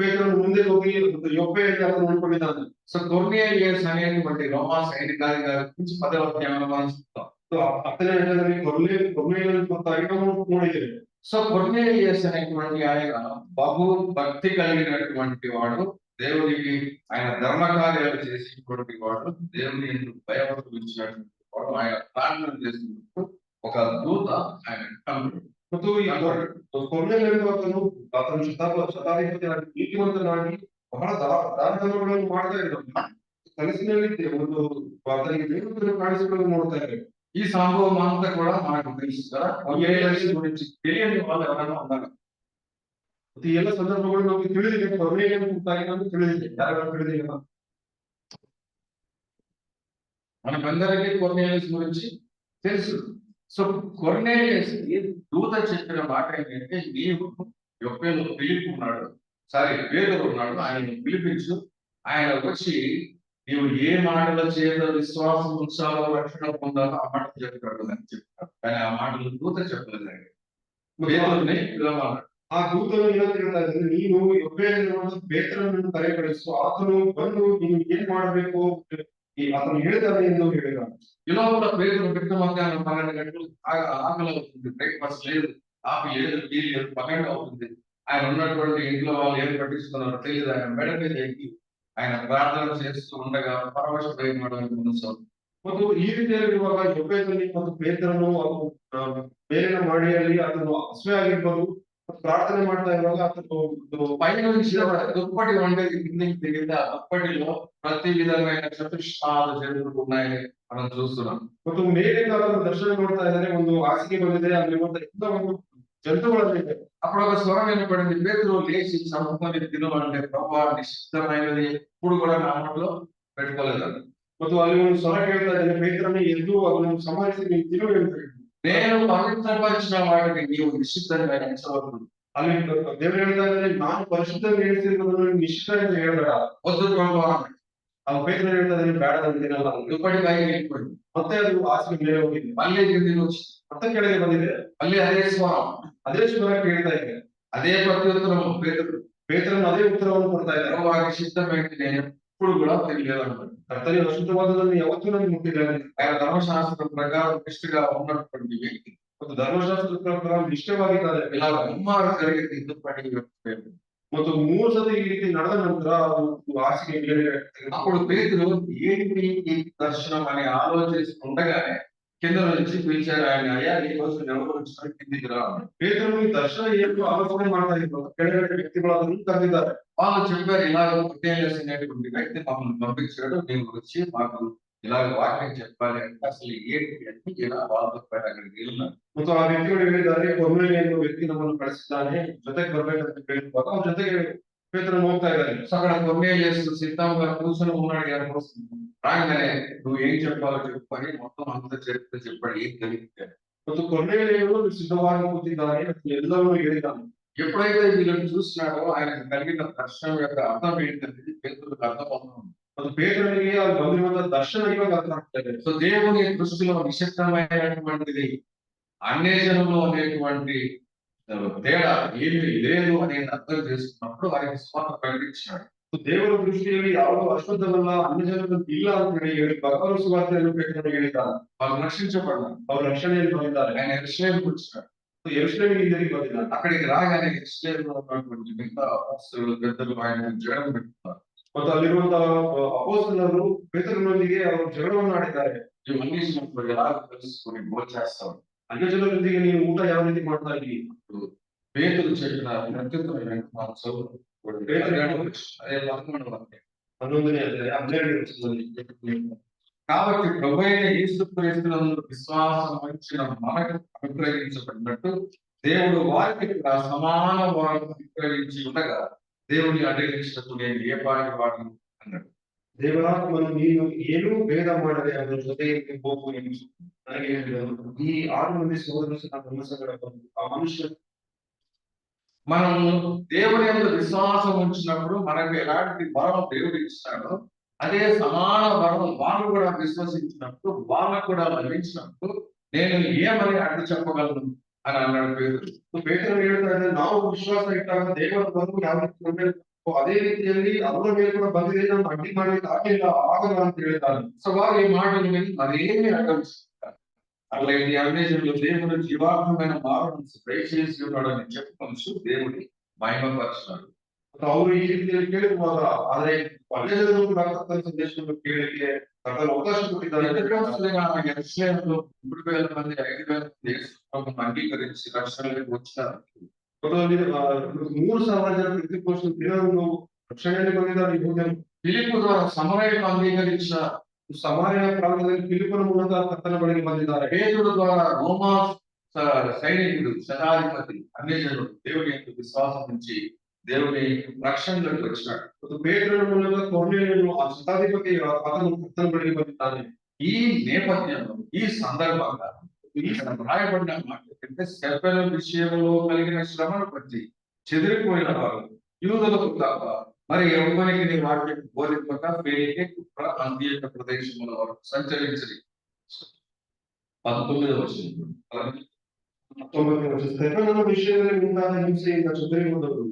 పేతురు ముందే ಹೋಗಿ యొప్పేಯಲ್ಲಿ అతను ఉండిಕೊಂಡಿದ್ದಾನೆ. సో కొర్నేలియస్ అనేటువంటి రోమా సైనికాధికారి గురించి 10వ అధ్యాయంలో మనం చూస్తాం. సో అతనే అంటే కొర్నేలియస్ కొంత ఐటమ్ ನೋಡಿದ್ದೇವೆ. సో కొర్నేలియస్ అనేటువంటి ఆయన బహు భక్తి కలిగినటువంటి వాడు, దేవునికి ఆయన ధర్మ కార్యాలు చేసేటువంటి వాడు, దేవుని ఎందుకు భయపడుతున్నటువంటి వాడు. ఆయన ప్రార్థన చేస్తున్నప్పుడు ఒక దూత ఆయన కనబడ్డాడు. ಮತ್ತು ಈ ಕೊರ್ನೇಲಿಯಸ್ ಅತನು ಶತಾಧಿಪತಿ ನೀತಿವಂತನಾಗಿ ಬಹಳ ದಾನ ಧರ್ಮಗಳನ್ನು ಮಾಡ್ತಾ ಇದ್ದಾನೆ. ಕನಸಿನಲ್ಲಿ ಒಂದು ಅತನಿಗೆ ದೇವರನ್ನು ಕಾಣಿಸಿಕೊಳ್ಳಲು ನೋಡ್ತಾ ಇದ್ದಾರೆ. ఈ సంభవం అంతా కూడా మనకు తెలుసు కదా. కొర్నేలియస్ గురించి తెలియని వాళ్ళు ఎవరైనా ఉన్నారు? ಮತ್ತೆ ಈ ಎಲ್ಲ ಸಂದರ್ಭಗಳು ನಮಗೆ ತಿಳಿದಿದೆ. ಕೊರ್ನೇಲಿಯಸ್ ಕುರಿತಾಗಿ ನಮಗೆ ತಿಳಿದಿದೆ. ಯಾರು ತಿಳಿದಿಲ್ಲ? మనకందరికీ కొర్నేలియస్ గురించి తెలుసు. సో కొర్నేలియస్ దూత చెప్పిన మాట ఏంటంటే, నీవు యొప్పేలో ఫిలిప్ ఉన్నాడు, పేతురు ఉన్నాడు, ఆయన పిలిపించు, ఆయన వచ్చి నీవు ఏ మాటల చేత విశ్వాసం ఉంచాలో రక్షణ పొందాలో ఆ మాట చెప్పాడు అని చెప్పాడు. కానీ ఆ మాటలు దూత చెప్పలేదండి. పేతురుని పిలవమన్నాడు. ಆ ದೂತನು ಏನಂತ ಹೇಳ್ತಾ ಇದ್ದಾರೆ, ನೀನು యొప్పేಲಿರುವಂತ ಪೇತ್ರನನ್ನು ಕರೆಕಳಿಸು, ಆತನು ಬಂದು ನೀನು ಏನ್ ಮಾಡಬೇಕು అతను ಹೇಳಿದಾನೆ ಎಂದು ಹೇಳಿದಾನೆ. ఈ లోపల పేతురు పెట్టిన మధ్యాహ్నం 12 గంటలు ఆకలి అవుతుంది. బ్రేక్ఫాస్ట్ లేదు, కాఫీ లేదు, టీ లేదు, 12 అవుతుంది. ఆయన ఉన్నటువంటి ఇంట్లో వాళ్ళు ఏం పట్టిస్తున్నారో తెలియదు. ఆయన మెడ మీద ఎక్కి ఆయన ప్రార్థన చేస్తూ ఉండగా పరవశమైనాడు. ಮತ್ತು ಈ ರೀತಿಯಾಗಿರುವಾಗ యొప్పేದಲ್ಲಿ ಮತ್ತು ಪೇತ್ರನು ಮೇಲಿನ ಮಾಡಿಯಲ್ಲಿ ಅತನು ಹಸುವೆ ಆಗಿರ್ಬೋದು ಪ್ರಾರ್ಥನೆ ಮಾಡ್ತಾ ಇರುವಾಗ అతను పైన నుంచి దుప్పటి వండేది కిందికి దిగింది. ఆ దుప్పటిలో ప్రతి విధమైన చతుష్పాద జంతువులు ఉన్నాయని మనం చూస్తున్నాం. ಮತ್ತು ಮೇಲಿಂದ ದರ್ಶನ ನೋಡ್ತಾ ಇದ್ದಾರೆ. ಒಂದು ಹಾಸಿಗೆ ಬಂದಿದೆ, ಅಲ್ಲಿರುವಂತ ಎಲ್ಲ ಒಂದು జంతువులైతే. అప్పుడు ఒక స్వరం వినపడింది, పేతురు లేచి చంపుకొని తిను అంటే, ప్రభువా నిశ్చితమైనది ఎప్పుడు కూడా నా నోట్లో పెట్టుకోలేదండి. ಮತ್ತು ಅಲ್ಲಿ ಒಂದು ಸ್ವರ ಕೇಳ್ತಾ ಇದ್ದೇನೆ, ಪೇತ್ರನೇ ಎದ್ದು ಅದನ್ನು ಸಂಹರಿಸಿ ನೀನು ತಿನ್ನು ಅಂತ ಹೇಳಿ. నేను పవిత్రపరిచిన వాటిని నీవు నిశ్చితంగా ఎంచవద్దు. ಅಲ್ಲಿ ದೇವರು ಹೇಳ್ತಾ ಇದ್ದಾರೆ, ನಾನು ಪರಿಶುದ್ಧವಾಗಿ ಎಣಿಸಿರುವುದನ್ನು ನಿಶ್ಚಿತ ಎಂದು ಹೇಳಬೇಡ. వద్దు ప్రభువా. ಆ ಪೇತ್ರ ಹೇಳ್ತಾ ಇದ್ದಾನೆ, ಬೇಡ ಅಂತೀನಲ್ಲ. దుప్పటి పైకి వెళ్ళిపోయింది. ಮತ್ತೆ ಅದು ಹಾಸಿಗೆ ಮೇಲೆ ಹೋಗಿದೆ. మళ్ళీ కిందికి వచ్చి ಮತ್ತೆ ಕೆಳಗೆ ಬಂದಿದೆ. మళ్ళీ అదే స్వరం, ಅದೇ ಸ್ವರ ಕೇಳ್ತಾ ಇದೆ. అదే ప్రత్యుత్తరం. ಪೇತ್ರನು ಅದೇ ಉತ್ತರವನ್ನು ಕೊಡ್ತಾ ಇದ್ದಾರೆ, ప్రభువా నిశ్చితమైనది నేను ఎప్పుడు కూడా తెలియలేదు అన్నాడు. ಕರ್ತನೇ ಅಶುದ್ಧವಾದದನ್ನು ಯಾವತ್ತೂ ನನಗೆ ಮುಟ್ಟಿದ್ದಾನೆ. ఆయన ధర్మశాస్త్రం ప్రకారం నిష్ఠగా ఉన్నటువంటి వ్యక్తి, ಮತ್ತು ಧರ್ಮಶಾಸ್ತ್ರದ ಪ್ರಕಾರ ನಿಷ್ಠವಾಗಿದ್ದಾರೆ. ఇలా ఉమ్మారు జరిగింది దుప్పటి యొక్క. ಮತ್ತು 3 ಸತಿ ಈ ರೀತಿ ನಡೆದ ನಂತರ ಅದು ಹಾಸಿಗೆ ಮೇಲೆ అప్పుడు పేతురు ఏంటి ఈ దర్శనం అని ఆలోచిస్తుండగానే కింద నుంచి పిలిచారు ఆయన. అయ్యా ఈ రోజు ఎవరు వచ్చిన కిందికి రా. ಪೇತ್ರನು ಈ ದರ್ಶನ ಏನು ಆಲೋಚನೆ ಮಾಡ್ತಾ ಇದ್ರು. ಕೆಳಗಡೆ ವ್ಯಕ್ತಿಗಳು ಅದನ್ನು ಕರೆದಿದ್ದಾರೆ. వాళ్ళు చెప్పారు, ఇలాగ కొర్నేలియస్ అనేటువంటి వ్యక్తి మమ్మల్ని పంపించాడు, నీవు వచ్చి మాకు ఇలాగ వాక్యం చెప్పాలి అంటే అసలు ఏంటి అని ఇలా వాళ్ళతో అక్కడికి వెళ్ళినారు. ಮತ್ತು ಆ ವ್ಯಕ್ತಿಗಳು ಹೇಳಿದ್ದಾರೆ, ಕೊರ್ನೇಲಿಯ ಎಂಬ ವ್ಯಕ್ತಿ ನಮ್ಮನ್ನು ಕಳಿಸಿದ್ದಾನೆ, ಜೊತೆಗೆ ಬರ್ಬೇಕಂತ ಹೇಳಿರುವಾಗ ಅವ್ರ ಜೊತೆಗೆ ಪೇತ್ರನು ಹೋಗ್ತಾ ಇದ್ದಾರೆ. సో అక్కడ కొర్నేలియస్ సిద్ధంగా కూర్చొని ఉన్నాడు. రాగానే నువ్వు ఏం చెప్పాలో చెప్పు అని మొత్తం అంతా చెప్పాడు. ఏం తెలియదు. ಮತ್ತು ಕೊರ್ನೇಲಿಯನು ಸಿದ್ಧವಾಗಿ ಕೂತಿದ್ದಾನೆ, ಎಲ್ಲವನ್ನೂ ಹೇಳಿದ್ದಾನೆ. ఎప్పుడైతే వీళ్ళని చూసినాడో ఆయనకు కలిగిన దర్శనం యొక్క అర్థం ఏంటంటే పేతురుకు అర్థమవుతుంది. ಮತ್ತು ಪೇತ್ರನಿಗೆ ಅಲ್ಲಿ ಬಂದಿರುವಂತಹ ದರ್ಶನ ಇವಾಗ ಅರ್ಥ ಆಗ್ತಾ ಇದೆ. సో దేవుని దృష్టిలో నిశ్చితమైనటువంటిది అన్వేషణలో అనేటువంటి తేడా ఏమీ లేదు అనేది అర్థం చేసుకున్నప్పుడు ఆయన స్వాత ప్రకటించాడు. ದೇವರ ದೃಷ್ಟಿಯಲ್ಲಿ ಯಾವುದೋ ಅಶುದ್ಧವಲ್ಲ, ಅನ್ಯ ಜನರು ಇಲ್ಲ ಅಂತ ಹೇಳಿ ಭಗವಂತ ಸುವಾರ್ತೆಯನ್ನು ಪೇತ್ರನು ಹೇಳಿದ್ದಾನೆ. వాళ్ళు రక్షించబడ్డారు. ಅವರು ರಕ್ಷಣೆಯಲ್ಲಿ ಬಂದಿದ್ದಾರೆ. ఆయన యెరూషలేముకు వచ్చాడు. ಯೆರೂಸಲೇಮಿಗೆ ಹಿಂದಿರುಗಿ ಬಂದಿದ್ದಾರೆ. అక్కడికి రాగానే యెరూషలేములో ఉన్నటువంటి మిగతా అపోస్తలులు పెద్దలు ఆయన జగడం పెట్టుకున్నారు. ಮತ್ತು ಅಲ್ಲಿರುವಂತಹ ಅಪೊಸ್ತಲರು ಪೇತ್ರನೊಂದಿಗೆ ಅವರು ಜಗಳವನ್ನು ಆಡಿದ್ದಾರೆ. ఇవన్నీ ఎలా తెలుసుకుని భోజేస్తాం. ಅನ್ಯ ಜನರೊಂದಿಗೆ ನೀವು ಊಟ ಯಾವ ರೀತಿ ಮಾಡ್ತಾ ಇದ್ದೀವಿ. పేతురు చెప్పిన ప్రత్యుత్తరం మనం చదువు. పేతురు అదే 11వ అధ్యాయం 11ನೇ ಅಧ್ಯಾಯ 12ನೇ ವಚನದಲ್ಲಿ. కాబట్టి ప్రభువైన యేసుక్రీస్తునందు విశ్వాసం ఉంచిన మనకు అనుగ్రహించబడినట్టు దేవుడు వారికి కూడా సమాన వరం అనుగ్రహించి ఉండగా దేవుని అడ్డగించటకు నేను ఏ పాటి వాడిని అన్నాడు. ದೇವರಾತ್ಮನು ನೀನು ಏನೂ ಭೇದ ಮಾಡದೆ ಅವರ ಜೊತೆಗೆ ಹೋಗು ಎಂದು ನನಗೆ ಹೇಳಿದನು. ಈ 6 ಮಂದಿ ಸಹೋದರರು ನನ್ನ ಸಂಗಡ ಬಂದು ಆ ಮನುಷ್ಯ మనం దేవుని యందు విశ్వాసం ఉంచినప్పుడు మనకు ఎలాంటి వరం దేవుడు ఇస్తాడో అదే సమాన వరం వాళ్ళు కూడా విశ్వసించినప్పుడు, వాళ్ళకు కూడా లభించినప్పుడు నేను ఏమని అడ్డు చెప్పగలను అని అన్నాడు పేతురు. ಪೇತ್ರನು ಹೇಳ್ತಾರೆ ನಾವು ವಿಶ್ವಾಸ ಇಟ್ಟಾಗ ದೇವರ ಬಂದು ಯಾವ ರೀತಿ ಕೊಡ್ಬೇಕು, ಅದೇ ರೀತಿಯಲ್ಲಿ ಅವರ ಮೇಲೆ ಕೂಡ ಬಂದಿದೆ, ನಾನು ಅಡ್ಡಿ ಮಾಡ್ಲಿಕ್ಕೆ ಆಗಿಲ್ಲ ಆಗಲ್ಲ ಅಂತ ಹೇಳ್ತಾರೆ. సో వారు ఈ మాటలు విని మరేమి అడ్డం అలాంటి అన్వేషణలో దేవుడు జీవాత్మమైన మానవుని దయచేసి ఉన్నాడని చెప్పుకొనుచు దేవుని మహిమపరచున్నాడు. ಮತ್ತು ಅವರು ಈ ರೀತಿಯಲ್ಲಿ ಕೇಳುವಾಗ ಆದ್ರೆ ಅಲ್ಲೆಲ್ಲರೂ ಕೂಡ ಕರ್ತನ ಸಂದೇಶವನ್ನು ಕೇಳಲಿಕ್ಕೆ ಕರ್ತನ ಅವಕಾಶ ಕೊಟ್ಟಿದ್ದಾರೆ. యెరూషలేములో 3,000 మంది 5,000 మంది యేసు ప్రభువును అంగీకరించి రక్షణలోకి వచ్చారు. ಮೊದಲಲ್ಲಿ 3,000 ಜನ ಪ್ರತಿಪಕ್ಷ ದಿನವನ್ನು ರಕ್ಷಣೆಯಲ್ಲಿ ಬಂದಿದ್ದಾರೆ ಯೆಹೂದ್ಯರು. ఫిలిప్పు ద్వారా సమరయను అంగీకరించిన ಸಮಾರ್ಯ ಪ್ರಾಂತದಲ್ಲಿ ಫಿಲಿಪ್ಪನ ಮೂಲಕ ಕರ್ತನ ಬಳಿಗೆ ಬಂದಿದ್ದಾರೆ. పేతురు ద్వారా రోమా సైనికుడు శతాధిపతి అన్యజనుడు దేవుని యొక్క విశ్వాసం నుంచి దేవుని రక్షణలోకి వచ్చినాడు. ಮತ್ತು ಪೇತ್ರನ ಮೂಲಕ ಕೊರ್ನೇಲಿಯನು ಆ ಶತಾಧಿಪತಿ ಆತನು ಕರ್ತನ ಬಳಿಗೆ ಬಂದಿದ್ದಾನೆ. ఈ నేపథ్యంలో ఈ సందర్భంగా ఇక్కడ రాయబడిన మాట ఏంటంటే శెబ్బెల విషయంలో కలిగిన శ్రమను బట్టి చెదిరిపోయిన వారు యూదులకు తప్ప మరి ఎవరికి నీ వాక్యం బోధింపక ఫేనికే కుప్ర అంత్యోక్య ప్రదేశముల వరకు సంచరించరి. 19వ వచనం 19ನೇ ವರ್ಷ ಸ್ಟೆಫನನ ವಿಷಯದಲ್ಲಿ ಉಂಟಾದ ಹಿಂಸೆಯಿಂದ ಚದುರಿಹೋದವರು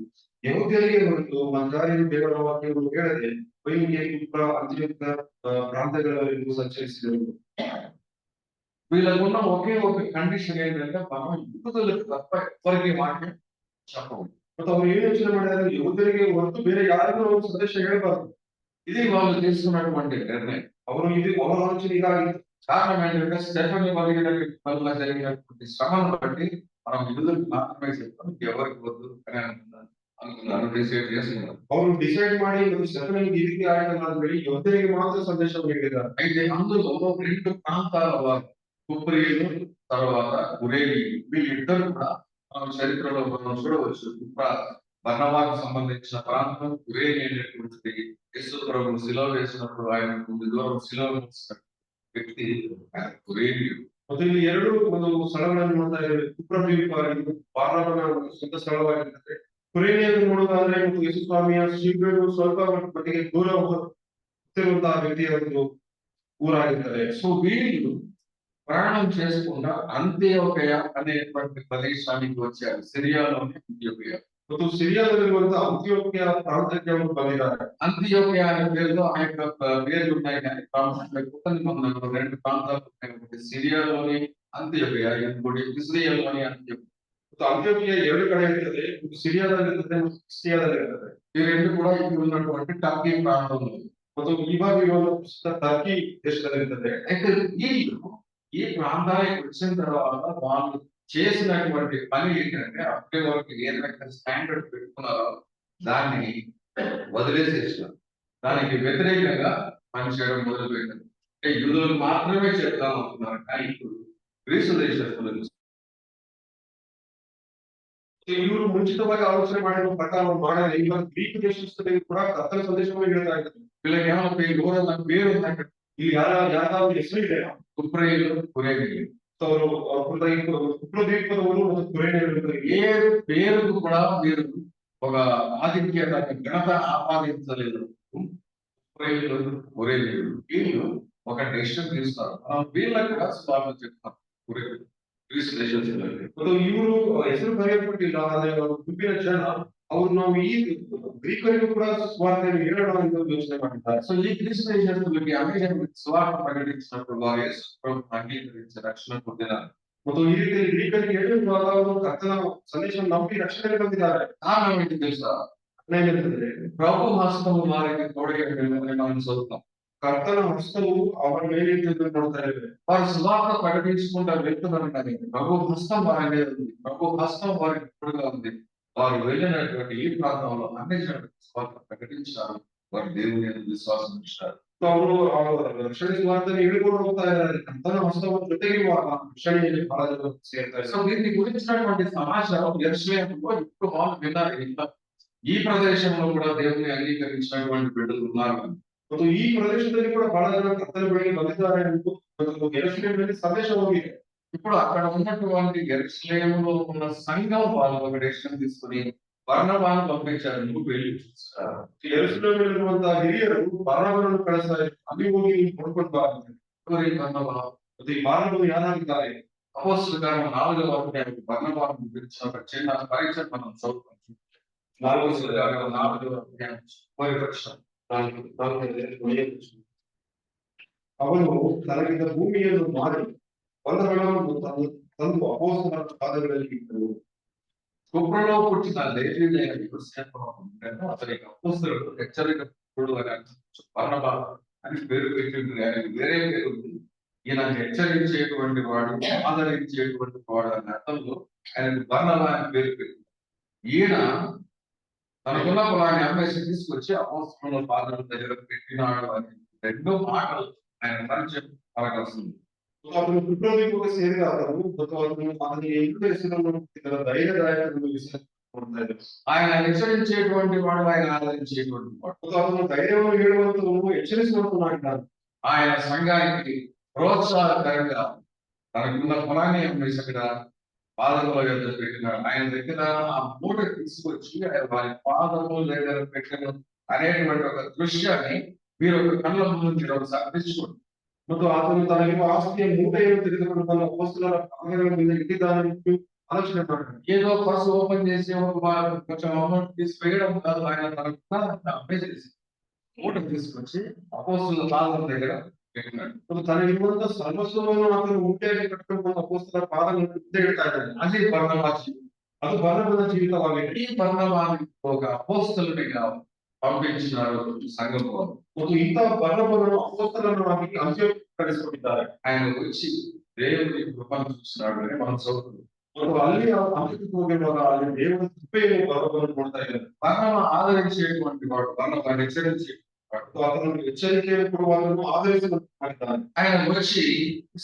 ಯೆಹೂದ್ಯರಿಗೆ ಹೊರತು ಮತ್ತಾರಿಗೂ ದೇವರ ವಾಕ್ಯವನ್ನು ಹೇಳದೆ ಫೇನಿಕೆ ಕುಪ್ರ ಅಂತ್ಯೋಕ್ಯ ಪ್ರಾಂತ್ಯಗಳವರೆಗೂ ಸಂಚರಿಸಿದರು. వీళ్ళకున్న ఒకే ఒక కండిషన్ ఏంటంటే మనం యూదులకు తప్ప ఎవరికి వాక్యం చెప్పకూడదు. ಮತ್ತು ಅವರು ಏನು ಯೋಚನೆ ಮಾಡಿದ್ದಾರೆ, ಯೆಹೂದ್ಯರಿಗೆ ಹೊರತು ಬೇರೆ ಯಾರಿಗೂ ನಾವು ಸಂದೇಶ ಹೇಳಬಾರದು. ఇది వాళ్ళు తీసుకున్నటువంటి నిర్ణయం. ಅವರು ಇದು ಅವರ ಆಲೋಚನೆ ಇದಾಗಿತ್ತು. కారణం ఏంటంటే స్టెఫెన్ వల్ల జరిగినటువంటి శ్రమను బట్టి మనం యూదులకు మాత్రమే చెప్తాం, ఎవరికి వద్దు అని అనుకున్నారు, డిసైడ్ చేసుకున్నారు. ಅವರು ಡಿಸೈಡ್ ಮಾಡಿ ಸ್ಟೆಫನಿಗೆ ಈ ರೀತಿ ಆಯ್ತಲ್ಲ ಅಂತ ಹೇಳಿ ಯೆಹೂದ್ಯರಿಗೆ ಮಾತ್ರ ಸಂದೇಶವನ್ನು ಹೇಳಿದ್ದಾರೆ. అయితే అందులో 2 ప్రాంతాల వారు కుప్రీయులు తర్వాత గురేనీయులు వీళ్ళిద్దరు కూడా మన చరిత్రలో మనం చూడవచ్చు. బర్నబాకు సంబంధించిన ప్రాంతం గురేని అనేటువంటిది యేసు ప్రభు శిలువ వేసినప్పుడు ఆయన ముందు దూరం శిలువ వేసిన వ్యక్తి గురేనీయుడు. ಮತ್ತು ಇಲ್ಲಿ ಎರಡು ಒಂದು ಸ್ಥಳಗಳನ್ನು ನೋಡ್ತಾ ಇದ್ದೇವೆ. ಕುಪ್ರದ್ವೀಪ ಬಾರ್ನಬನ ಸ್ವಂತ ಸ್ಥಳವಾಗಿರ್ತದೆ. ಕುರೇನಿಯನ್ನು ನೋಡುವುದಾದ್ರೆ ಮತ್ತು ಯೇಸು ಸ್ವಾಮಿಯ ಶಿಬಿರವು ಸ್ವಲ್ಪ ಮಟ್ಟಿಗೆ ದೂರ ಹೋಗುತ್ತಿರುವಂತಹ ವ್ಯಕ್ತಿಯ ಒಂದು ಊರಾಗಿರ್ತದೆ. సో వీళ్ళు ప్రయాణం చేసుకుండా అంత్యోకయ అనేటువంటి ప్రదేశానికి వచ్చారు. సిరియాలోని అంత్యోకయ. ಮತ್ತು ಸಿರಿಯಾದಲ್ಲಿರುವಂತಹ ಅಂತ್ಯೋಕ್ಯ ಪ್ರಾಂತ್ಯಕ್ಕೆ ಅವರು ಬಂದಿದ್ದಾರೆ. అంత్యోకయ అనే పేరులో ఆ యొక్క పేర్లు ఉన్నాయి కానీ ప్రాముఖ్యంగా కొత్త నిబంధనలో 2 ప్రాంతాలు ఉన్నాయి. ఒకటి సిరియాలోని అంత్యోకయ, ఇంకోటి ఇజ్రాయెల్‌లోని అంత్యోకయ. ಮತ್ತು ಅಂತ್ಯೋಕ್ಯ ಎರಡು ಕಡೆ ಇರ್ತದೆ, ಸಿರಿಯಾದಲ್ಲಿರ್ತದೆ ಮತ್ತು ಕ್ರಿಸ್ಟಿಯಾದಲ್ಲಿರ್ತದೆ. ఈ 2 కూడా ఇప్పుడు ఉన్నటువంటి టర్కీ ప్రాంతంలో. ಮತ್ತು ಇವಾಗ ಇರುವ ಟರ್ಕಿ ದೇಶದಲ್ಲಿರ್ತದೆ. అయితే వీళ్ళు ఈ ప్రాంతానికి వచ్చిన తర్వాత వాళ్ళు చేసినటువంటి పని ఏంటంటే అప్పటి వరకు ఏదైతే స్టాండర్డ్ పెట్టుకున్నారో దాన్ని వదిలేసేసారు. దానికి వ్యతిరేకంగా పనిచేయడం మొదలుపెట్టారు. అంటే యూదులకు మాత్రమే చెప్తాం అనుకున్నారు, కానీ ఇప్పుడు గ్రీసు దేశస్తులకు ಇವರು ಮುಂಚಿತವಾಗಿ ಆಲೋಚನೆ ಮಾಡಿರುವ ಪ್ರಕಾರ ಮಾಡಲ್ಲ. ಇವಾಗ ಗ್ರೀಕ್ ದೇಶಸ್ಥರಿಗೆ ಕೂಡ ಕರ್ತನ ಸಂದೇಶವನ್ನು ಹೇಳ್ತಾ ಇದ್ದಾರೆ. వీళ్ళకి ఏమైనా పేరు ఉందంటే ಇಲ್ಲಿ ಯಾರಾದ್ರೂ ಹೆಸರು ಇದೆ, కుప్రీయులు గురేనీయులు. ಅವರು ಕುಪ್ರದ್ವೀಪದವರು ಮತ್ತು ಕುರೇನಿಯರು. ఏ పేరుకు కూడా మీరు ఒక ఆధిక్యత ఘనత ఆపాదించలేదు. కుప్రీయులు గురేనీయులు వీళ్ళు ఒక డెసిషన్ తీస్తారు, వీళ్ళకి కూడా స్వాగతం చెప్తారు. గురేనీయులు గ్రీసు దేశస్తులకి. ಮತ್ತು ಇವರು ಹೆಸರು ಬರೆಯಲ್ಪಟ್ಟಿಲ್ಲ, ಆದ್ರೆ ಅವರು ಗುಂಪಿನ ಜನ ಅವ್ರು ನಾವು ಈ ಗ್ರೀಕರಿಗೂ ಕೂಡ ಸ್ವಾರ್ಥವನ್ನು ಹೇಳೋಣ ಅಂತ ಯೋಚನೆ ಮಾಡಿದ್ದಾರೆ. సో ఈ గ్రీసు దేశస్తులకి అనేక స్వార్థ ప్రకటించినప్పుడు వారు యేసు ప్రభువును అంగీకరించి రక్షణ పొందినారు. ಮತ್ತು ಈ ರೀತಿಯಲ್ಲಿ ಗ್ರೀಕರಿಗೆ ಹೇಳುವಾಗ ಅವರು ಕರ್ತನ ಸಂದೇಶವನ್ನು ನಂಬಿ ರಕ್ಷಣೆ ಬಂದಿದ್ದಾರೆ. కారణం ఏంటి తెలుసా? ಏನಂತಂದ್ರೆ ప్రభు హస్తము వారికి తోడుగా ఉందని మనం చదువుతాం. ಕರ್ತನ ಹಸ್ತವು ಅವರ ಮೇಲೆ ಇದ್ದದ್ದನ್ನು ನೋಡ್ತಾ ಇದ್ದೇವೆ. వారు సువార్త ప్రకటించుకుంటూ వెళ్తున్నారు కానీ ప్రభు హస్తం వారి మీద ఉంది, ప్రభు హస్తం వారికి తోడుగా ఉంది. వారు వెళ్ళినటువంటి ఈ ప్రాంతంలో అన్ని జనులకు సువార్త ప్రకటించారు, వారు దేవుని యందు విశ్వాసం ఉంచారు. ಅವರು ರಕ್ಷಣೆ ಸ್ವಾರ್ಥವನ್ನು ಹಿಡಿಕೊಂಡು ಹೋಗ್ತಾ ಇದ್ದಾರೆ. ಕರ್ತನ ಹಸ್ತವನ್ನು ಜೊತೆಗಿರುವಾಗ ರಕ್ಷಣೆಯಲ್ಲಿ ಬಹಳ ಜನ ಸೇರ್ತಾ సో ಇದ್ದಾರೆ. దీన్ని గురించినటువంటి సమాచారం యెరూషలేములో ఇప్పుడు వాళ్ళు విన్నారు. ఇంకా ఈ ప్రదేశంలో కూడా దేవుని అంగీకరించినటువంటి బిడ్డలు ఉన్నారు. ಮತ್ತು ಈ ಪ್ರದೇಶದಲ್ಲಿ ಕೂಡ ಬಹಳ ಜನ ಕರ್ತನ ಬಳಿಗೆ ಬಂದಿದ್ದಾರೆ ಎಂದು ಮತ್ತು ಯೆರೂಸಲೇಮಿನಲ್ಲಿ ಸಂದೇಶ ಹೋಗಿದೆ. ఇప్పుడు అక్కడ ఉన్నటువంటి యెరూషలేములో ఉన్న సంఘం వాళ్ళు ఒక డెసిషన్ తీసుకుని బర్నబాను పంపించారు, నువ్వు వెళ్ళి చూసుకురా. ಯೆರೂಸಲೇಮಿನಲ್ಲಿರುವಂತಹ ಹಿರಿಯರು ಬಾರನಬನನ್ನು ಕಳಿಸ್ತಾರೆ, ಅಲ್ಲಿ ಹೋಗಿ ನೀನು ಕೊಂಡ್ಕೊಂಡು ಬಾ ಅಂತ. ఎవరి బర్నబా? ಮತ್ತೆ ಈ ಬಾರನಬನು ಯಾರಾಗಿದ್ದಾರೆ? అపోస్తలుల కార్యం 4వ అధ్యాయం బర్నబాను గురించి ఒక చిన్న పరీక్ష మనం చదువుతాం. అపోస్తలుల కార్యం 4వ అధ్యాయం మొదటి వచనం. ಅವನು ತನಗಿದ್ದ ಭೂಮಿಯನ್ನು ಮಾರಿ ಬಂಧಗಳನ್ನು ತಂದು ಅಪೊಸ್ತಲರ ಪಾದಗಳಲ್ಲಿ ಇಟ್ಟರು. కుప్రలో పుట్టిన లేవీయుడు అయిన యోసేపు అతనికి అపోస్తలుడు హెచ్చరికడు అని బర్నబా అని పేరు పెట్టింది, కానీ వేరే పేరు ఉంది. ఈయన హెచ్చరించేటువంటి వాడు, ఆదరించేటువంటి వాడు అనే అర్థంలో ఆయనకు బర్నబా అని పేరు పెట్టింది. ఈయన తనకున్న పొలాన్ని అమ్మేసి తీసుకొచ్చి అపోస్తలుల పాదం దగ్గర పెట్టినాడు అని 2 మాటలు ఆయన పరిచయం మనకు వస్తుంది. అతను కుట్రలోకి సేరిన అతను అతని ఇంటి దేశంలో ధైర్యదాయకుడు విషయం. ఆయన హెచ్చరించేటువంటి వాడు, ఆయన ఆదరించేటువంటి వాడు. అతను ధైర్యం ఏడువంతును హెచ్చరిస్తున్నాడు. ఆయన సంఘానికి ప్రోత్సాహకరంగా తనకున్న పొలాన్ని అమ్మేసి అక్కడ పాదముల యొద్ద పెట్టినాడు. ఆయన దగ్గర ఆ మూట తీసుకొచ్చి ఆయన వారి పాదముల దగ్గర పెట్టిన అనేటువంటి ఒక దృశ్యాన్ని మీరు ఒక కళ్ళ ముందు మీరు ఒకసారి తెచ్చుకోండి. ಮತ್ತು ಆತನು ತನಗಿರುವ ಆಸ್ತಿಯ ಮೂಟೆಯನ್ನು ತೆಗೆದುಕೊಂಡು ತನ್ನ ಅಪೊಸ್ತಲರ ಪಾದಗಳ ಮೇಲೆ ಇಟ್ಟಿದ್ದಾನೆ ಆಲೋಚನೆ ಮಾಡಿದನು. ఏదో పర్సు ఓపెన్ చేసి కొంచెం అమౌంట్ తీసి వేయడం కాదు, ఆయన తనకున్న అమ్మేసేసి మూట తీసుకొచ్చి అపోస్తలుల పాదం దగ్గర పెట్టినాడు. ಮತ್ತು ತನಗಿರುವಂತಹ ಸರ್ವಸ್ವವನ್ನು ಆತನು ಮೂಟೆಯಲ್ಲಿ ಕಟ್ಟಿಕೊಂಡು ಅಪೊಸ್ತಲರ ಪಾದಗಳ ಮುಂದೆ ಇಡ್ತಾ ಇದ್ದಾನೆ. అది బర్నబా జీవితం. ಅದು ಬರ್ನಬನ ಜೀವಿತವಾಗಿದೆ. ఈ బర్నబాని ఒక అపోస్తలునిగా పంపించినాడు సంఘంలో. ಮತ್ತು ಇಂತಹ ಬರ್ನಬನನ್ನು ಅಪೊಸ್ತಲನಾಗಿ ಅಂತ್ಯೋಕ್ಯಕ್ಕೆ ಕರೆಸಿಕೊಂಡಿದ್ದಾರೆ. ఆయన వచ్చి దేవుని కృపను చూస్తున్నాడు అని మనం చదువుతున్నాం. ಮತ್ತು ಅಲ್ಲಿ ಅಂತ್ಯಕ್ಕೆ ಹೋಗಿರುವಾಗ ಅಲ್ಲಿ ದೇವರ ಕೃಪೆಯನ್ನು ಬರ್ನಬನನ್ನು ನೋಡ್ತಾ ಇದ್ದಾರೆ. బర్నబా ఆదరించేటువంటి వాడు, బర్నబా హెచ్చరించేవాడు. ಮತ್ತು ಆತನು ಎಚ್ಚರಿಕೆಯನ್ನು ಕೊಡುವಾಗಲೂ ಆಧರಿಸಿದ್ದಾನೆ. ఆయన వచ్చి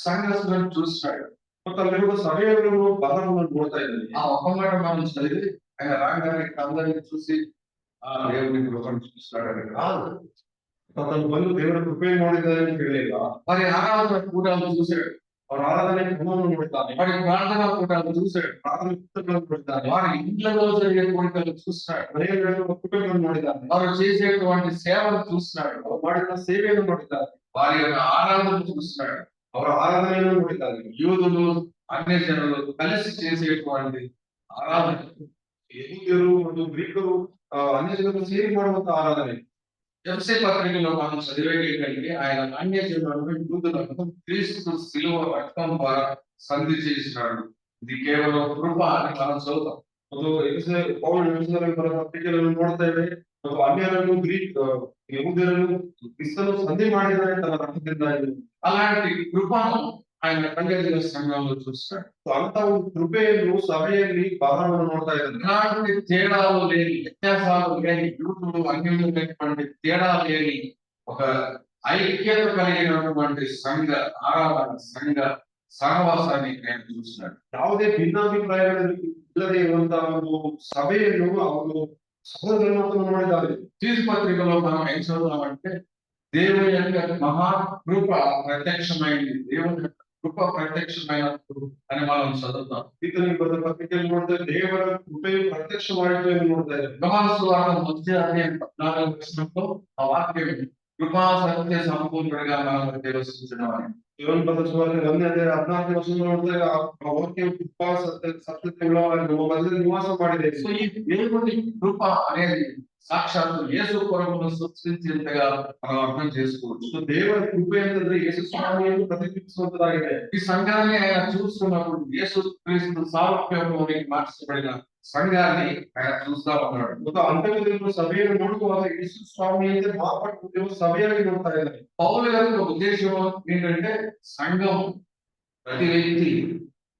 సంఘస్థులను చూస్తున్నాడు. ಮತ್ತು ಅಲ್ಲಿರುವ ಸಭೆಯನ್ನು ಬರ್ನಬನನ್ನು ನೋಡ್ತಾ ಇದ್ದಾನೆ. ఆ ఒక్క మాట మనం చదివి ఆయన రాగానే అందరినీ చూసి ఆ దేవుని కృపను చూస్తున్నాడు అని కాదు. ಆತನು ಬಂದು ದೇವರ ಕೃಪೆಯನ್ನು ನೋಡಿದ್ದಾನೆ ಅಂತ ಹೇಳಿಲ್ಲ. వారి ఆరాధన కూటాలు చూశాడు, ಅವರ ಆರಾಧನೆ ಕ್ರಮವನ್ನು ನೋಡ್ತಾನೆ, వారి ప్రార్థనా కూటాలు చూశాడు, ಪ್ರಾರ್ಥನೆ ಪುಸ್ತಕಗಳನ್ನು ನೋಡಿದ್ದಾನೆ, వారి ఇంట్లో జరిగే కోరికలు చూస్తున్నాడు, ಮನೆಯಲ್ಲಿ ಕುಟುಂಬಗಳನ್ನು ನೋಡಿದ್ದಾನೆ, వారు చేసేటువంటి సేవలు చూస్తున్నాడు, ಅವರು ಮಾಡಿದ ಸೇವೆಯನ್ನು ನೋಡಿದ್ದಾನೆ, వారి యొక్క ఆరాధన చూస్తున్నాడు. ಅವರ ಆರಾಧನೆಯನ್ನು ನೋಡಿದ್ದಾನೆ. యూదులు అన్య జనులు కలిసి చేసేటువంటి ఆరాధన, ಯಹೂದ್ಯರು ಮತ್ತು ಗ್ರೀಕರು ಅನ್ಯ ಜನರು ಸೇರಿ ಮಾಡುವಂತಹ ಆರಾಧನೆ. ఎఫ్ఎస్సీ పత్రికలో మనం చదివేది ఏంటంటే ఆయన అన్య జనులను యూదులను క్రీస్తు శిలువ రక్తం ద్వారా సంధి చేసినాడు. ఇది కేవలం కృప అని మనం చదువుతాం. ಮತ್ತು ಪೌಲ್ ಬರೆದ ಪತ್ರಿಕೆಗಳನ್ನು ನೋಡ್ತೇವೆ. ಮತ್ತು ಅನ್ಯರನ್ನು ಗ್ರೀಕ್ ಯಹೂದ್ಯರನ್ನು ಕ್ರಿಸ್ತನು ಸಂಧಿ ಮಾಡಿದರೆ ತನ್ನ ರಕ್ತದಿಂದ. అలాంటి కృపను ఆయన కంగజల సంఘంలో చూస్తాడు. ಅಂತ ಒಂದು ಕೃಪೆಯನ್ನು ಸಭೆಯಲ್ಲಿ ಬಾರವನ್ನು ನೋಡ್ತಾ ಇದ್ದಾನೆ. ఇలాంటి తేడాలు లేని, వ్యత్యాసాలు లేని, యూదులు అన్యులు లేనటువంటి తేడా లేని ఒక ఐక్యత కలిగినటువంటి సంఘ ఆరాధన, సంఘ సహవాసాన్ని ఆయన చూస్తున్నాడు. ಯಾವುದೇ ಭಿನ್ನಾಭಿಪ್ರಾಯಗಳು ಇಲ್ಲದೆ ಇರುವಂತಹ ಒಂದು ಸಭೆಯನ್ನು ಅವರು ಸಹೋದರನ್ನು ನೋಡಿದ್ದಾರೆ. తీర్పు పత్రికలో మనం ఏం చదువుతామంటే దేవుని యొక్క మహా కృప ప్రత్యక్షమైంది, దేవుని యొక్క కృప ప్రత్యక్షమైనప్పుడు అని మనం చదువుతాం. ಈತನಿಗೆ ಬರೆದ ಪತ್ರಿಕೆಯಲ್ಲಿ ನೋಡಿದ್ರೆ ದೇವರ ಕೃಪೆಯು ಪ್ರತ್ಯಕ್ಷವಾಯಿತು ಎಂದು ನೋಡ್ತಾ ಇದ್ದಾರೆ. యోహాను సువార్త 1:14 ఆ వాక్యం కృపా సత్య సంపూర్ణుడిగా మన మధ్య నివసించడం అని. ಯೋಹಾನ ಬರೆದ ಸುವಾರ್ತೆ 1:14 ನೋಡಿದಾಗ ಆ ವಾಕ್ಯವು ಕೃಪಾ ಸತ್ಯತೆಯುಳ್ಳವಾಗಿ ನಮ್ಮ ಮಧ್ಯದಲ್ಲಿ ನಿವಾಸ ಮಾಡಿದೆ. సో ఈ దేవుని కృప అనేది సాక్షాత్తు యేసు కొరకును సృష్టించేంతగా మనం అర్థం చేసుకోవచ్చు. ದೇವರ ಕೃಪೆ ಅಂತಂದ್ರೆ ಯೇಸು ಸ್ವಾಮಿಯನ್ನು ಪ್ರತಿಬಿಂಬಿಸುವಂತದ್ದಾಗಿದೆ. ఈ సంఘాన్ని ఆయన చూస్తున్నప్పుడు యేసు క్రీస్తు సారూప్యంలోనికి మార్చబడిన సంఘాన్ని ఆయన చూస్తా ఉన్నాడు. ಮತ್ತು ಅಂತ್ಯದಲ್ಲಿ ಸಭೆಯನ್ನು ನೋಡುವಾಗ ಯೇಸು ಸ್ವಾಮಿಯಂತೆ ಮಾರ್ಪಟ್ಟು ಸಭೆಯಾಗಿ ನೋಡ್ತಾ ಇದ್ದಾರೆ. పౌలు యొక్క ఉద్దేశం ఏంటంటే సంఘం, ప్రతి వ్యక్తి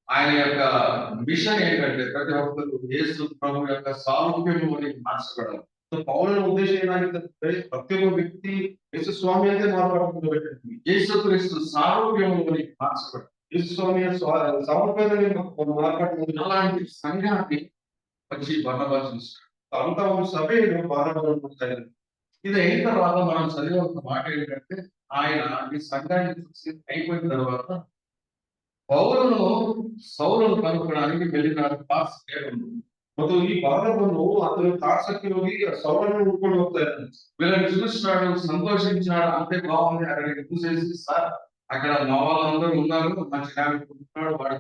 ఆయన యొక్క మిషన్ ఏంటంటే ప్రతి ఒక్కరు యేసు ప్రభు యొక్క సారూప్యంలోనికి మార్చబడాలి. ಪೌಲನ ಉದ್ದೇಶ ಏನಾಗಿತ್ತು? ಪ್ರತಿಯೊಬ್ಬ ವ್ಯಕ್ತಿ ಯೇಸು ಸ್ವಾಮಿಯಂತೆ ಮಾರ್ಪಟ್ಟು యేసుక్రీస్తు సారూప్యంలోనికి మార్చబడాలి. ಯೇಸು ಸ್ವಾಮಿಯ ಸಾರೂಪ್ಯದಲ್ಲಿ ಮಾರ್ಪಟ್ಟು అలాంటి సంఘాన్ని వచ్చి బర్నబా చూస్తాడు. ಅಂತ ಒಂದು ಸಭೆಯನ್ನು ಬಾರವನ್ನು ನೋಡ್ತಾ ಇದ್ದಾರೆ. ఇది అయిన తర్వాత మనం చదివే ఒక మాట ఏంటంటే ఆయన ఈ సంఘాన్ని చూసి అయిపోయిన తర్వాత పౌలును సౌలును కనుక్కోవడానికి వెళ్ళినాడు. ಮತ್ತು ಈ ಬಾಲವನ್ನು ಅದನ್ನು ತಾರ್ಸಕ್ಕೆ ಹೋಗಿ ಸೌಲನ್ನು ಹುಡ್ಕೊಂಡು ಹೋಗ್ತಾ ಇದ್ದಾನೆ. వీళ్ళని చూసినాడు, సంతోషించాడు, అంతే బాగుంది. అక్కడికి చూసేసి సార్ అక్కడ మా వాళ్ళందరూ ఉన్నారు, మంచి ఉంటున్నాడు, వాడు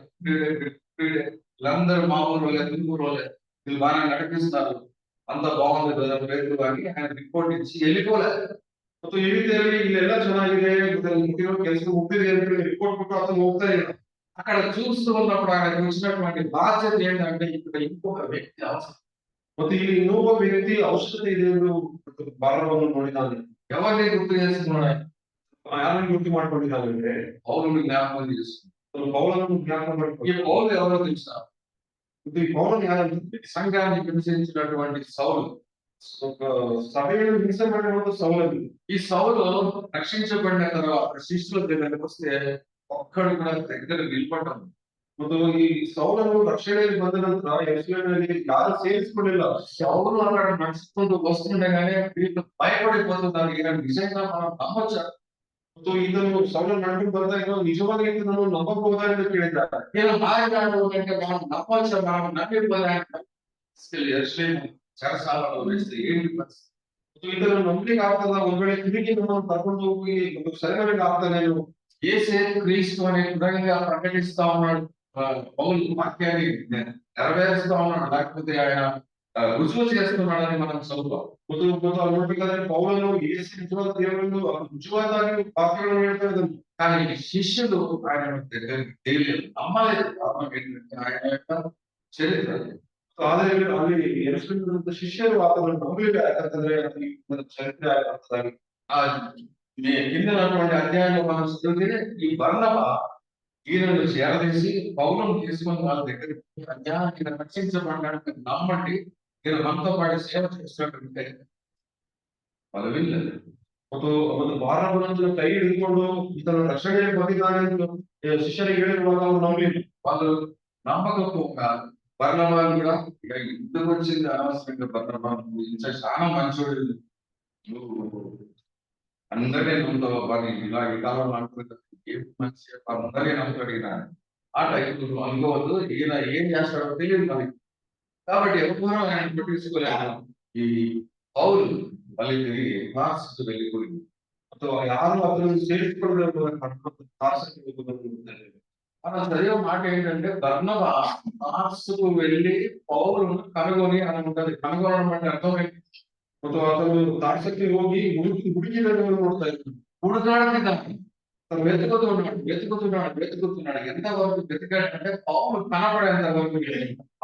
వీళ్ళందరూ మా ఊరు వాళ్ళే, తుమ్మూరు వాళ్ళే, వీళ్ళు బాగా నడిపిస్తారు, అంత బాగుంది బ్రదర్ పేరు అని ఆయన రిపోర్ట్ ఇచ్చి వెళ్ళిపోలేదు. ಮತ್ತು ಈ ರೀತಿಯಾಗಿ ಇಲ್ಲೆಲ್ಲ ಚೆನ್ನಾಗಿದೆ, ಮತ್ತೆ ಮುಖ್ಯವಾಗಿ ಕೆಲಸ ಮುಗ್ದಿದೆ ಅಂತ ಹೇಳಿ ರಿಪೋರ್ಟ್ ಕೊಟ್ಟು ಆತನು ಹೋಗ್ತಾ ಇಲ್ಲ. అక్కడ చూస్తూ ఉన్నప్పుడు ఆయనకు వచ్చినటువంటి బాధ్యత ఏంటంటే ఇక్కడ ఇంకొక వ్యక్తి అవసరం. ಮತ್ತು ಇಲ್ಲಿ ಇನ್ನೊಬ್ಬ ವ್ಯಕ್ತಿ ಅವಶ್ಯಕತೆ ಇದೆ ಎಂದು ಬಾಲವನ್ನು ನೋಡಿದ್ದಾನೆ. ఎవరిని గుర్తు చేసుకున్నాడు ఆయన? ಯಾರನ್ನು ಗುರ್ತು ಮಾಡ್ಕೊಂಡಿದ್ದಾನೆ ಅಂದ್ರೆ పౌలుని జ్ఞాపకం చేసుకున్నాడు. ಪೌಲನನ್ನು ಜ್ಞಾಪಕ ఈ ಮಾಡ್ಕೊಂಡು పౌలు ఎవరో తెలుసా? ಮತ್ತು ಈ ಪೌಲನು ಯಾರಂದ್ರೆ సంఘాన్ని హింసించినటువంటి సౌలు. సభ్యులను హింస ಮಾಡಿರುವುದು సౌలను. ఈ సౌలు రక్షించబడిన తర్వాత శిష్యుల దగ్గరకు వస్తే ఒక్కడు కూడా దగ్గర నిలబడ్డాడు. ಮತ್ತು ಈ ಸೌಲನು ರಕ್ಷಣೆಯಲ್ಲಿ ಬಂದ ನಂತರ ಯೆರೂಸಲೇಮಿನಲ್ಲಿ ಯಾರು ಸೇರಿಸಿಕೊಳ್ಳಿಲ್ಲ. సౌలు అక్కడ నడుచుకుంటూ వస్తుండగానే వీళ్ళు భయపడిపోతున్నారు, ఈయన నిజంగా మనం నమ్మొచ్చా? ಮತ್ತು ಇದನ್ನು ಸೌಲನು ನಡ್ಕೊಂಡು ಬರ್ತಾ ಇರೋ ನಿಜವಾಗಿ ಇದನ್ನು ನಂಬಬಹುದಾ ಎಂದು ಕೇಳಿದ್ದಾರೆ. ఈయన మాయగాడు అంటే మనం నమ్మొచ్చా? మనం నమ్మిపోదాం. యెరూషలేము చెరసాలలో వేస్తే ఏంటి పరిస్థితి? ಮತ್ತು ಇದನ್ನು ನಂಬಲಿಕ್ಕೆ ಆಗ್ತದ, ಒಂದ್ ವೇಳೆ ತಿರುಗಿ ನಮ್ಮನ್ನು ಕರ್ಕೊಂಡು ಹೋಗಿ ಒಂದು ಸೆರೆಮನೆಗೆ ಆಗ್ತಾನೇನೋ. యేసే క్రీస్తు అనే విధంగా ప్రకటిస్తా ఉన్నాడు, పౌలు వాక్యాన్ని నెరవేరుస్తా ఉన్నాడు, లేకపోతే ఆయన రుజువు చేస్తున్నాడని మనం చదువుతాం. ಮತ್ತು ಅಲ್ಲಿ ನೋಡ್ಬೇಕಾದ್ರೆ ಪೌಲನು ಯೇಸು ನಿಜವಾದ ದೇವರೆಂದು ನಿಜವಾದಾಗಿ ವಾಕ್ಯಗಳನ್ನು ಹೇಳ್ತಾ ಇದ್ದಾನೆ. కానీ శిష్యులు ఆయన దగ్గరికి తెలియలేదు, నమ్మలేదు. కారణం ఏంటంటే ఆయన యొక్క చరిత్ర. ಆದ್ರೆ ಅಲ್ಲಿ ಯೆರೂಸಲೇಮಿನ ಶಿಷ್ಯರು ಆತನನ್ನು ನಂಬಲಿಲ್ಲ, ಯಾಕಂತಂದ್ರೆ ಅದು ಚರಿತ್ರೆ ಆಗ್ತದಾಗಿ. ఆ కిందటువంటి అధ్యాయంలో మనం చదివితే ఈ బర్నబా ఈయనను చేరదీసి పౌలను తీసుకొని వాళ్ళ దగ్గరికి, అయ్యా ఈయన రక్షించబడ్డానికి నమ్మండి, ఈయన మనతో పాటు సేవ చేస్తున్నట్టుంటే వాళ్ళు వినలేదు. ಮತ್ತು ಒಂದು ಬಾರವನ್ನು ಕೈ ಹಿಡಿದುಕೊಂಡು ಇದನ್ನು ರಕ್ಷಣೆಗೆ ಬಂದಿದ್ದಾನೆ ಎಂದು ಶಿಷ್ಯರಿಗೆ ಹೇಳಿರುವಾಗ ಅವರು ನಂಬಲಿಲ್ಲ. వాళ్ళు నమ్మకపోగా బర్నబాను కూడా ఇక ఇంటికి వచ్చింది అనవసరంగా, బర్నబాను ఇంత చాలా మంచోడు, నువ్వు అందరినీ నమ్ముతావు పని ఇలా ఈ కాలంలో అనుకుంటా ఏం మంచి అందరినీ నమ్మగలిగిన ఆ టైం నువ్వు అనుకోవద్దు, ఈయన ఏం చేస్తాడో తెలియదు మనకి. కాబట్టి ఎవరు ఆయన పట్టించుకోలేదు. ఈ పౌలు మళ్ళీ తిరిగి మార్క్స్ వెళ్ళిపోయింది. ಅಥವಾ ಯಾರು ಅದನ್ನು ಸೇರಿಸಿಕೊಳ್ಳಬೇಕು మనం చదివే మాట ఏంటంటే బర్నబా మార్క్స్కు వెళ్ళి పౌలును కనుగొని అని ఉంటది. కనుగొనడం అంటే అర్థం ఏంటి? ಮತ್ತು ಅದನ್ನು ತಾರ್ಸಕ್ಕೆ ಹೋಗಿ ಹುಡುಕಿದನ್ನು ನೋಡ್ತಾ ಇದ್ರು. ಹುಡುಗಾಡಕ್ಕೆ దాన్ని తను వెతుకుతున్నాడు. ఎంతవరకు వెతికాడంటే పౌలు కనపడేంత వరకు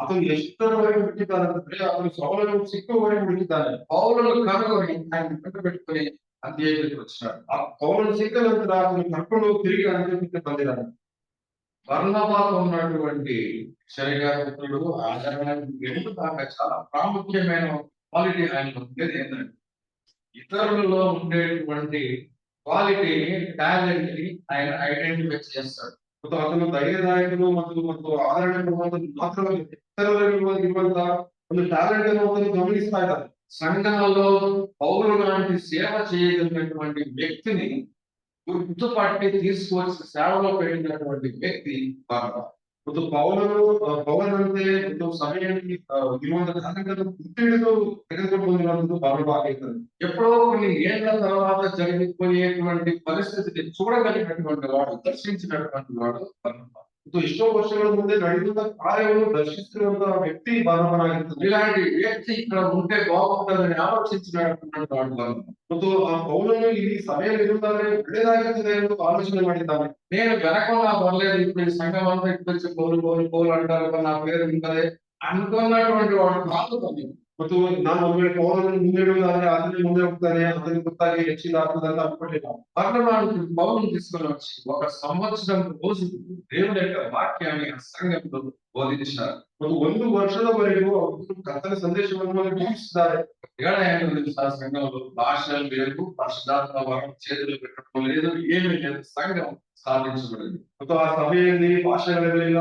అతను ఎಷ್ಟರವರೆಗೆ ಹುಡುಕಿದ್ದಾನೆ, అతను సౌలను సిక్కువರೆಗೆ ಹುಡುಕಿದ್ದಾನೆ. పౌలును కనుగొని ఆయన వెంట పెట్టుకుని అంత్యోక్యకు వచ్చినాడు. ఆ పౌలను సిక్క ನಂತರ అతను కర్ಕೊಂಡು తిరిగి అంత్యోక్యకు ಬಂದಿದ್ದಾನೆ. బర్నబాకు ఉన్నటువంటి శరీరపుత్రుడు ఆదరణ రెండు దాకా చాలా ప్రాముఖ్యమైన క్వాలిటీ ఆయన ఉండేది ఏంటంటే ఇతరులలో ఉండేటువంటి క్వాలిటీని, టాలెంట్ ని ఆయన ఐడెంటిఫై చేస్తాడు. ಮತ್ತು ಅದನ್ನು ಧೈರ್ಯದಾಯಕನು ಮತ್ತು ಆದರಣೆ ಕೊಡುವಂತದ್ದು ಮಾತ್ರವಲ್ಲ, ఇతరులలో ಒಂದು టాలెంట్ అನ್ನು గమనిస్తా ఇದ್ದಾರೆ. సంఘంలో పౌలు లాంటి సేవ చేయగలిగినటువంటి వ్యక్తిని గుర్తుపట్టి తీసుకొచ్చి సేవలో పెట్టినటువంటి వ్యక్తి బర్నబా. ಮತ್ತು ಪೌಲನಂತೆ ಒಂದು ಸಭೆಯಲ್ಲಿ ಇರುವಂತಹ ಟಾಲೆಂಟ್ ಗುರ್ತಿಡಿದು ತೆಗೆದುಕೊಂಡು ಬಂದಿರುವಂತದ್ದು ಬರ್ನಬಾ ಆಗಿರ್ತದೆ. ఎప్పుడో కొన్ని ఏళ్ల తర్వాత జరిగిపోయేటువంటి పరిస్థితిని చూడగలిగినటువంటి వాడు, దర్శించినటువంటి వాడు బర్నబా. ఎಷ್ಟో ವರ್ಷಗಳ ಮುಂದೆ ನಡೆಯುವಂತ ಕಾರ್ಯವನ್ನು దర్శిస్తున్నంత వ్యక్తి బర్నబాగిರ್ತದೆ. ఇలాంటి వ్యక్తి ఇక్కడ ఉంటే బాగుంటుందని ఆలోచించినటువంటి వాడు బర్నబా. ಮತ್ತು ಆ ಪೌಲನು ಈ ಸಭೆಯಲ್ಲಿ ಇರುತ್ತಾನೆ, ಒಳ್ಳೆಯದಾಗುತ್ತದೆ ಎಂದು ಆಲೋಚನೆ ಮಾಡಿದ್ದಾನೆ. నేను వెనకుండా పర్లేదు, ఇప్పుడు ఈ సంఘం అంతా ఇక్కడ వచ్చి పౌలు అంటారు, నా పేరు ఉంటది అనుకున్నటువంటి వాడు కాదు. ಮತ್ತು ನಾನು ಒಂದ್ ವೇಳೆ ಪೌಲನನ್ನು ಮುಂದೆ ಇಡುವುದಾದ್ರೆ ಅದನ್ನೇ ಮುಂದೆ ಹೋಗ್ತಾನೆ, ಅದನ್ನು ಗೊತ್ತಾಗಿ ಹೆಚ್ಚಿನ ಆಗ್ತದೆ ಅಂತ ಅನ್ಕೊಂಡಿಲ್ಲ. బర్నబాను పౌలును తీసుకొని వచ్చి 1 సంవత్సరం రోజు దేవుని యొక్క వాక్యాన్ని ఆ సంఘంలో బోధించారు. ಮತ್ತು 1 ವರ್ಷದವರೆಗೂ ಅವರು ಕರ್ತನ ಸಂದೇಶವನ್ನು ಬೋಧಿಸಿದ್ದಾರೆ. ఆ సంఘంలో భాషలు లేవు, పరిశుద్ధాత్మ వరం చేతులు పెట్టడం లేదు, ఏమీ లేదు. సంఘం స్థాపించబడింది. ಮತ್ತು ಆ ಸಭೆಯಲ್ಲಿ ಭಾಷೆಗಳಿರಲಿಲ್ಲ,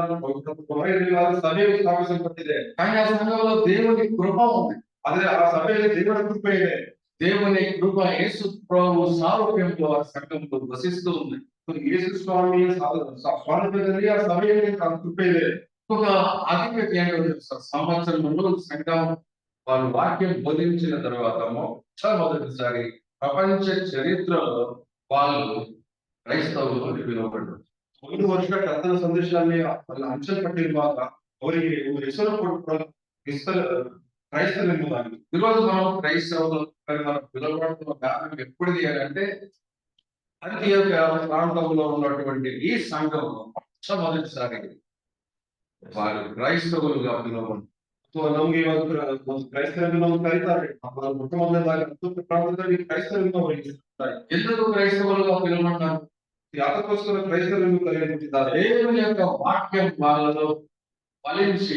ಇರಲಿಲ್ಲ, ಸಭೆಯು ಸ್ಥಾಪಿಸಲ್ಪಟ್ಟಿದೆ. కానీ ఆ సంఘంలో దేవుని కృప ఉంది. ಆದ್ರೆ ಆ ಸಭೆಯಲ್ಲಿ ದೇವರ ಕೃಪೆ ಇದೆ. దేవుని కృప యేసు ప్రభు సారూప్యంలో ఆ సంఘంలో వసిస్తూ ఉంది. ಯೇಸು ಸ್ವಾಮಿಯ ಸ್ವಾರೂಪ್ಯದಲ್ಲಿ ಆ ಸಭೆಯಲ್ಲಿ ಕೃಪೆ ಇದೆ. ఇంకొక ఆధిక్యత ఏంటో తెలుసా? సంవత్సరంలో సంఘం వారు వాక్యం బోధించిన తర్వాత మొట్టమొదటిసారి ప్రపంచ చరిత్రలో వాళ్ళు క్రైస్తవులు అని పిలువబడ్డారు. ಒಂದು ವರ್ಷ ಕರ್ತನ ಸಂದೇಶದಲ್ಲಿ ಅಲ್ಲಿ ಹಂಚಲ್ಪಟ್ಟಿರುವಾಗ ಅವರಿಗೆ ಒಂದು ಹೆಸರು ಕೊಟ್ಟು ಕ್ರೈಸ್ತರೆಂಬುದಾಗಿ. ఈరోజు మనం క్రైస్తవులు అని మనం పిలువబడుతున్న కారణం ఎప్పుడుది అంటే అంత్యోక్య ప్రాంతంలో ఉన్నటువంటి ఈ సంఘం మొట్టమొదటిసారి వారు క్రైస్తవులుగా పిలువబడ్డారు. ನಮ್ಗೆ ಇವಾಗ ಒಂದು ಕ್ರೈಸ್ತರೆಂದು ನಾವು ಕರೀತಾರೆ. ಮೊಟ್ಟ ಮೊದಲನೇದಾಗಿ ಪ್ರಾಂತದಲ್ಲಿ ಕ್ರೈಸ್ತರೆಂದು ಅವರಿಗೆ ಕರೀತಾರೆ. ఎందుకు క్రైస్తవులుగా పిలువబడ్డారు? ಯಾತಕ್ಕೋಸ್ಕರ ಕ್ರೈಸ್ತರೆಂದು ಕರೆಯಲ್ಪಟ್ಟಿದ್ದಾರೆ? దేవుని యొక్క వాక్యం వాళ్ళలో ఫలించి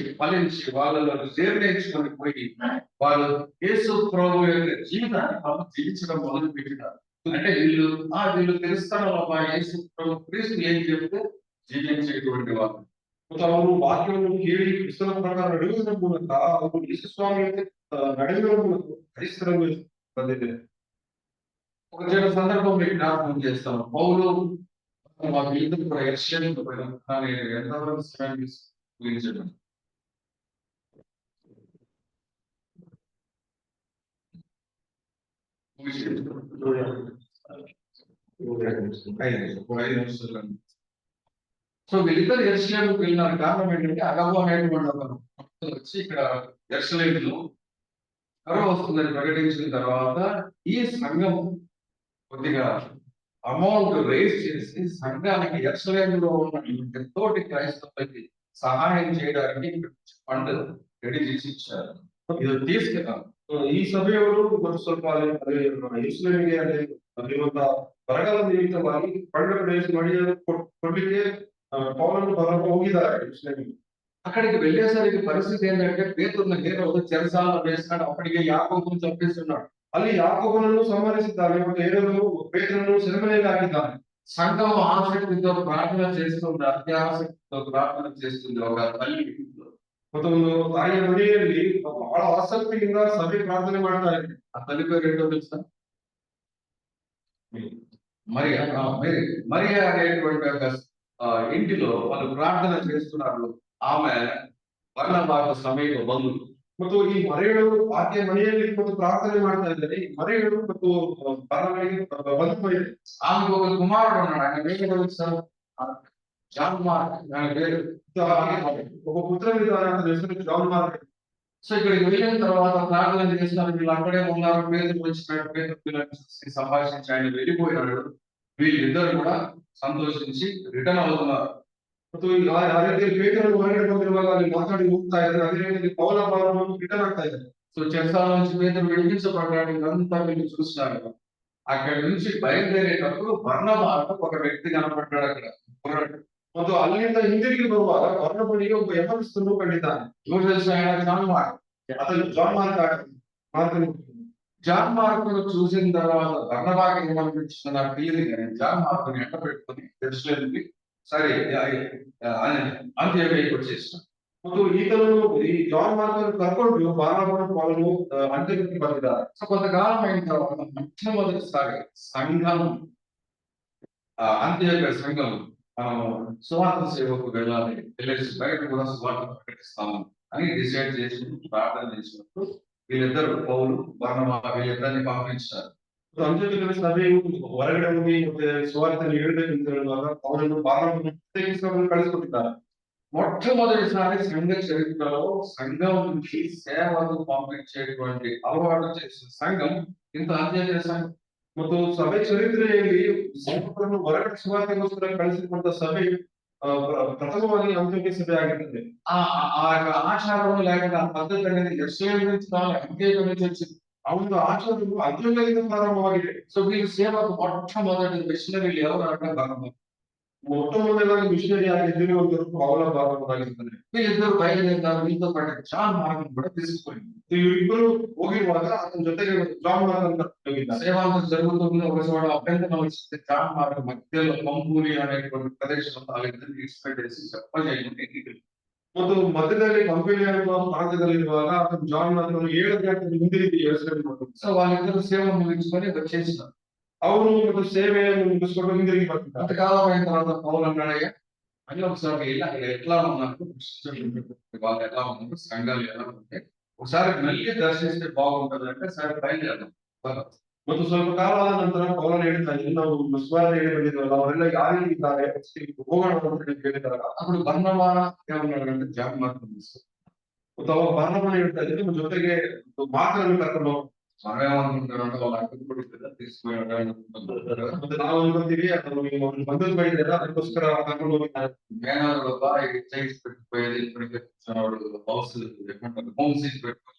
వాళ్ళలో జీర్ణించుకొని పోయి వాళ్ళు యేసు ప్రభు యొక్క జీవితాన్ని వాళ్ళు జీవించడం మొదలు పెట్టినారు. అంటే వీళ్ళు తెలుస్తారో మా యేసు ప్రభు క్రీస్తు ఏం చెప్తే జీవించేటువంటి వాళ్ళు. ಮತ್ತು ಅವರು ವಾಕ್ಯವನ್ನು ಕೇಳಿ ಕ್ರಿಸ್ತನ ಪ್ರಕಾರ ನಡೆಯುವುದರ ಮೂಲಕ ಅವರು ಯೇಸು ಸ್ವಾಮಿಯಂತೆ ನಡೆಯುವ ಮೂಲಕ ಕ್ರೈಸ್ತರನ್ನು ಬಂದಿದೆ. ఒక చిన్న సందర్భం మీకు జ్ఞాపకం చేస్తాను. పౌలు మాకు ఎందుకు కూడా యెరూషలేముకు పోయినాం. కానీ ఎంతవరకు సమయం ఊహించండి. సో వీళ్ళిద్దరు యెరూషలేముకు వెళ్ళినారు. కారణం ఏంటంటే అగబు అనేటువంటి ఒక భక్తుడు వచ్చి ఇక్కడ యెరూషలేములో కరువు వస్తుందని ప్రకటించిన తర్వాత ఈ సంఘం కొద్దిగా అమౌంట్ రేస్ చేసి సంఘానికి యెరూషలేములో ఉన్న తోటి క్రైస్తవులకి సహాయం చేయడానికి ఫండ్ రెడీ చేసి ఇచ్చారు. ఇది తీసుకెళ్ళాలి. ಈ ಸಭೆಯವರು ಮತ್ತು ಸ್ವಲ್ಪ ಯೆರೂಸಲೇಮಿಗೆ ಅಲ್ಲಿರುವಂತ ಬರಗಾಲ ನಿಮಿತ್ತವಾಗಿ ಫಂಡ್ ರೇಸ್ ಮಾಡಿ ಕೊಡ್ಲಿಕ್ಕೆ ಪೌಲನು ಹೋಗಿದ್ದಾರೆ ಯೆರೂಸಲೇಮಿಗೆ. అక్కడికి వెళ్ళేసరికి పరిస్థితి ఏంటంటే పేతురుని హేరోదు చెరసాలలో వేసినాడు. అప్పటికే యాకోబును చంపేస్తున్నాడు. ಅಲ್ಲಿ ಯಾಕೋಬನನ್ನು ಸಂಹರಿಸಿದ್ದಾನೆ ಮತ್ತು ಹೇರೋದನು ಪೇತ್ರನನ್ನು ಸೆರೆಮನೆಯಲ್ಲಿ ಹಾಕಿದ್ದಾನೆ. సంఘం ఆసక్తితో ప్రార్థన చేస్తుంది, అత్యాసక్తితో ప్రార్థన చేస్తుంది. ఒక తల్లి ಮತ್ತು ಒಂದು ತಾಯಿಯ ಮನೆಯಲ್ಲಿ ಬಹಳ ಆಸಕ್ತಿಯಿಂದ ಸಭೆ ಪ್ರಾರ್ಥನೆ ಮಾಡ್ತಾ ಇದೆ. ఆ తల్లి పేరు ఏంటో తెలుసా? మరియా. మరియా అనేటువంటి ఒక ఇంటిలో వాళ్ళు ప్రార్థన చేస్తున్నారు. ఆమె బర్నబాకు సమీప బంధువు. ಮತ್ತು ಈ ಮರೆಯಳು ಆಕೆಯ ಮನೆಯಲ್ಲಿ ಮತ್ತು ಪ್ರಾರ್ಥನೆ ಮಾಡ್ತಾ ಇದ್ದಾರೆ. ಈ ಮರೆಯಳು ಮತ್ತು ಬಂಧು ಇದೆ. ఆమెకు ఒక కుమారుడు ఉన్నాడు. ఆయన పేరు తెలుసా? John Mark. ఆయన పేరు ఒక పుత్రుడిದ್ದಾನೆ, అతని ಹೆಸರು ಜಾನ್ ಮಾರ್ಕ್. సో ఇక్కడికి వెళ్ళిన తర్వాత ప్రార్థన చేస్తున్నారు. వీళ్ళు అక్కడే ఉన్నారు. పేదలు వచ్చినాడు. పేదలు సంభాషించి ఆయన వెళ్ళిపోయినాడు. వీళ్ళిద్దరు కూడా సంతోషించి రిటర్న్ అవుతున్నారు. ಮತ್ತು ಆ ರೀತಿಯಲ್ಲಿ ಪೇತ್ರನು ಹೊರಗಡೆ ಬಂದಿರುವಾಗ ಅಲ್ಲಿ ಮಾತಾಡಿ ಹೋಗ್ತಾ ಇದ್ದಾರೆ. ಅದೇ ರೀತಿಯಲ್ಲಿ ಪೌಲ ಬಾರವನ್ನು ರಿಟರ್ನ್ ಆಗ್ತಾ ಇದ್ದಾರೆ. సో చెరసాల నుంచి పేదలు విడిపించబడ్డాడు. ఇదంతా వీళ్ళు చూస్తున్నారు. అక్కడి నుంచి బయలుదేరేటప్పుడు బర్నబాకు ఒక వ్యక్తి కనపడ్డాడు అక్కడ. ಮತ್ತು ಅಲ್ಲಿಂದ ಹಿಂದಿರುಗಿ ಬರುವಾಗ ಬರ್ನಬನಿಗೆ ಒಬ್ಬ ಯಮನಸ್ಥನು ಕಂಡಿದ್ದಾನೆ. ఎవరు తెలుసు? ఆయన జాన్ మార్క్. అతను జాన్ మార్క్. జాన్ మార్కును చూసిన తర్వాత బర్నబాకు ఏమనిపించింది నాకు తెలియదు, కానీ జాన్ మార్కుని ఎంట పెట్టుకుని యెరూషలేముకి సరే అంత్యోక్యకి వచ్చేసిన. ಮತ್ತು ಈತನು ಈ ಜಾನ್ ಮಾರ್ಕನ್ನು ಕರ್ಕೊಂಡು ಬಾರ್ನಬನು ಪೌಲನು ಅಂತ್ಯೋಕ್ಯಕ್ಕೆ ಬಂದಿದ್ದಾರೆ. సో కొంతకాలం అయిన తర్వాత మొట్టమొదటిసారి సంఘం అంత్యోక్య సంఘం మనం సువార్త సేవకు వెళ్ళేసి బయట కూడా సువార్త ప్రకటిస్తాము అని డిసైడ్ చేసి ప్రార్థన చేసినప్పుడు వీళ్ళిద్దరు పౌలు బర్నబా వీళ్ళిద్దరిని పంపించారు. ಅಂತ್ಯೋಕ್ಯದಲ್ಲಿ ಸಭೆಯು ಹೊರಗಡೆ ಹೋಗಿ ಮತ್ತೆ ಸುವಾರ್ತೆಯನ್ನು ಹೇಳಬೇಕೆಂದು ಹೇಳುವಾಗ ಪೌಲನು ಬಾರ್ನಬನನ್ನು ಪ್ರತ್ಯೇಕಿಸಿ ಕಳಿಸಿಕೊಟ್ಟಿದ್ದಾರೆ. మొట్టమొదటిసారి సంఘ చరిత్రలో సంఘం నుంచి సేవకు పంపించేటువంటి అలవాటు చేసిన సంఘం ఇంత అంత్యోక్య సంఘం. ಮತ್ತು ಸಭೆ ಚರಿತ್ರೆಯಲ್ಲಿ ಸೇವಕರನ್ನು ಹೊರಗಡೆ ಸುವಾರ್ತೆಗೋಸ್ಕರ ಕಳಿಸಿಕೊಂಡ ಸಭೆ ಪ್ರಥಮವಾಗಿ ಅಂತ್ಯೋಕ್ಯ ಸಭೆ ಆಗಿರ್ತದೆ. ఆ యొక్క ఆచారం లేకపోతే ఆ పద్ధతి అనేది యెరూషలేము నుంచి కావాలి, అంత్యోక్య నుంచి వచ్చింది. ಆ ಒಂದು ಆಚಾರವು ಅಂತ್ಯೋಕ್ಯದಿಂದ ಪ್ರಾರಂಭವಾಗಿದೆ. సో వీళ్ళు సేవకు మొట్టమొదటి మిషనరీలు ఎవరు అంటే బర్నబా. ಮೊಟ್ಟ ಮೊದಲಾಗಿ ಮಿಷನರಿ ಆಗಿದ್ದರು ಪೌಲ ಬಾರ್ನಬನಾಗಿರ್ತಾರೆ. వీళ్ళిద్దరు బయలుదేరినారు. వీళ్ళతో పాటు జాన్ మార్క్ కూడా తీసుకుపోయింది. ಇವರಿಬ್ಬರು ಹೋಗಿರುವಾಗ ಅತನ ಜೊತೆಗೆ ಜಾನ್ ಮಾರ್ಕ್ ಅಂತ ಹೋಗಿದ್ದಾರೆ. సేవలు జరుగుతుంది. ఒక చోట అభ్యంతరం వచ్చింది. జాన్ మార్క్ మధ్యలో పంపూరి అనేటువంటి ప్రదేశంలో వాళ్ళిద్దరిని తీసుకెళ్ళేసి చెప్పజేయండి. ಮತ್ತು ಮಧ್ಯದಲ್ಲಿ ಕಂಪನಿ ಅನ್ನುವ ಪ್ರಾಂತ್ಯದಲ್ಲಿರುವಾಗ ಅತನು ಜಾನ್ ಮಾರ್ಕನ್ನು 7 ಗಂಟೆ ಹಿಂದಿರುಗಿ ಯೆರೂಸಲೇಮಿಗೆ ಬಂದರು. సో వాళ్ళిద్దరు సేవ ముగించుకొని వచ్చేసినారు. ಅವರು ಮತ್ತು ಸೇವೆಯನ್ನು ಮುಗಿಸಿಕೊಂಡು ಹಿಂದಿರುಗಿ ಬರ್ತಿದ್ದಾರೆ. అంతకాలం అయిన తర్వాత పౌలు అన్నాడయ్యా, అని ఒకసారి ఇలా ఎట్లా ఉన్నారు, వాళ్ళు ఎలా ఉన్నారు, సంఘాలు ఎలా ఉంటాయి, ఒకసారి మళ్ళీ దర్శిస్తే బాగుంటది అంటే సరే బయలుదేరదాం. ಮತ್ತು ಸ್ವಲ್ಪ ಕಾಲದ ನಂತರ ಪೌಲನು ಹೇಳ್ತಾನೆ, ನಾವು ಸುವಾರ್ತೆ ಹೇಳಿ ಬಂದಿದ್ವಲ್ಲ ಅವರೆಲ್ಲ ಯಾರು ಇದ್ದಾರೆ ಹೋಗೋಣ ಅಂತ ಹೇಳಿ ಹೇಳಿದಾಗ అప్పుడు బర్నబా ఏమన్నాడంటే జాబ్ మార్గం తీసుకు ಮತ್ತು ಅವಾಗ ಬಾರ್ನಬನು ಹೇಳ್ತಾ ಇದ್ರೆ ನಿಮ್ಮ ಜೊತೆಗೆ ಮಾತನ್ನು ಕರ್ಕೊಂಡು ಹೋಗಿ మనం ఏమనుకుంటారంటే వాళ్ళు అడ్డుపడి తీసుకుపోయాడు. ಮತ್ತೆ ನಾವು ಅನ್ಕೊಂತೀವಿ ಅದು ನೀವು ಒಂದು ಬಂಧದ ಬೈದಿಲ್ಲ ಅದಕ್ಕೋಸ್ಕರ ಕರ್ಕೊಂಡು ಹೋಗಿದ್ದಾರೆ. మేనలు బాగా చైన్స్ పెట్టిపోయేది ఇప్పటికే హౌస్ హోమ్ సీట్ పెట్టుకున్నాడు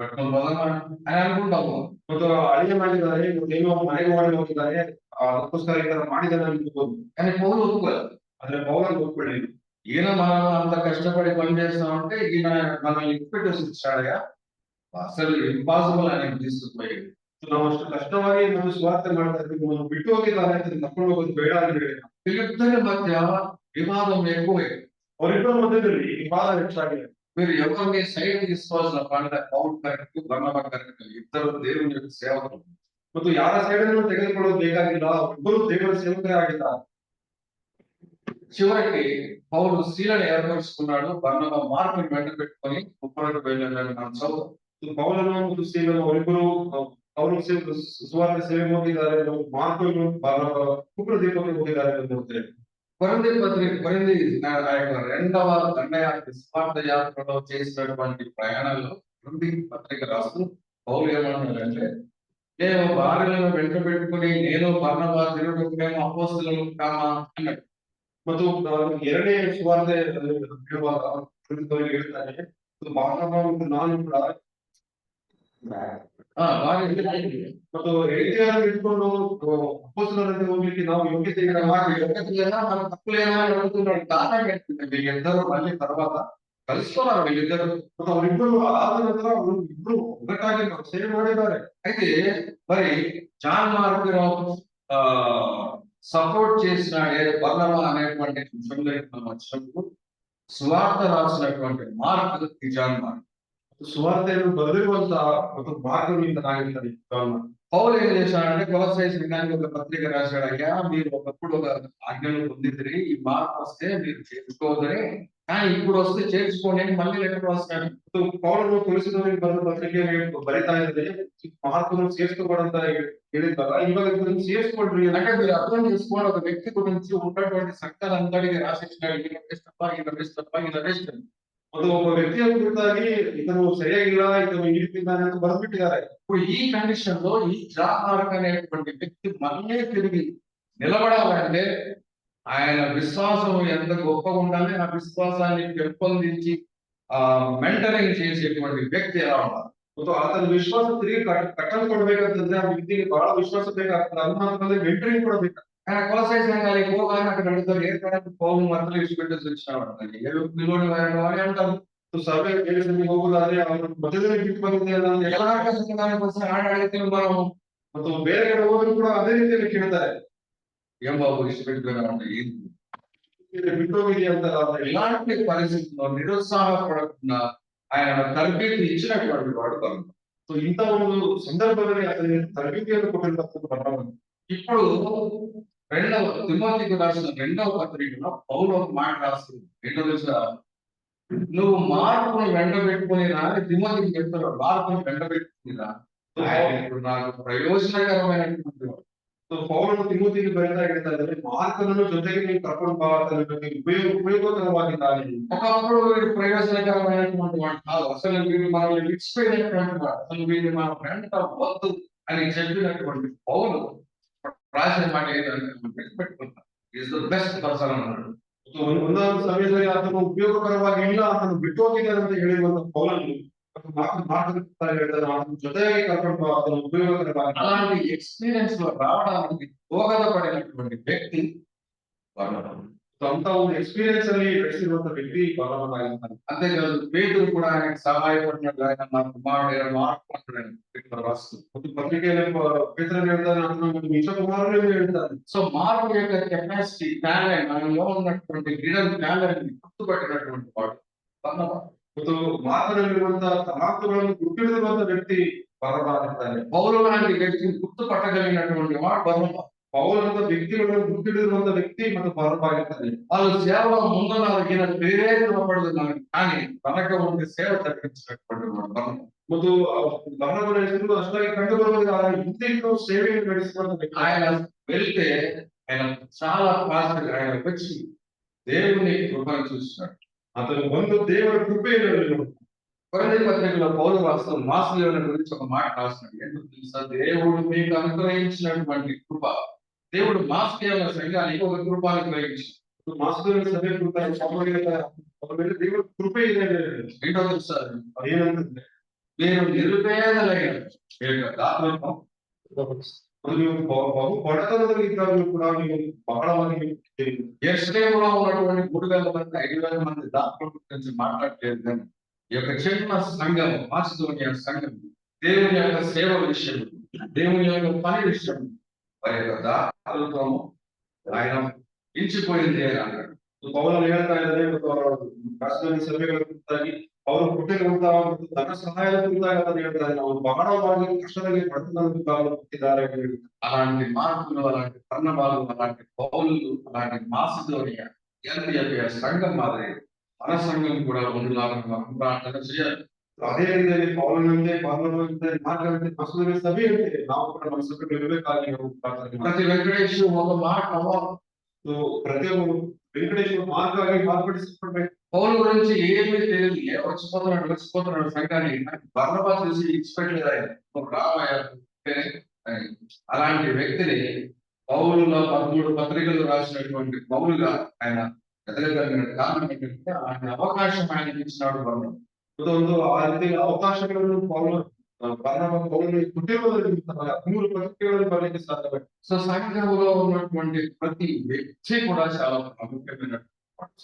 పెట్టుకుని పోదామా అని అనుకుంటాము. ಮತ್ತು ಅಳಿಯ ಮಾಡಿದ್ದಾರೆ ಏನೋ ಮನೆಗೆ ಮಾಡಿ ಹೋಗಿದ್ದಾರೆ ಅದಕ್ಕೋಸ್ಕರ ಈ ತರ ಮಾಡಿದ್ದಾನೆ ಅನ್ಕೋಬಹುದು. కానీ పౌలు ఒప్పుకోలేదు. ಆದ್ರೆ ಪೌಲನು ಒಪ್ಪಿಕೊಳ್ಳಿ ఈయన మనం అంత కష్టపడి పని చేస్తామంటే ఈయన మనం ఎక్స్పెక్టేషన్ ఇచ్చాడయా, అసలు ఇంపాసిబుల్ ఆయన తీసుకుపోయేది. ನಾವು ಅಷ್ಟು ಕಷ್ಟವಾಗಿ ನಾವು ಸ್ವಾರ್ಥ ಮಾಡ್ತಾ ಇದ್ದೀವಿ, ನಾವು ಬಿಟ್ಟು ಹೋಗಿದ್ದಾರೆ ಅಂತ ಕರ್ಕೊಂಡು ಹೋಗೋದು ಬೇಡ ಅಂತ ಹೇಳಿ వీళ్ళిద్దరి మధ్య వివాదం ఎక్కువైంది. ಅವರಿಬ್ಬರ ಮಧ್ಯದಲ್ಲಿ ಈ ವಾದ ಹೆಚ್ಚಾಗಿದೆ. మీరు ఎవరిని సైడ్ తీసుకోవాల్సిన పంట పౌలు కరెక్ట్, బర్నబా కరెక్ట్, ఇద్దరు దేవుని యొక్క సేవకులు. ಮತ್ತು ಯಾರ ಸೈಡನ್ನು ತೆಗೆದುಕೊಳ್ಳೋದು ಬೇಕಾಗಿಲ್ಲ, ಇಬ್ಬರು ದೇವರ ಸೇವಕರೇ ಆಗಿದ್ದಾರೆ. చివరికి పౌలు శీలను ఏర్పరుచుకున్నాడు, బర్నబా మార్పుని వెంట పెట్టుకొని ఉప్పరకు వెళ్ళాడని మనం చదువు. ಪೌಲನು ಮತ್ತು ಸೀಲನು ಅವರಿಬ್ಬರು ಅವರು ಸುವಾರ್ಥ ಸೇವೆಗೆ ಹೋಗಿದ್ದಾರೆ, ಮಾರ್ಕನು ಕುಕ್ಕರ ದೀಪಕ್ಕೆ ಹೋಗಿದ್ದಾರೆ ಅಂತ ನೋಡ್ತೇವೆ. కొరింథీ పత్రిక కొరింథీ ఆ యొక్క రెండవ దండయాత్ర స్వార్థ యాత్రలో చేసినటువంటి ప్రయాణంలో కొరింథీ పత్రిక రాస్తూ పౌలు ఏమన్నాడంటే, మేము భార్యలను వెంట పెట్టుకుని నేను బర్నబా తిరుగుటకు మేము అపోస్తలులు కామా అన్నాడు. ಮತ್ತು ಎರಡನೇ ಸುವಾರ್ತೆ ಹೇಳುವಾಗ ಕುರಿತವರಿಗೆ ಹೇಳ್ತಾನೆ, ಬಾರ್ನಬ ಮತ್ತು ನಾನು ಕೂಡ ಮತ್ತು ಹೆಂಡತಿಯರನ್ನು ಇಟ್ಕೊಂಡು ಅಪೊಸ್ತಲರಂತೆ ಹೋಗ್ಲಿಕ್ಕೆ ನಾವು ಯೋಗ್ಯತೆ ಇಲ್ಲ. మాకు ఎక్కట్లేదా మన తప్పులేదా అని అడుగుతున్నాడు. కారణం ఏంటంటే వీళ్ళిద్దరూ మళ్ళీ తర్వాత కలుసుకున్నారు వీళ్ళిద్దరు. ಮತ್ತು ಅವರಿಬ್ಬರು ಆದ ನಂತರ ಅವರು ಇಬ್ರು ಒಗ್ಗಟ್ಟಾಗಿ ಸೇವೆ ಮಾಡಿದ್ದಾರೆ. అయితే మరి జాన్ మార్కును సపోర్ట్ చేసిన బర్నబా అనేటువంటి విషయంలో మనం వచ్చినప్పుడు సువార్త రాసినటువంటి మార్క్ ఈ జాన్ మార్క్. ಸುವಾರ್ತೆಯನ್ನು ಬರೆದಿರುವಂತಹ ಮತ್ತು ಮಾರ್ಗನಿಂದನಾಗಿರ್ತಾರೆ. పౌలు ఏం చేశాడంటే కొలస్సై సంఘానికి ఒక పత్రిక రాశాడు, అయ్యా మీరు ఒకప్పుడు ఒక ఆజ్ఞలు పొందిద్దరి, ఈ మార్పు వస్తే మీరు చేర్చుకోవద్దని, కానీ ఇప్పుడు వస్తే చేర్చుకోండి అని మళ్ళీ లెటర్ రాస్తాడు. ಪೌಲನು ತುಳಸಿದವರಿಗೆ ಬರೆದ ಪತ್ರಿಕೆಯಲ್ಲಿ ಬರಿತಾ ಇದ್ದಾರೆ, ಮಾರ್ಕನ್ನು ಸೇರಿಸ್ಕೋಬಾರಂತ ಹೇಳಿದ್ದಲ್ಲ, ಇವಾಗ ಇದನ್ನು ಸೇರಿಸ್ಕೊಳ್ರಿ అంటే మీరు అర్థం చేసుకోండి, ఒక వ్యక్తి గురించి ఉన్నటువంటి సంఘాలంతటికి రాసిచ్చినాడు, ఈయన బెస్ట్ తప్ప, ఈయన బెస్ట్ తప్ప, ఈయన బెస్ట్. ಮತ್ತು ಒಬ್ಬ ವ್ಯಕ್ತಿಯ ಕುರಿತಾಗಿ ಇದನ್ನು ಸರಿಯಾಗಿಲ್ಲ, ಇದನ್ನು ಈ ರೀತಿ ಇದ್ದಾನೆ ಅಂತ ಬರೆದ್ಬಿಟ್ಟಿದ್ದಾರೆ. ఇప్పుడు ఈ కండిషన్ లో ఈ జాన్ మార్క్ అనేటువంటి వ్యక్తి మళ్ళీ తిరిగి నిలబడాలంటే ఆయన విశ్వాసం ఎంత గొప్పగా ఉండాలి, ఆ విశ్వాసాన్ని పెంపొందించి మెంటరింగ్ చేసేటువంటి వ్యక్తి ఎలా ఉండాలి. ಮತ್ತು ಆತನ ವಿಶ್ವಾಸ ತಿರುಗಿ ಕಟ್ಟಲು ಕೊಡ್ಬೇಕಂತಂದ್ರೆ ಆ ವ್ಯಕ್ತಿಗೆ ಬಹಳ ವಿಶ್ವಾಸ ಬೇಕಾಗ್ತದೆ, ಅದು ಮಾತ್ರವಲ್ಲ ಮೆಂಟರಿಂಗ್ ಕೂಡ ಬೇಕು. ఆయన కొలసై సంఘానికి పోగానే అక్కడ అడుగుతారు, ఏ కారణం పౌలు మధ్యలో విడిచిపెట్టేసి వచ్చినాడు నిలబడి అని అంటారు. ಸಭೆ ಕೇಳಿಸಿ ಹೋಗುದಾದ್ರೆ ಅವರು ಮಧ್ಯದಲ್ಲಿ ಬಿಟ್ಟು ಬಂದಿದೆ ఎలాగ సంఘానికి వస్తే ఆడ అడిగితే మనం ಮತ್ತು ಬೇರೆ ಕಡೆ ಹೋದ್ರು ಕೂಡ ಅದೇ ರೀತಿಯಲ್ಲಿ ಕೇಳ್ತಾರೆ, ఏం బాబు విడిచిపెట్టుకున్నామంటే ఏంటి. ಬಿಟ್ಟು ಹೋಗಿದೆಯಾ ಅಂತ. ఇలాంటి పరిస్థితుల్లో నిరుత్సాహపడకుండా ఆయన తరబేతి ఇచ్చినటువంటి వాడు బర్నబా. ಸೊ ಇಂಥ ಒಂದು ಸಂದರ್ಭದಲ್ಲಿ ಅದನ್ನ ತರಬೇತಿಯನ್ನು ಕೊಟ್ಟಿರ್ತಕ್ಕಂಥ ಬರ್ನಬ. ఇప్పుడు రెండవ తిమోతికి రాసిన రెండవ పత్రికలో పౌలు ఒక మాట రాస్తుంది, ఏంటో తెలుసా, నువ్వు మార్పును వెంట పెట్టుకుని రా అని తిమోతికి చెప్తున్నాడు. మార్పును వెంట పెట్టుకుని రా, ఆయన ఇప్పుడు నాకు ప్రయోజనకరమైనటువంటి వాడు. ಸೊ ಪೌಲನು ತಿಮೋತಿಗೆ ಬರೆದ ಹೇಳ್ತಾ ಇದ್ದಾರೆ, ಮಾರ್ಕನನ್ನು ಜೊತೆಗೆ ನೀವು ಕರ್ಕೊಂಡು ಬಾ, ಉಪಯೋಗಕರವಾಗಿದ್ದಾನೆ. ఒకప్పుడు వీడు ప్రయోజనకరమైనటువంటి వాడు కాదు, అసలు వీడు మనల్ని విడిచిపోయినటువంటి వాడు, అసలు వీడు మన వెంట వద్దు అని చెప్పినటువంటి పౌలు రాసిన మాట ఏంటంటే పెట్టుకుంటాను, ఈజ్ ద బెస్ట్ పర్సన్ అన్నాడు. ಒಂದೊಂದು ಸಮಯದಲ್ಲಿ ಆತನು ಉಪಯೋಗಕರವಾಗಿ ಇಲ್ಲ, ಆತನು ಬಿಟ್ಟು ಹೋಗಿದ್ದಾನೆ ಅಂತ ಹೇಳಿರುವಂತ ಪೌಲನು ಹೇಳ್ತಾರೆ, ಆತನ ಜೊತೆಗೆ ಕರ್ಕೊಂಡು ಬಾ, ಆತನು ಉಪಯೋಗಕರವಾಗಿ. అలాంటి ఎక్స్పీరియన్స్ లో రావడానికి దోహదపడినటువంటి వ్యక్తి బర్నబా. ಅಂತ ಒಂದು ಎಕ್ಸ್ಪೀರಿಯನ್ಸ್ ಅಲ್ಲಿ ಬೆಳೆಸಿರುವಂತ ವ್ಯಕ್ತಿ ಬರ್ನಬ ಆಗಿರ್ತಾನೆ. అంతేకాదు పేతురు కూడా ఆయనకు సహాయపడినట్లు ఆయన నా కుమారుడు మార్పు అంటాడు రాస్తుంది. ಮತ್ತು పత్రిಕೆಯಲ್ಲಿ ಪೇತ್ರನು ಹೇಳ್ತಾನೆ, ಆತನು ನಿಜ ಕುಮಾರನೇ ಹೇಳ್ತಾನೆ. సో మార్పు యొక్క కెపాసిటీ, టాలెంట్, ఆయనలో ఉన్నటువంటి గిడల్ టాలెంట్ ని గుర్తుపట్టినటువంటి వాడు బర్నబా. ಮತ್ತು ಮಾತನಾಡಿರುವಂತಹ ತಲಾಂತುಗಳನ್ನು ಗುರುತಿರುವಂತ ವ್ಯಕ್ತಿ ಬರ್ನಬ ಆಗಿರ್ತಾನೆ. పౌలు లాంటి వ్యక్తిని గుర్తుపట్టగలిగినటువంటి వాడు బర్నబా. ಪೌಲನಂತ ವ್ಯಕ್ತಿಗಳು ಹುಟ್ಟಿಡಿರುವಂತ ವ್ಯಕ್ತಿ ಮತ್ತು ಬರಬಾಗಿರ್ತಾನೆ. వాళ్ళు సేవలో ముందున్నారు, ఈయన ప్రేరేపడలేదు కానీ తనకు ఉండే సేవ తగ్గించినటువంటి వాడు. ಮತ್ತು ಗಮನಗಳು ಹೆಸರು ಅಷ್ಟಾಗಿ ಕಂಡು ಬರುವುದಿಲ್ಲ. ಇಂದಿಗೂ ಸೇವೆಯನ್ನು ನಡೆಸುವಂತ ವ್ಯಕ್ತಿ. ఆయన వెళ్తే ఆయన చాలా ఫాస్ట్ గా ఆయన వచ్చి దేవుని కృపను చూస్తున్నాడు. అతను ಒಂದು ದೇವರ ಕೃಪೆಯನ್ನು కొరింథీ పత్రికలో పౌలు రాస్తూ మాసిదోనియ గురించి ఒక మాట రాస్తున్నాడు. ఎందుకు తెలుసా? దేవుడు మీకు అనుగ్రహించినటువంటి కృప, దేవుడు మాసిదోనియ సంఘానికి ఒక కృప అనుగ్రహించాడు. ಮಾಸದಲ್ಲಿ ಸಭೆ ಕುರಿತಾಗಿ ಅವರ ಮೇಲೆ ದೇವರ ಕೃಪೆ ಇದೆ. ఏంటో తెలుసా? ಅದೇನಂತಂದ್ರೆ మీరు నిరుపేదలైన మీ యొక్క దాతృత్వం, ಅದು ನೀವು ಬಹು ಬಡತನದಲ್ಲಿ ಇದ್ದಾಗಲೂ ಕೂಡ ನೀವು ಬಹಳವಾಗಿ ನೀವು యెరూషలేములో ఉన్నటువంటి 3,000 మంది 5,000 మంది దాతృత్వం గురించి మాట్లాడలేదు కానీ ఈ యొక్క చిన్న సంఘం, మాసిదోనియ సంఘం దేవుని యొక్క సేవ విషయం, దేవుని యొక్క పని విషయం, వారి యొక్క దాతృత్వము ఆయన మించిపోయింది అని అన్నాడు. ಪೌಲನು ಹೇಳ್ತಾ ಇದ್ದಾರೆ ಮತ್ತು ಅವರ ರಾಷ್ಟ್ರೀಯ ಸಭೆಗಳ ಕುರಿತಾಗಿ ಅವರು ಕೊಟ್ಟಿರುವಂತಹ ಮತ್ತು ಧನ ಸಹಾಯದ ಕುರಿತಾಗಿ ಅದನ್ನು ಹೇಳ್ತಾರೆ. ನಾವು ಬಹಳವಾಗಿ ಕಷ್ಟದಲ್ಲಿ ಪಡುತ್ತಿದ್ದಾರೆ. అలాంటి మార్పులు, అలాంటి పరిణామాలు, అలాంటి పౌలులు, అలాంటి మాసిదోనియ సంఘం మాదిరి మన సంఘం కూడా ఉండాలని మనం ప్రార్థన చేయాలి. ಅದೇ ರೀತಿಯಲ್ಲಿ ಪೌಲನಂತೆ ಪೌಲನಂತೆ ಮಾರ್ಗವಂತೆ ಮಸೂದನ ಸಭೆಯಂತೆ ನಾವು ಕೂಡ ನಮ್ಮ ಸಭೆಗಳು ಇರಬೇಕಾಗಿ ನಾವು ಪ್ರಾರ್ಥನೆ ಮಾಡಿ. ప్రతి వెంకటేశ్వర ఒక మాట అవ్వాలి. ಪ್ರತಿಯೊಬ್ಬರು ವೆಂಕಟೇಶ್ವರ ಮಾರ್ಗವಾಗಿ ಮಾರ್ಪಡಿಸಲ್ಪಡಬೇಕು. పౌలు గురించి ఏమీ తెలియదు, వచ్చిపోతున్నాడు సంఘాన్ని బర్నబా చూసి ఇచ్చిపెట్టలేదు ఆయన, రామయ్య అని. అలాంటి వ్యక్తిని పౌలులో 13 పత్రికలు రాసినటువంటి పౌలుగా ఆయన ఎదగలిగిన కారణం ఏంటంటే ఆయన అవకాశం ఆయనకి ఇచ్చినాడు. ಒಂದು ಆ ರೀತಿ ಅವಕಾಶಗಳನ್ನು ಪೌಲನಿಗೆ ಕೊಟ್ಟಿರುವುದರಿಂದ 3 ಪತ್ರಿಕೆಗಳನ್ನು ಬರೆಯಲಿಕ್ಕೆ ಸಾಧ್ಯವಾಯಿತು. సో సంఘంలో ఉన్నటువంటి ప్రతి వ్యక్తి కూడా చాలా ప్రాముఖ్యమైన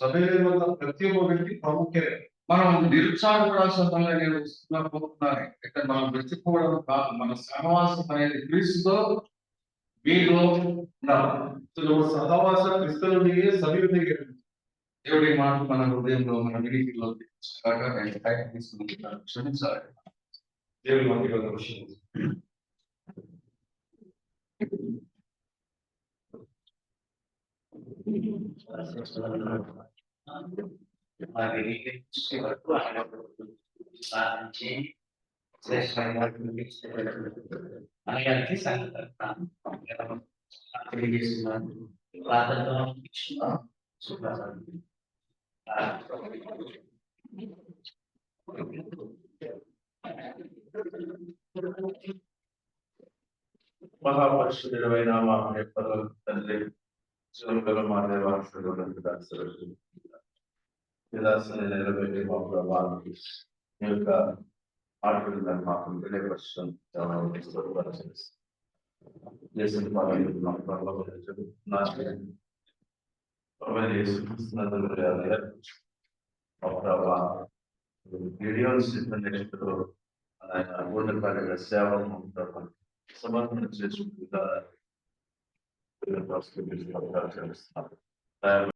ಸಭೆಯಲ್ಲಿರುವಂತಹ ಪ್ರತಿಯೊಬ್ಬ ವ್ಯಕ್ತಿ ಪ್ರಾಮುಖ್ಯತೆ. మనం నిరుత్సాహపడాల్సిన నేను పోతున్నాను. ఇక్కడ మనం వెతుక్కోవడం కాదు, మన సహవాసం అనేది క్రీస్తుతో మీలో ఉండాలి. సహవాಸ క్రిస్తునೊಂದಿಗೆ సభೆಯೊಂದಿಗೆ దేవుడి మాట మన హృదయంలో, మన వినికిడిలో తీసుకుంటున్నాను. క్షమించాలి. దేవుని వాక్యంలో విషయం మహాపరిశుద్ధుడైన మా యొక్క తండ్రి, జీవగల మా దేవాసుడు నిలబెట్టి మా ప్రభావానికి మీ యొక్క ఆటలు మాకు తెలియపరచడం సేవలు సమర్పణ చేసుకుంటా